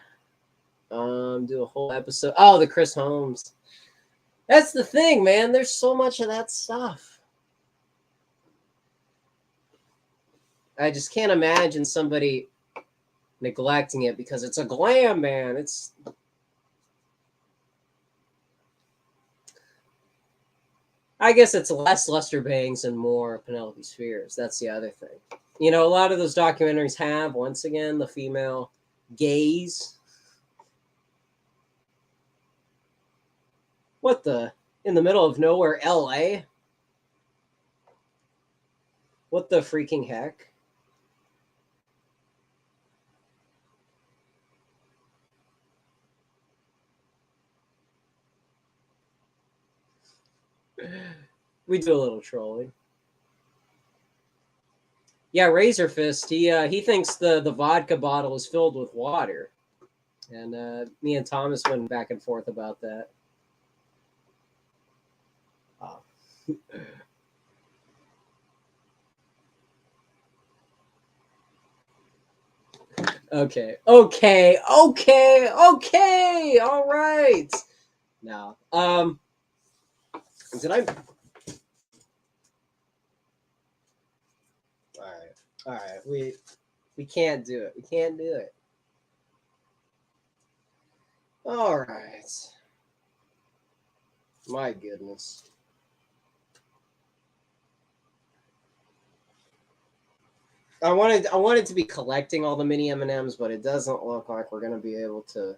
Do a whole episode. Oh, the Chris Holmes. That's the thing, man. There's so much of that stuff. I just can't imagine somebody neglecting it because it's a glam, man. I guess it's less Lester Bangs and more Penelope Spheres. That's the other thing. You know, a lot of those documentaries have, once again, the female gaze. What the? In the middle of nowhere, LA? What the freaking heck? We do a little trolling. Yeah, Razor Fist. He thinks the vodka bottle is filled with water, and me and Thomas went back and forth about that. Oh. Okay. All right. Now, did I? All right. We can't do it. We can't do it. All right. My goodness. I wanted to be collecting all the mini M&Ms, but it doesn't look like we're gonna be able to.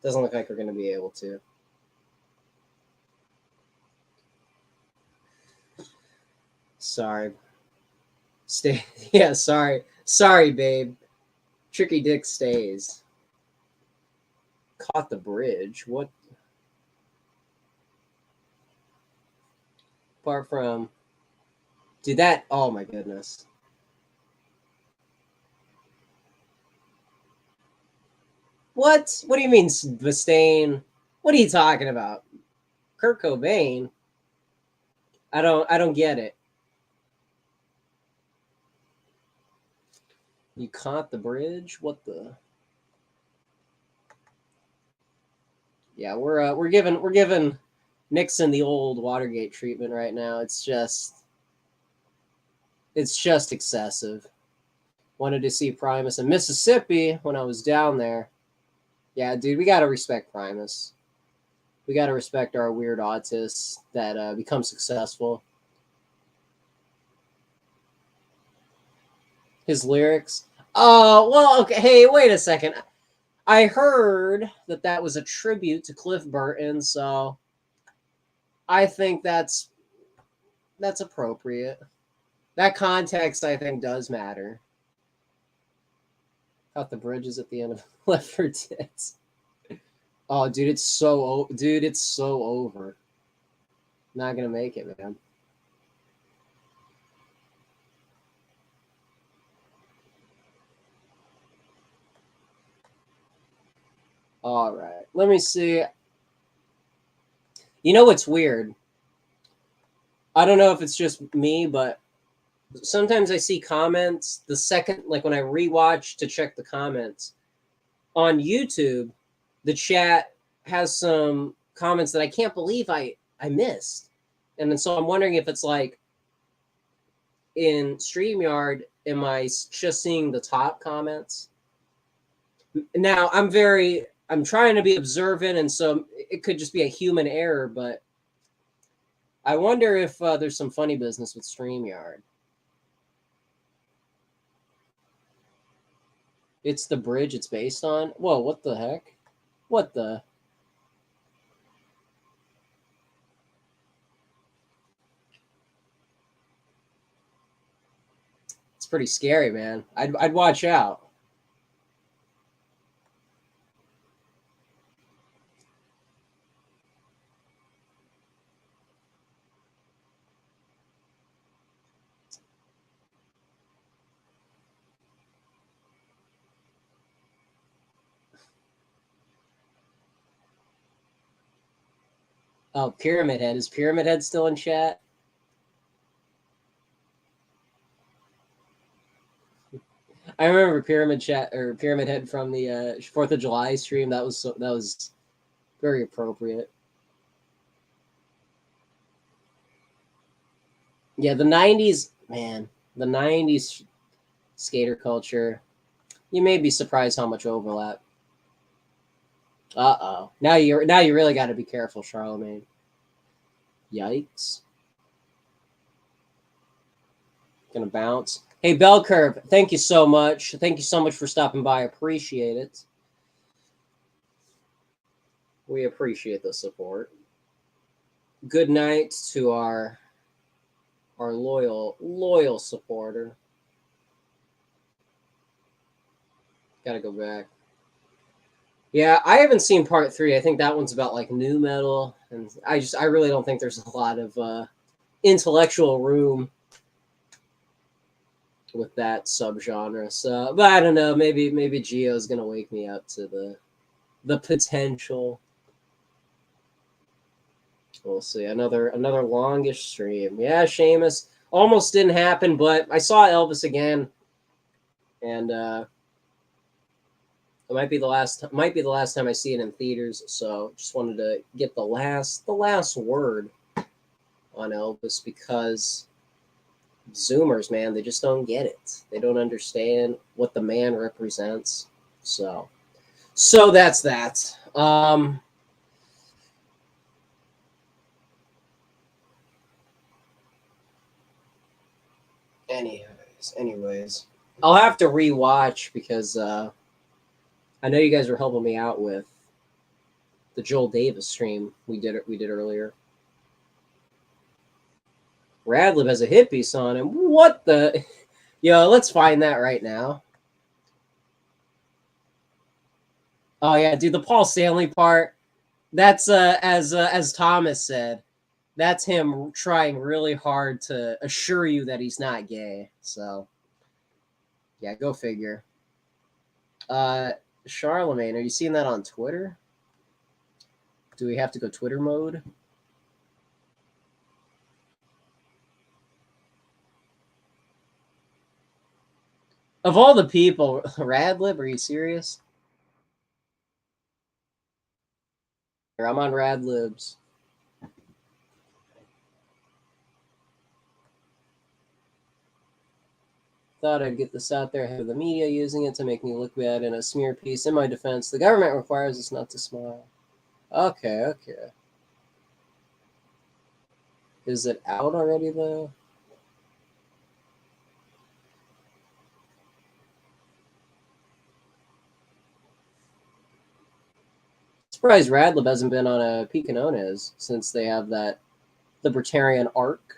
Doesn't look like we're gonna be able to. Sorry. Stay. Yeah. Sorry, babe. Tricky Dick stays. Caught the bridge. What? Apart from, dude, that. Oh my goodness. What? What do you mean, Vistain? What are you talking about? Kurt Cobain. I don't get it. You caught the bridge? What the? Yeah, we're giving Nixon the old Watergate treatment right now. It's just excessive. Wanted to see Primus in Mississippi when I was down there. Yeah, dude, we gotta respect Primus. We gotta respect our weird autists that become successful. His lyrics. Oh, well, okay. Hey, wait a second. I heard that was a tribute to Cliff Burton, so I think that's appropriate. That context, I think, does matter. Got the bridges at the end of Left for Tits. Oh, dude, it's so over. Not gonna make it, man. All right, let me see. You know what's weird? I don't know if it's just me, but sometimes I see comments the second, like when I rewatch to check the comments on YouTube, the chat has some comments that I can't believe I missed. And then so I'm wondering if it's like in StreamYard, am I just seeing the top comments? Now I'm trying to be observant, and so it could just be a human error, but I wonder if there's some funny business with StreamYard. It's the bridge it's based on? Whoa, what the heck? What the? It's pretty scary, man. I'd watch out. Oh, Pyramid Head. Is Pyramid Head still in chat? I remember Pyramid Head from the 4th of July stream. That was very appropriate. Yeah, the 90s, man. The 90s skater culture. You may be surprised how much overlap. Uh-oh. Now you really got to be careful, Charlemagne. Yikes. Gonna bounce. Hey, Bell Curve, thank you so much. Thank you so much for stopping by. I appreciate it. We appreciate the support. Good night to our loyal supporter. Gotta go back. Yeah, I haven't seen part 3. I think that one's about like new metal, and I really don't think there's a lot of intellectual room with that subgenre. So, but I don't know. Maybe Gio's gonna wake me up to the potential. We'll see. Another longish stream. Yeah, Seamus almost didn't happen, but I saw Elvis again, and it might be the last time I see it in theaters. So just wanted to get the last word on Elvis, because Zoomers, man, they just don't get it. They don't understand what the man represents. So that's that. Anyways, I'll have to rewatch because I know you guys were helping me out with the Joel Davis stream we did earlier. Radlib has a hit piece on him. What the? Yo, let's find that right now. Oh yeah, dude, the Paul Stanley part. That's as Thomas said. That's him trying really hard to assure you that he's not gay. So, yeah, go figure. Charlemagne, are you seeing that on Twitter? Do we have to go Twitter mode? Of all the people, Radlib, are you serious? Here, I'm on Radlibs. Thought I'd get this out there ahead of the media using it to make me look bad in a smear piece. In my defense, the government requires us not to smile. Okay, okay. Is it out already, though? Surprised Radlib hasn't been on a Piconones since they have that libertarian arc.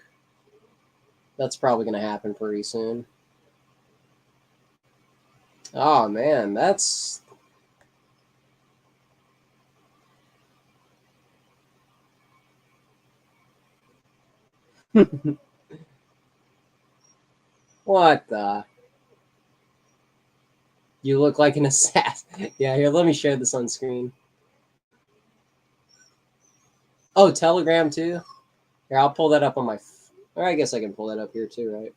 That's probably going to happen pretty soon. Oh, man, that's... What the? You look like an assassin. Yeah, here, let me share this on screen. Oh, Telegram too? Here, I'll pull that up on my... Or I guess I can pull that up here too, right?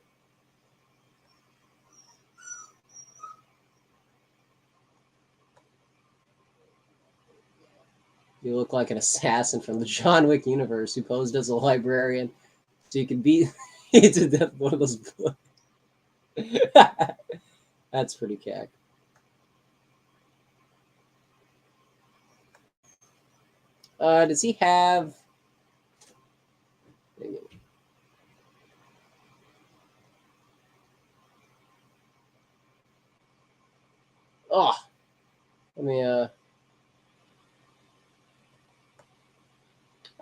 You look like an assassin from the John Wick universe who posed as a librarian so you could beat to death one of those books. That's pretty cack. Does he have... Oh, let me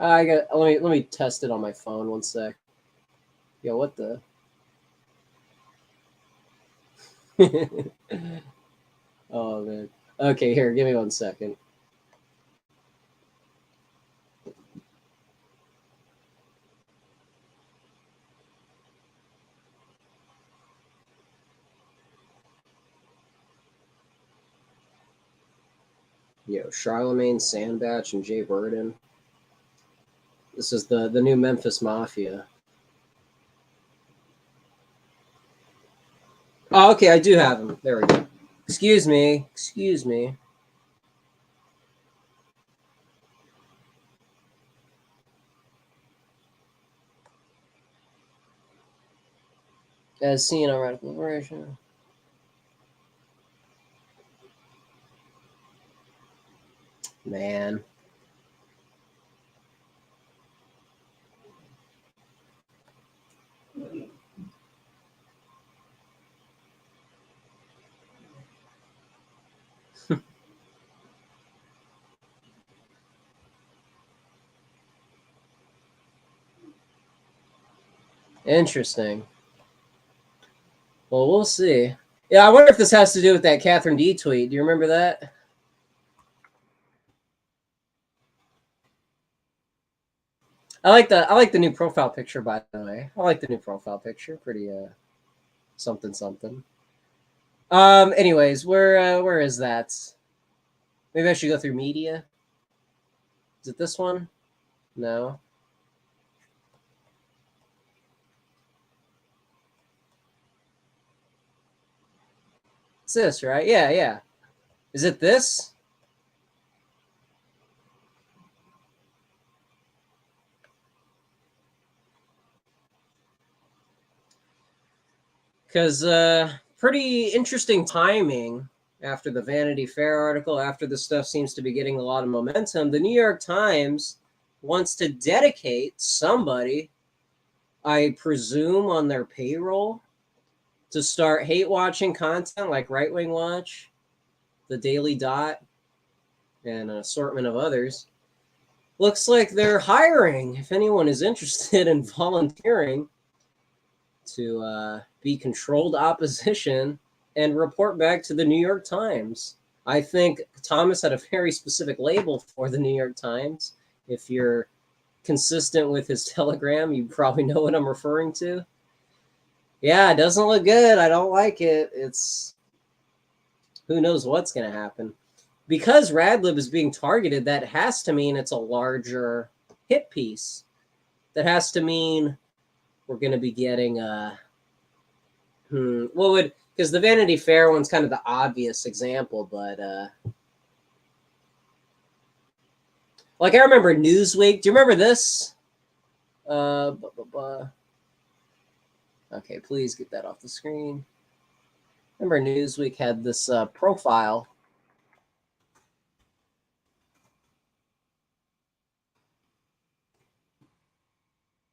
let me test it on my phone 1 sec. Yo, what the? Oh man. Okay, here, give me 1 second. Yo, Charlemagne, Sandbatch, and Jay Burden. This is the new Memphis Mafia. Oh, okay, I do have him. There we go. Excuse me. Excuse me. As seen on Radical Liberation. Man. Interesting. Well, we'll see. Yeah, I wonder if this has to do with that Catherine D tweet. Do you remember that? I like the new profile picture, by the way. I like the new profile picture. Pretty something something. Anyways, where is that? Maybe I should go through media. Is it this one? No. It's this, right? Yeah, yeah. Is it this? Because pretty interesting timing after the Vanity Fair article, after this stuff seems to be getting a lot of momentum. The New York Times wants to dedicate somebody, I presume on their payroll, to start hate watching content like Right Wing Watch, The Daily Dot, and an assortment of others. Looks like they're hiring, if anyone is interested in volunteering, to be controlled opposition and report back to the New York Times. I think Thomas had a very specific label for the New York Times. If you're consistent with his Telegram, you probably know what I'm referring to. Yeah, it doesn't look good. I don't like it. It's... who knows what's going to happen. Because Radlib is being targeted, that has to mean it's a larger hit piece. That has to mean we're going to be getting what would... because the Vanity Fair one's kind of the obvious example, but like I remember Newsweek. Do you remember this? Okay, please get that off the screen. Remember Newsweek had this profile.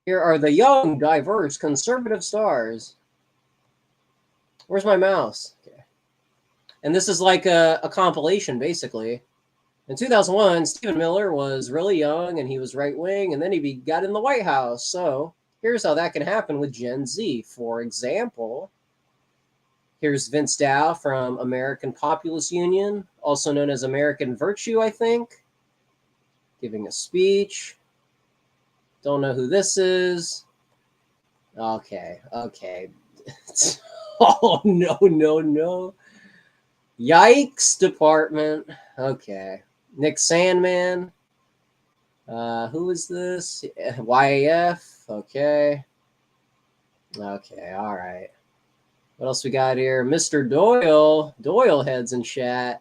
Here are the young, diverse, conservative stars. Where's my mouse? Okay. And this is like a compilation, basically. In 2001, Stephen Miller was really young and he was right-wing, and then he got in the White House. So here's how that can happen with Gen Z. For example, here's Vince Dow from American Populist Union, also known as American Virtue, I think, giving a speech. Don't know who this is. Okay. Oh, no. Yikes, department. Okay. Nick Sandman. Who is this? YAF. Okay, all right. What else we got here? Mr. Doyle. Doyle heads in chat.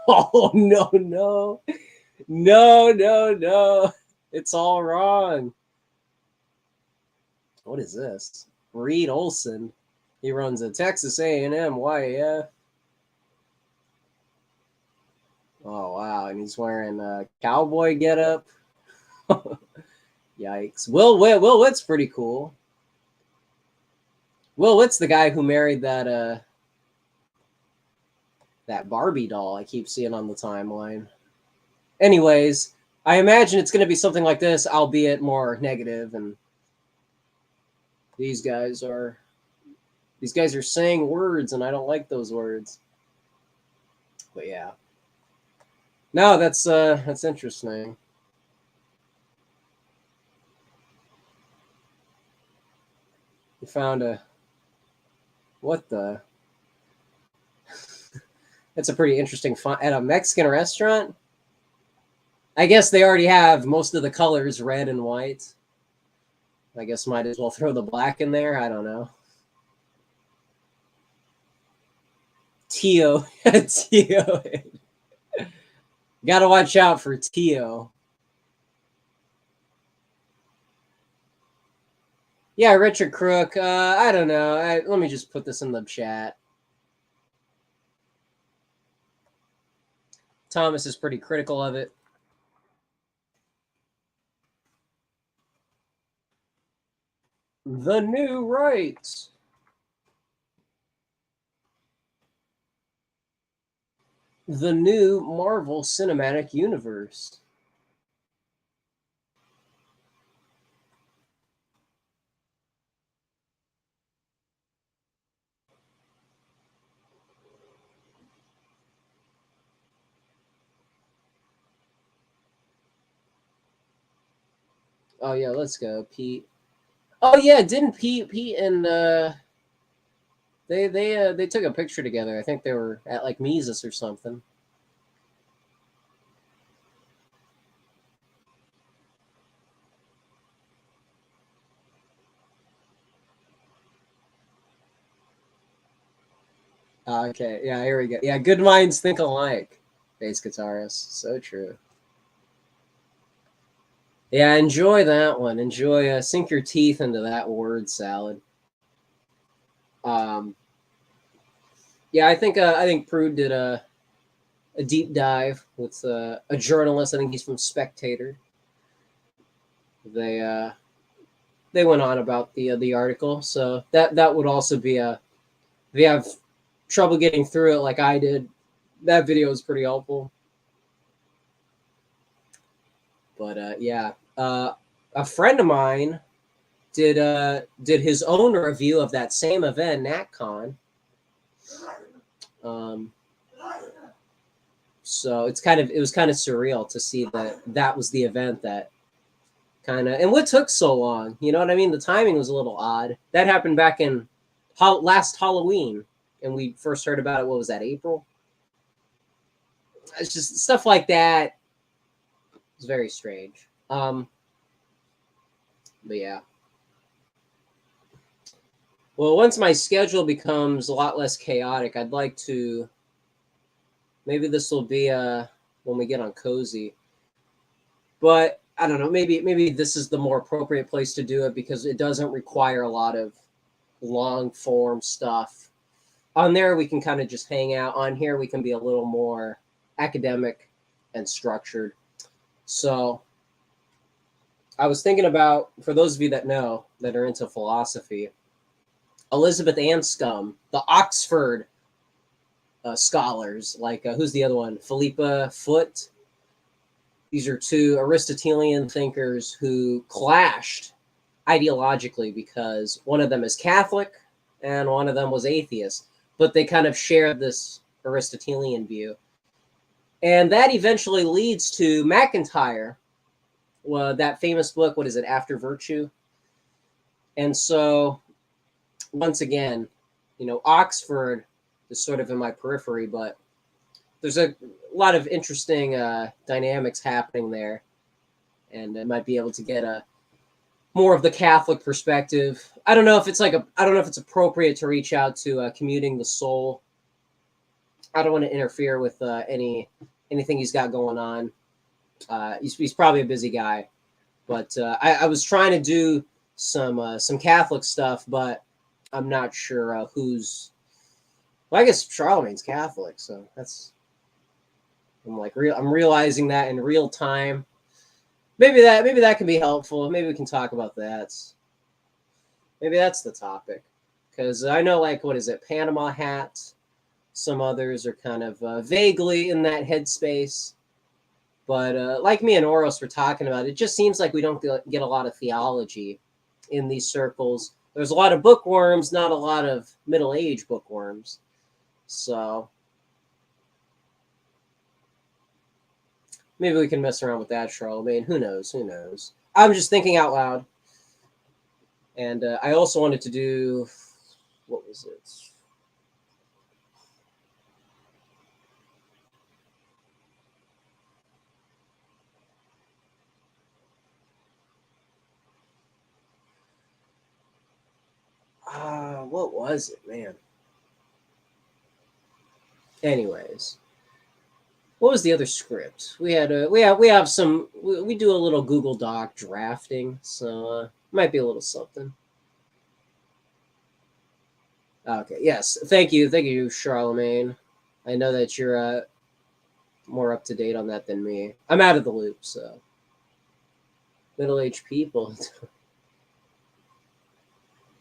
Oh, no. It's all wrong. What is this? Reed Olson. He runs a Texas A&M YAF. Oh, wow. And he's wearing a cowboy getup. Yikes. Will Witt's pretty cool. Will Witt's the guy who married that Barbie doll I keep seeing on the timeline. Anyways, I imagine it's going to be something like this, albeit more negative, and these guys are saying words, and I don't like those words. But yeah. No, that's interesting. We found what the? That's a pretty interesting find at a Mexican restaurant. I guess they already have most of the colors red and white. I guess might as well throw the black in there. I don't know. Tio. Gotta watch out for Tio. Yeah, Richard Crook. I don't know. Let me just put this in the chat. Thomas is pretty critical of it. The new rights. The new Marvel Cinematic Universe. Oh yeah, let's go, Pete. Oh yeah, didn't Pete and they took a picture together. I think they were at like Mises or something. Okay, yeah, here we go. Yeah, good minds think alike. Bass guitarist, so true. Yeah, enjoy that one. Enjoy, sink your teeth into that word salad. Yeah, I think Prude did a deep dive with a journalist. I think he's from Spectator. They went on about the article, so that would also be a. If you have trouble getting through it like I did, that video is pretty helpful. But yeah, a friend of mine did his own review of that same event, NatCon. So it was kind of surreal to see that was the event that kind of, and what took so long, you know what I mean? The timing was a little odd. That happened back in last Halloween, and we first heard about it. What was that, April? It's just stuff like that. It's very strange. But yeah. Well, once my schedule becomes a lot less chaotic, I'd like to. Maybe this will be when we get on Cozy, but I don't know. Maybe this is the more appropriate place to do it because it doesn't require a lot of long form stuff. On there, we can kind of just hang out. On here, we can be a little more academic and structured. So I was thinking about, for those of you that know, that are into philosophy, Elizabeth Anscombe, the Oxford scholars, like who's the other one? Philippa Foot. These are two Aristotelian thinkers who clashed ideologically because one of them is Catholic and one of them was atheist, but they kind of shared this Aristotelian view. And that eventually leads to McIntyre, that famous book, what is it, After Virtue? And so, once again, Oxford is sort of in my periphery, but there's a lot of interesting dynamics happening there. And I might be able to get more of the Catholic perspective. I don't know if it's appropriate to reach out to Commuting the Soul. I don't want to interfere with anything he's got going on. He's probably a busy guy, but I was trying to do some Catholic stuff, but I'm not sure who's. Well, I guess Charlemagne's Catholic, so I'm realizing that in real time. Maybe that can be helpful. Maybe we can talk about that. Maybe that's the topic, because I know, like, what is it, Panama Hat? Some others are kind of vaguely in that headspace. But like me and Oros were talking about, it just seems like we don't get a lot of theology in these circles. There's a lot of bookworms, not a lot of middle-aged bookworms. So maybe we can mess around with that, Charlemagne. Who knows? Who knows? I'm just thinking out loud. And I also wanted to do, what was it? What was it, man? Anyways, what was the other script? We have some. We do a little Google Doc drafting, so might be a little something. Okay. Yes. Thank you, Charlemagne. I know that you're more up to date on that than me. I'm out of the loop, so middle-aged people.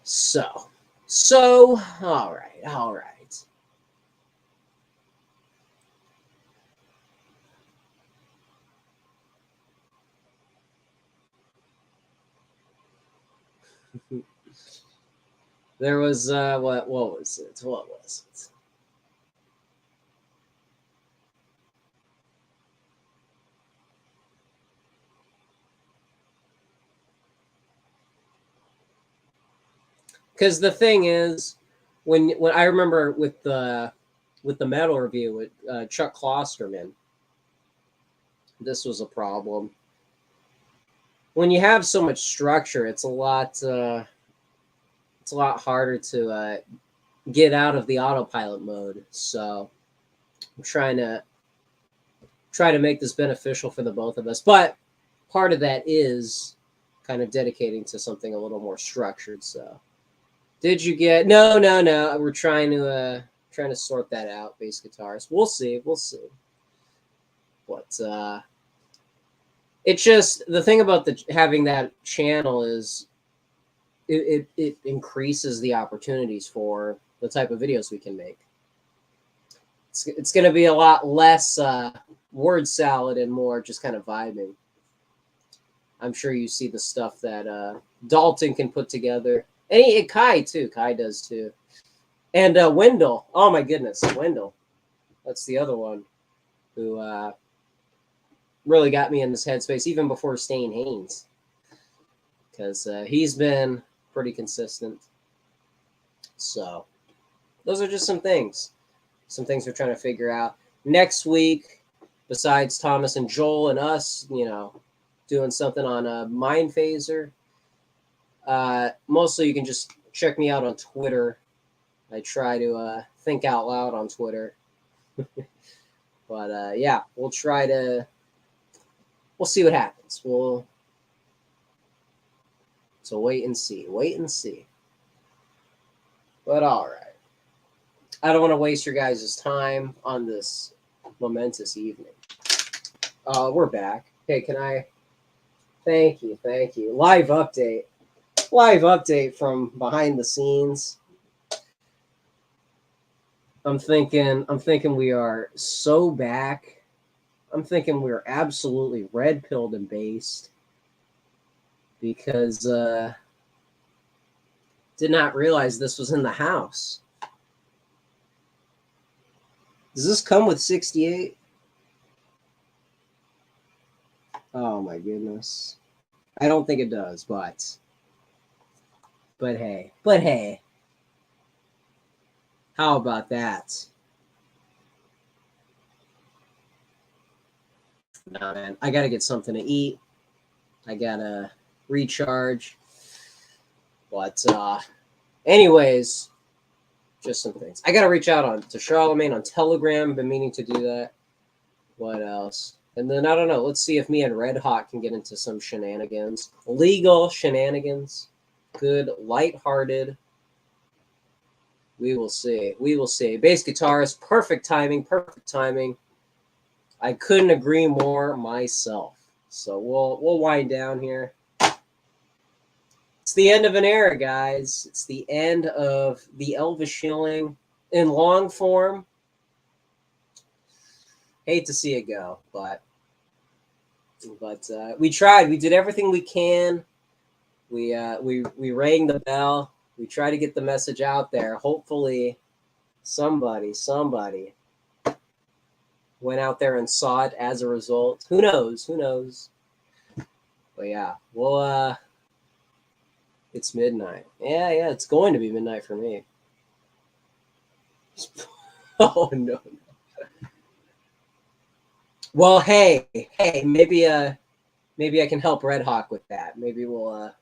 So, all right. There was what was it? What was it? Because the thing is, when I remember with the metal review with Chuck Klosterman, this was a problem. When you have so much structure, it's a lot harder to get out of the autopilot mode. So I'm trying to make this beneficial for the both of us. But part of that is kind of dedicating to something a little more structured. So did you get no. We're trying to sort that out, bass guitarist. We'll see. But it's just the thing about having that channel is it increases the opportunities for the type of videos we can make. It's going to be a lot less word salad and more just kind of vibing. I'm sure you see the stuff that Dalton can put together. And Kai, too. Kai does, too. And Wendell. Oh, my goodness. Wendell. That's the other one who really got me in this headspace, even before Stain Haynes. Because he's been pretty consistent. So those are just some things. Some things we're trying to figure out. Next week, besides Thomas and Joel and us, doing something on a Mind Phaser, mostly you can just check me out on Twitter. I try to think out loud on Twitter. But yeah, we'll see what happens. So wait and see. But all right. I don't want to waste your guys' time on this momentous evening. We're back. Hey, can I? Thank you. Live update from behind the scenes. I'm thinking we are so back. I'm thinking we're absolutely red-pilled and based because did not realize this was in the house. Does this come with 68? Oh my goodness. I don't think it does, but hey. How about that? Nah, man, I gotta get something to eat. I gotta recharge. But anyways, just some things. I gotta reach out to Charlemagne on Telegram. Been meaning to do that. What else? And then I don't know. Let's see if me and Red Hawk can get into some shenanigans. Legal shenanigans. Good, lighthearted. We will see. Bass guitarist, perfect timing. I couldn't agree more myself. So we'll wind down here. It's the end of an era, guys. It's the end of the Elvis Shilling in long form. Hate to see it go, but we tried. We did everything we can. We rang the bell. We try to get the message out there. Hopefully, somebody went out there and saw it as a result. Who knows? But yeah, well, it's midnight. Yeah, it's going to be midnight for me. Oh no. Well, hey, maybe I can help Red Hawk with that. Maybe we'll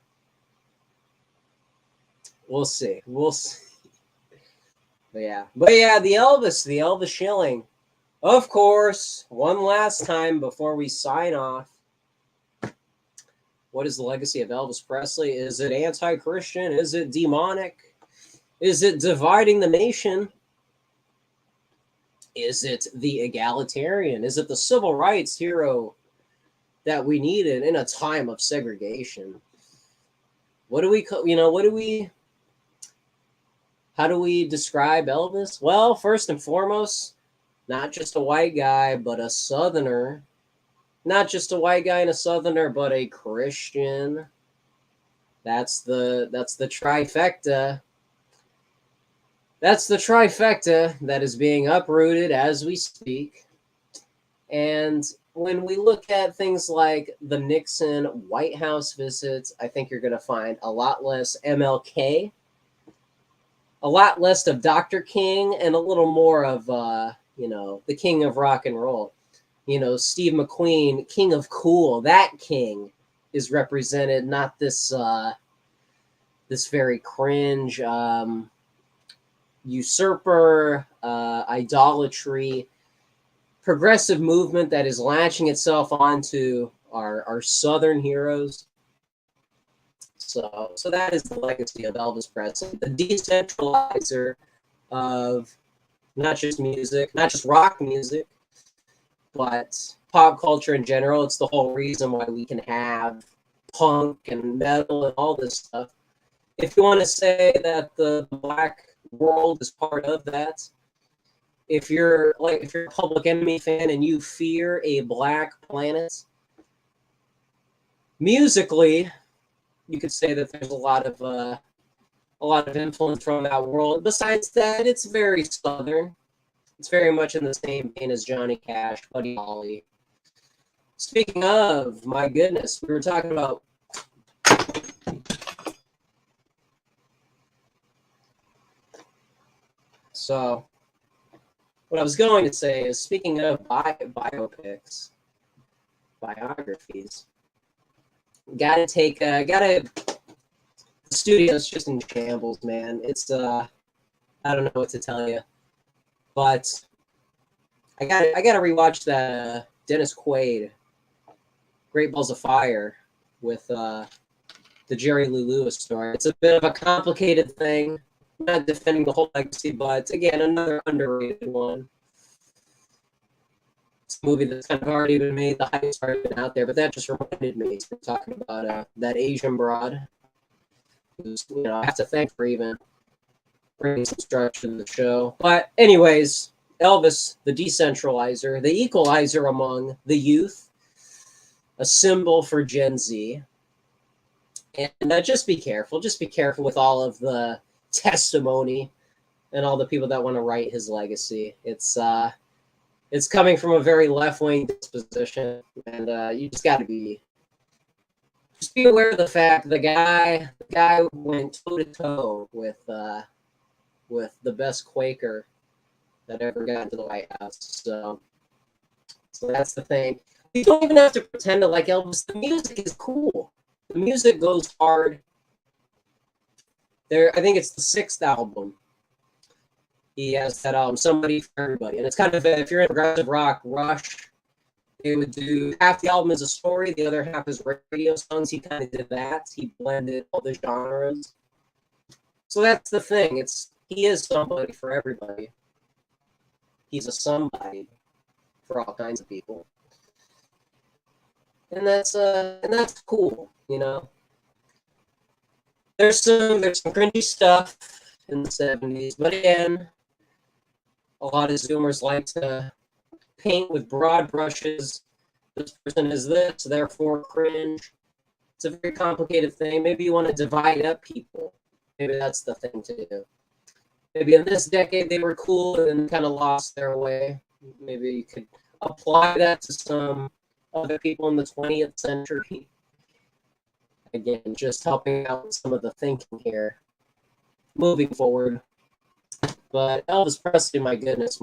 see. But yeah, the Elvis Shilling. Of course, one last time before we sign off. What is the legacy of Elvis Presley? Is it anti-Christian? Is it demonic? Is it dividing the nation? Is it the egalitarian? Is it the civil rights hero that we needed in a time of segregation? How do we describe Elvis? Well, first and foremost, not just a white guy, but a Southerner. Not just a white guy and a Southerner, but a Christian. That's the trifecta. That's the trifecta that is being uprooted as we speak. And when we look at things like the Nixon White House visits, I think you're going to find a lot less MLK, a lot less of Dr. King, and a little more of, the king of rock and roll. Steve McQueen, king of cool. That king is represented, not this this very cringe usurper, idolatry, progressive movement that is latching itself onto our Southern heroes. So that is the legacy of Elvis Presley, the decentralizer of not just music, not just rock music, but pop culture in general. It's the whole reason why we can have punk and metal and all this stuff. If you want to say that the black world is part of that, if you're a Public Enemy fan and you fear a black planet, musically, you could say that there's a lot of influence from that world. Besides that, it's very Southern. It's very much in the same vein as Johnny Cash, Buddy Holly. Speaking of, my goodness, we were talking about so what I was going to say is, speaking of biopics, biographies, gotta the studio's just in shambles, man. It's I don't know what to tell you, but I gotta rewatch that Dennis Quaid, Great Balls of Fire, with the Jerry Lee Lewis story. It's a bit of a complicated thing. I'm not defending the whole legacy, but again, another underrated one. It's a movie that's kind of already been made. The hype's already been out there, but that just reminded me. We're talking about that Asian broad. Who's, I have to thank for even bringing some structure to the show. But anyways, Elvis, the decentralizer, the equalizer among the youth, a symbol for Gen Z. And just be careful. Just be careful with all of the testimony and all the people that want to write his legacy. It's coming from a very left-wing disposition, and you just got to be aware of the fact the guy went toe-to-toe with the best Quaker that ever got into the White House. So that's the thing. You don't even have to pretend to like Elvis. The music is cool. The music goes hard. I think it's the 6th album. He has that album, Somebody for Everybody. And it's kind of, if you're in progressive rock, Rush, they would do half the album is a story, the other half is radio songs. He kind of did that. He blended all the genres. So that's the thing. He is somebody for everybody. He's a somebody for all kinds of people. And that's cool, There's some cringy stuff in the 70s, but again, a lot of Zoomers like to paint with broad brushes. This person is this, therefore cringe. It's a very complicated thing. Maybe you want to divide up people. Maybe that's the thing to do. Maybe in this decade they were cool and then kind of lost their way. Maybe you could apply that to some other people in the 20th century. Again, just helping out with some of the thinking here, moving forward. But Elvis Presley, my goodness.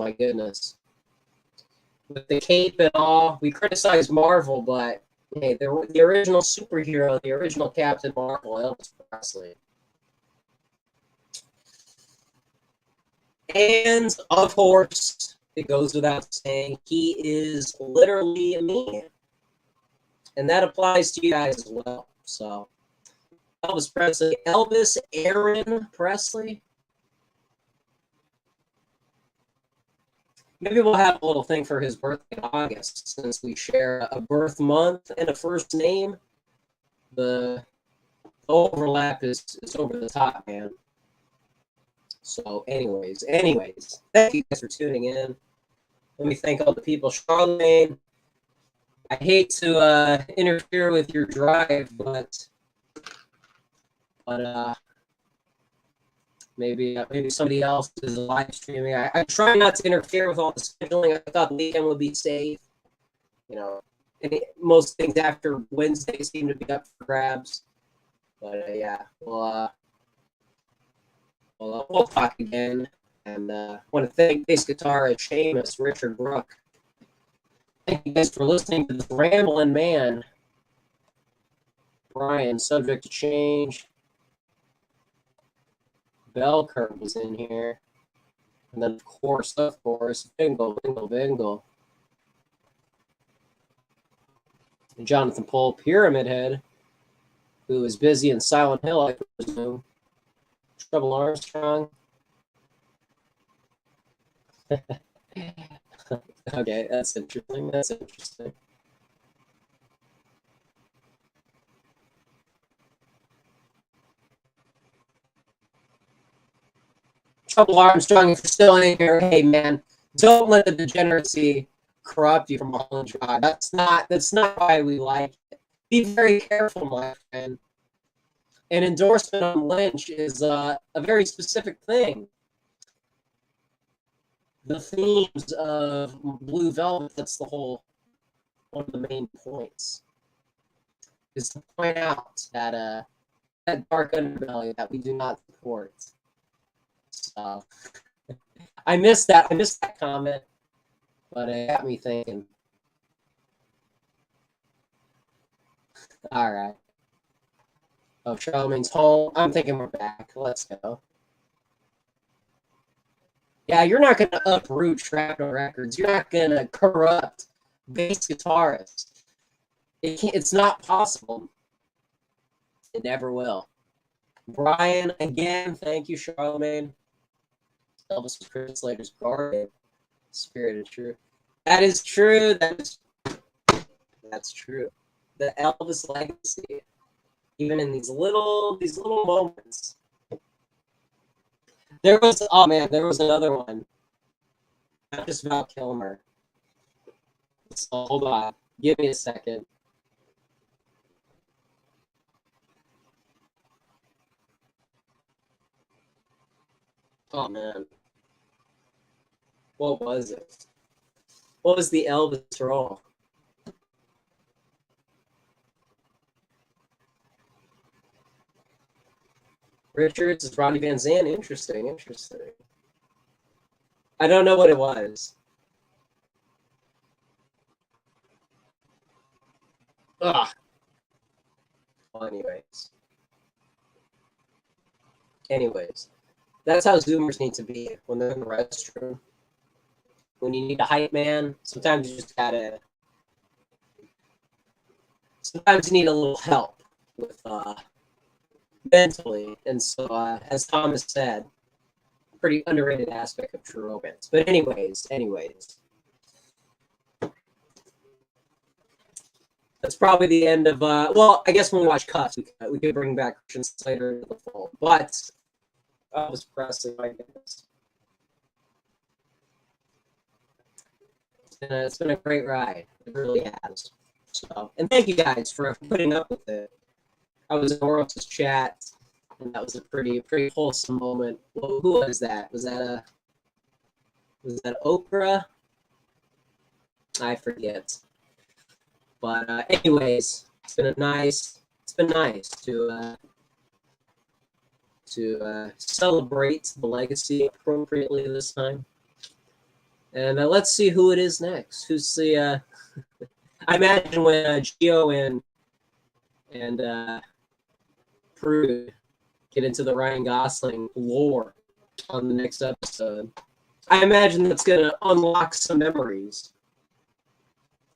With the cape and all, we criticize Marvel, but hey, the original superhero, the original Captain Marvel, Elvis Presley. And, of course, it goes without saying, he is literally me. And that applies to you guys as well. So, Elvis Presley, Elvis Aaron Presley. Maybe we'll have a little thing for his birthday in August, since we share a birth month and a first name. The overlap is over the top, man. So, anyways, thank you guys for tuning in. Let me thank all the people. Charlemagne, I hate to interfere with your drive, but maybe somebody else is live streaming. I try not to interfere with all the scheduling. I thought the weekend would be safe. Most things after Wednesday seem to be up for grabs. But yeah, we'll talk again. And I want to thank bass guitarist Seamus, Richard Brook. Thank you guys for listening to this rambling man. Brian, subject to change. Bell curve was in here. And then, of course, bingo. And Jonathan Pohl, Pyramid Head, who is busy in Silent Hill, I presume. Trouble Armstrong. Okay, that's interesting. Trouble Armstrong, if you're still in here, hey man, don't let the degeneracy corrupt you from all and dry. That's not why we like it. Be very careful, my friend. An endorsement on Lynch is a very specific thing. The themes of Blue Velvet, that's one of the main points, is to point out that dark underbelly that we do not support. So I missed that comment, but it got me thinking. All right. Oh, Charlemagne's home. I'm thinking we're back. Let's go. Yeah, you're not going to uproot Shrapnel Records. You're not going to corrupt bass guitarists. It's not possible. It never will. Brian, again, thank you, Charlemagne. Elvis was Chris Slater's guardian. Spirited true. That is true. That's true. The Elvis legacy, even in these little moments. There was another one. Not just Val Kilmer. So hold on. Give me a second. Oh man. What was it? What was the Elvis role? Richards is Ronnie Van Zant. Interesting. I don't know what it was. Ugh. Well, anyways, that's how Zoomers need to be when they're in the restroom. When you need a hype man, sometimes you just gotta. Sometimes you need a little help with mentally, and so as Thomas said, pretty underrated aspect of true romance. But anyways, that's probably the end of. Well, I guess when we watch Cuffs, we could bring back Christian Slater into the fold. But Elvis Presley, my goodness, it's been a great ride. It really has. So, and thank you guys for putting up with it. I was in Oros's chat, and that was a pretty wholesome moment. Well, who was that? Was that Oprah? I forget. But anyways, it's been nice to celebrate the legacy appropriately this time. And let's see who it is next. Who's the? I imagine when Gio and Prude get into the Ryan Gosling lore on the next episode, I imagine that's gonna unlock some memories.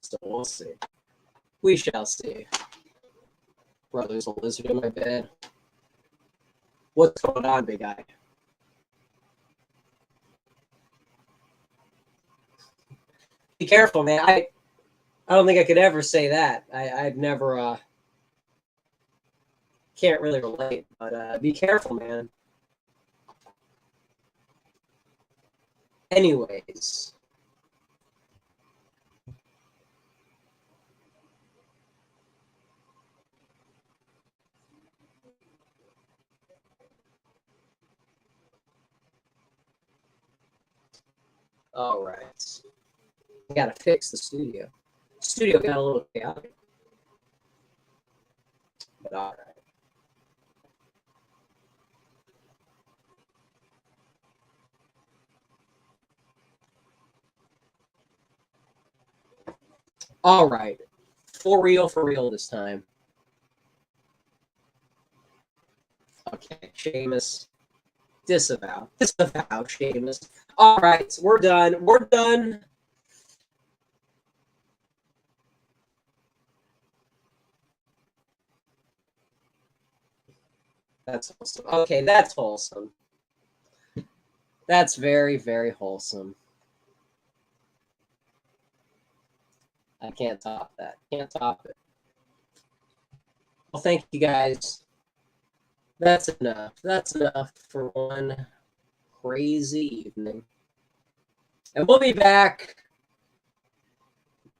So we'll see. We shall see. Bro, there's a lizard in my bed. What's going on, big guy? Be careful, man. I don't think I could ever say that. I've never can't really relate, but be careful, man. Anyways. All right. I gotta fix the studio. Studio got a little chaotic. But all right. All right. For real this time. Okay, Seamus. Disavow, Seamus. All right, we're done. That's wholesome. Okay, that's wholesome. That's very, very wholesome. I can't top that. Can't top it. Well, thank you guys. That's enough. That's enough for one crazy evening. And we'll be back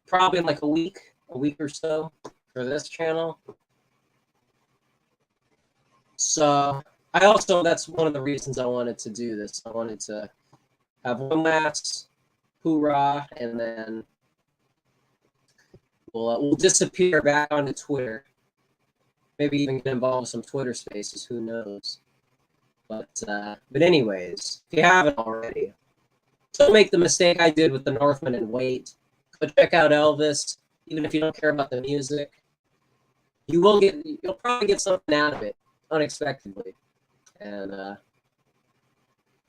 probably in like a week or so for this channel. So that's one of the reasons I wanted to do this. I wanted to have one last hoorah, and then we'll disappear back onto Twitter. Maybe even get involved with some Twitter spaces. Who knows? But anyways, if you haven't already, don't make the mistake I did with the Northman and wait. Go check out Elvis, even if you don't care about the music. You'll probably get something out of it. unexpectedly. And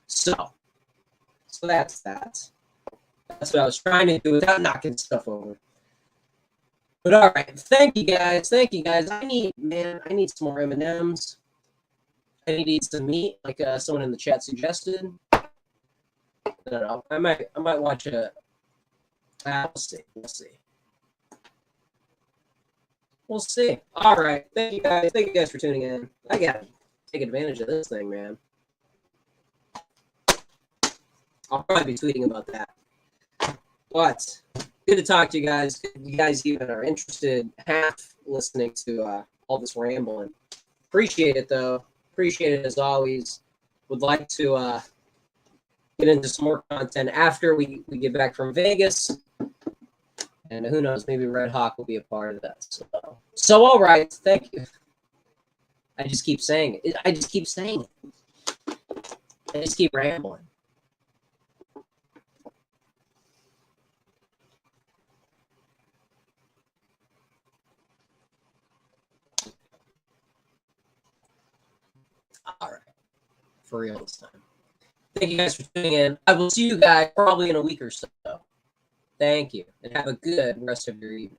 so that's that. That's what I was trying to do without knocking stuff over. But all right, thank you guys. Thank you guys. I need some more M&Ms. I need to eat some meat, like someone in the chat suggested. I don't know. I might watch a. We'll see. We'll see. We'll see. All right. Thank you guys. Thank you guys for tuning in. I gotta take advantage of this thing, man. I'll probably be tweeting about that. But good to talk to you guys. You guys even are interested, half listening to all this rambling. Appreciate it, though. Appreciate it as always. Would like to get into some more content after we get back from Vegas. And who knows, maybe Red Hawk will be a part of that. So all right. Thank you. I just keep saying it. I just keep saying it. I just keep rambling. All right. For real this time. Thank you guys for tuning in. I will see you guys probably in a week or so. Thank you. And have a good rest of your evening.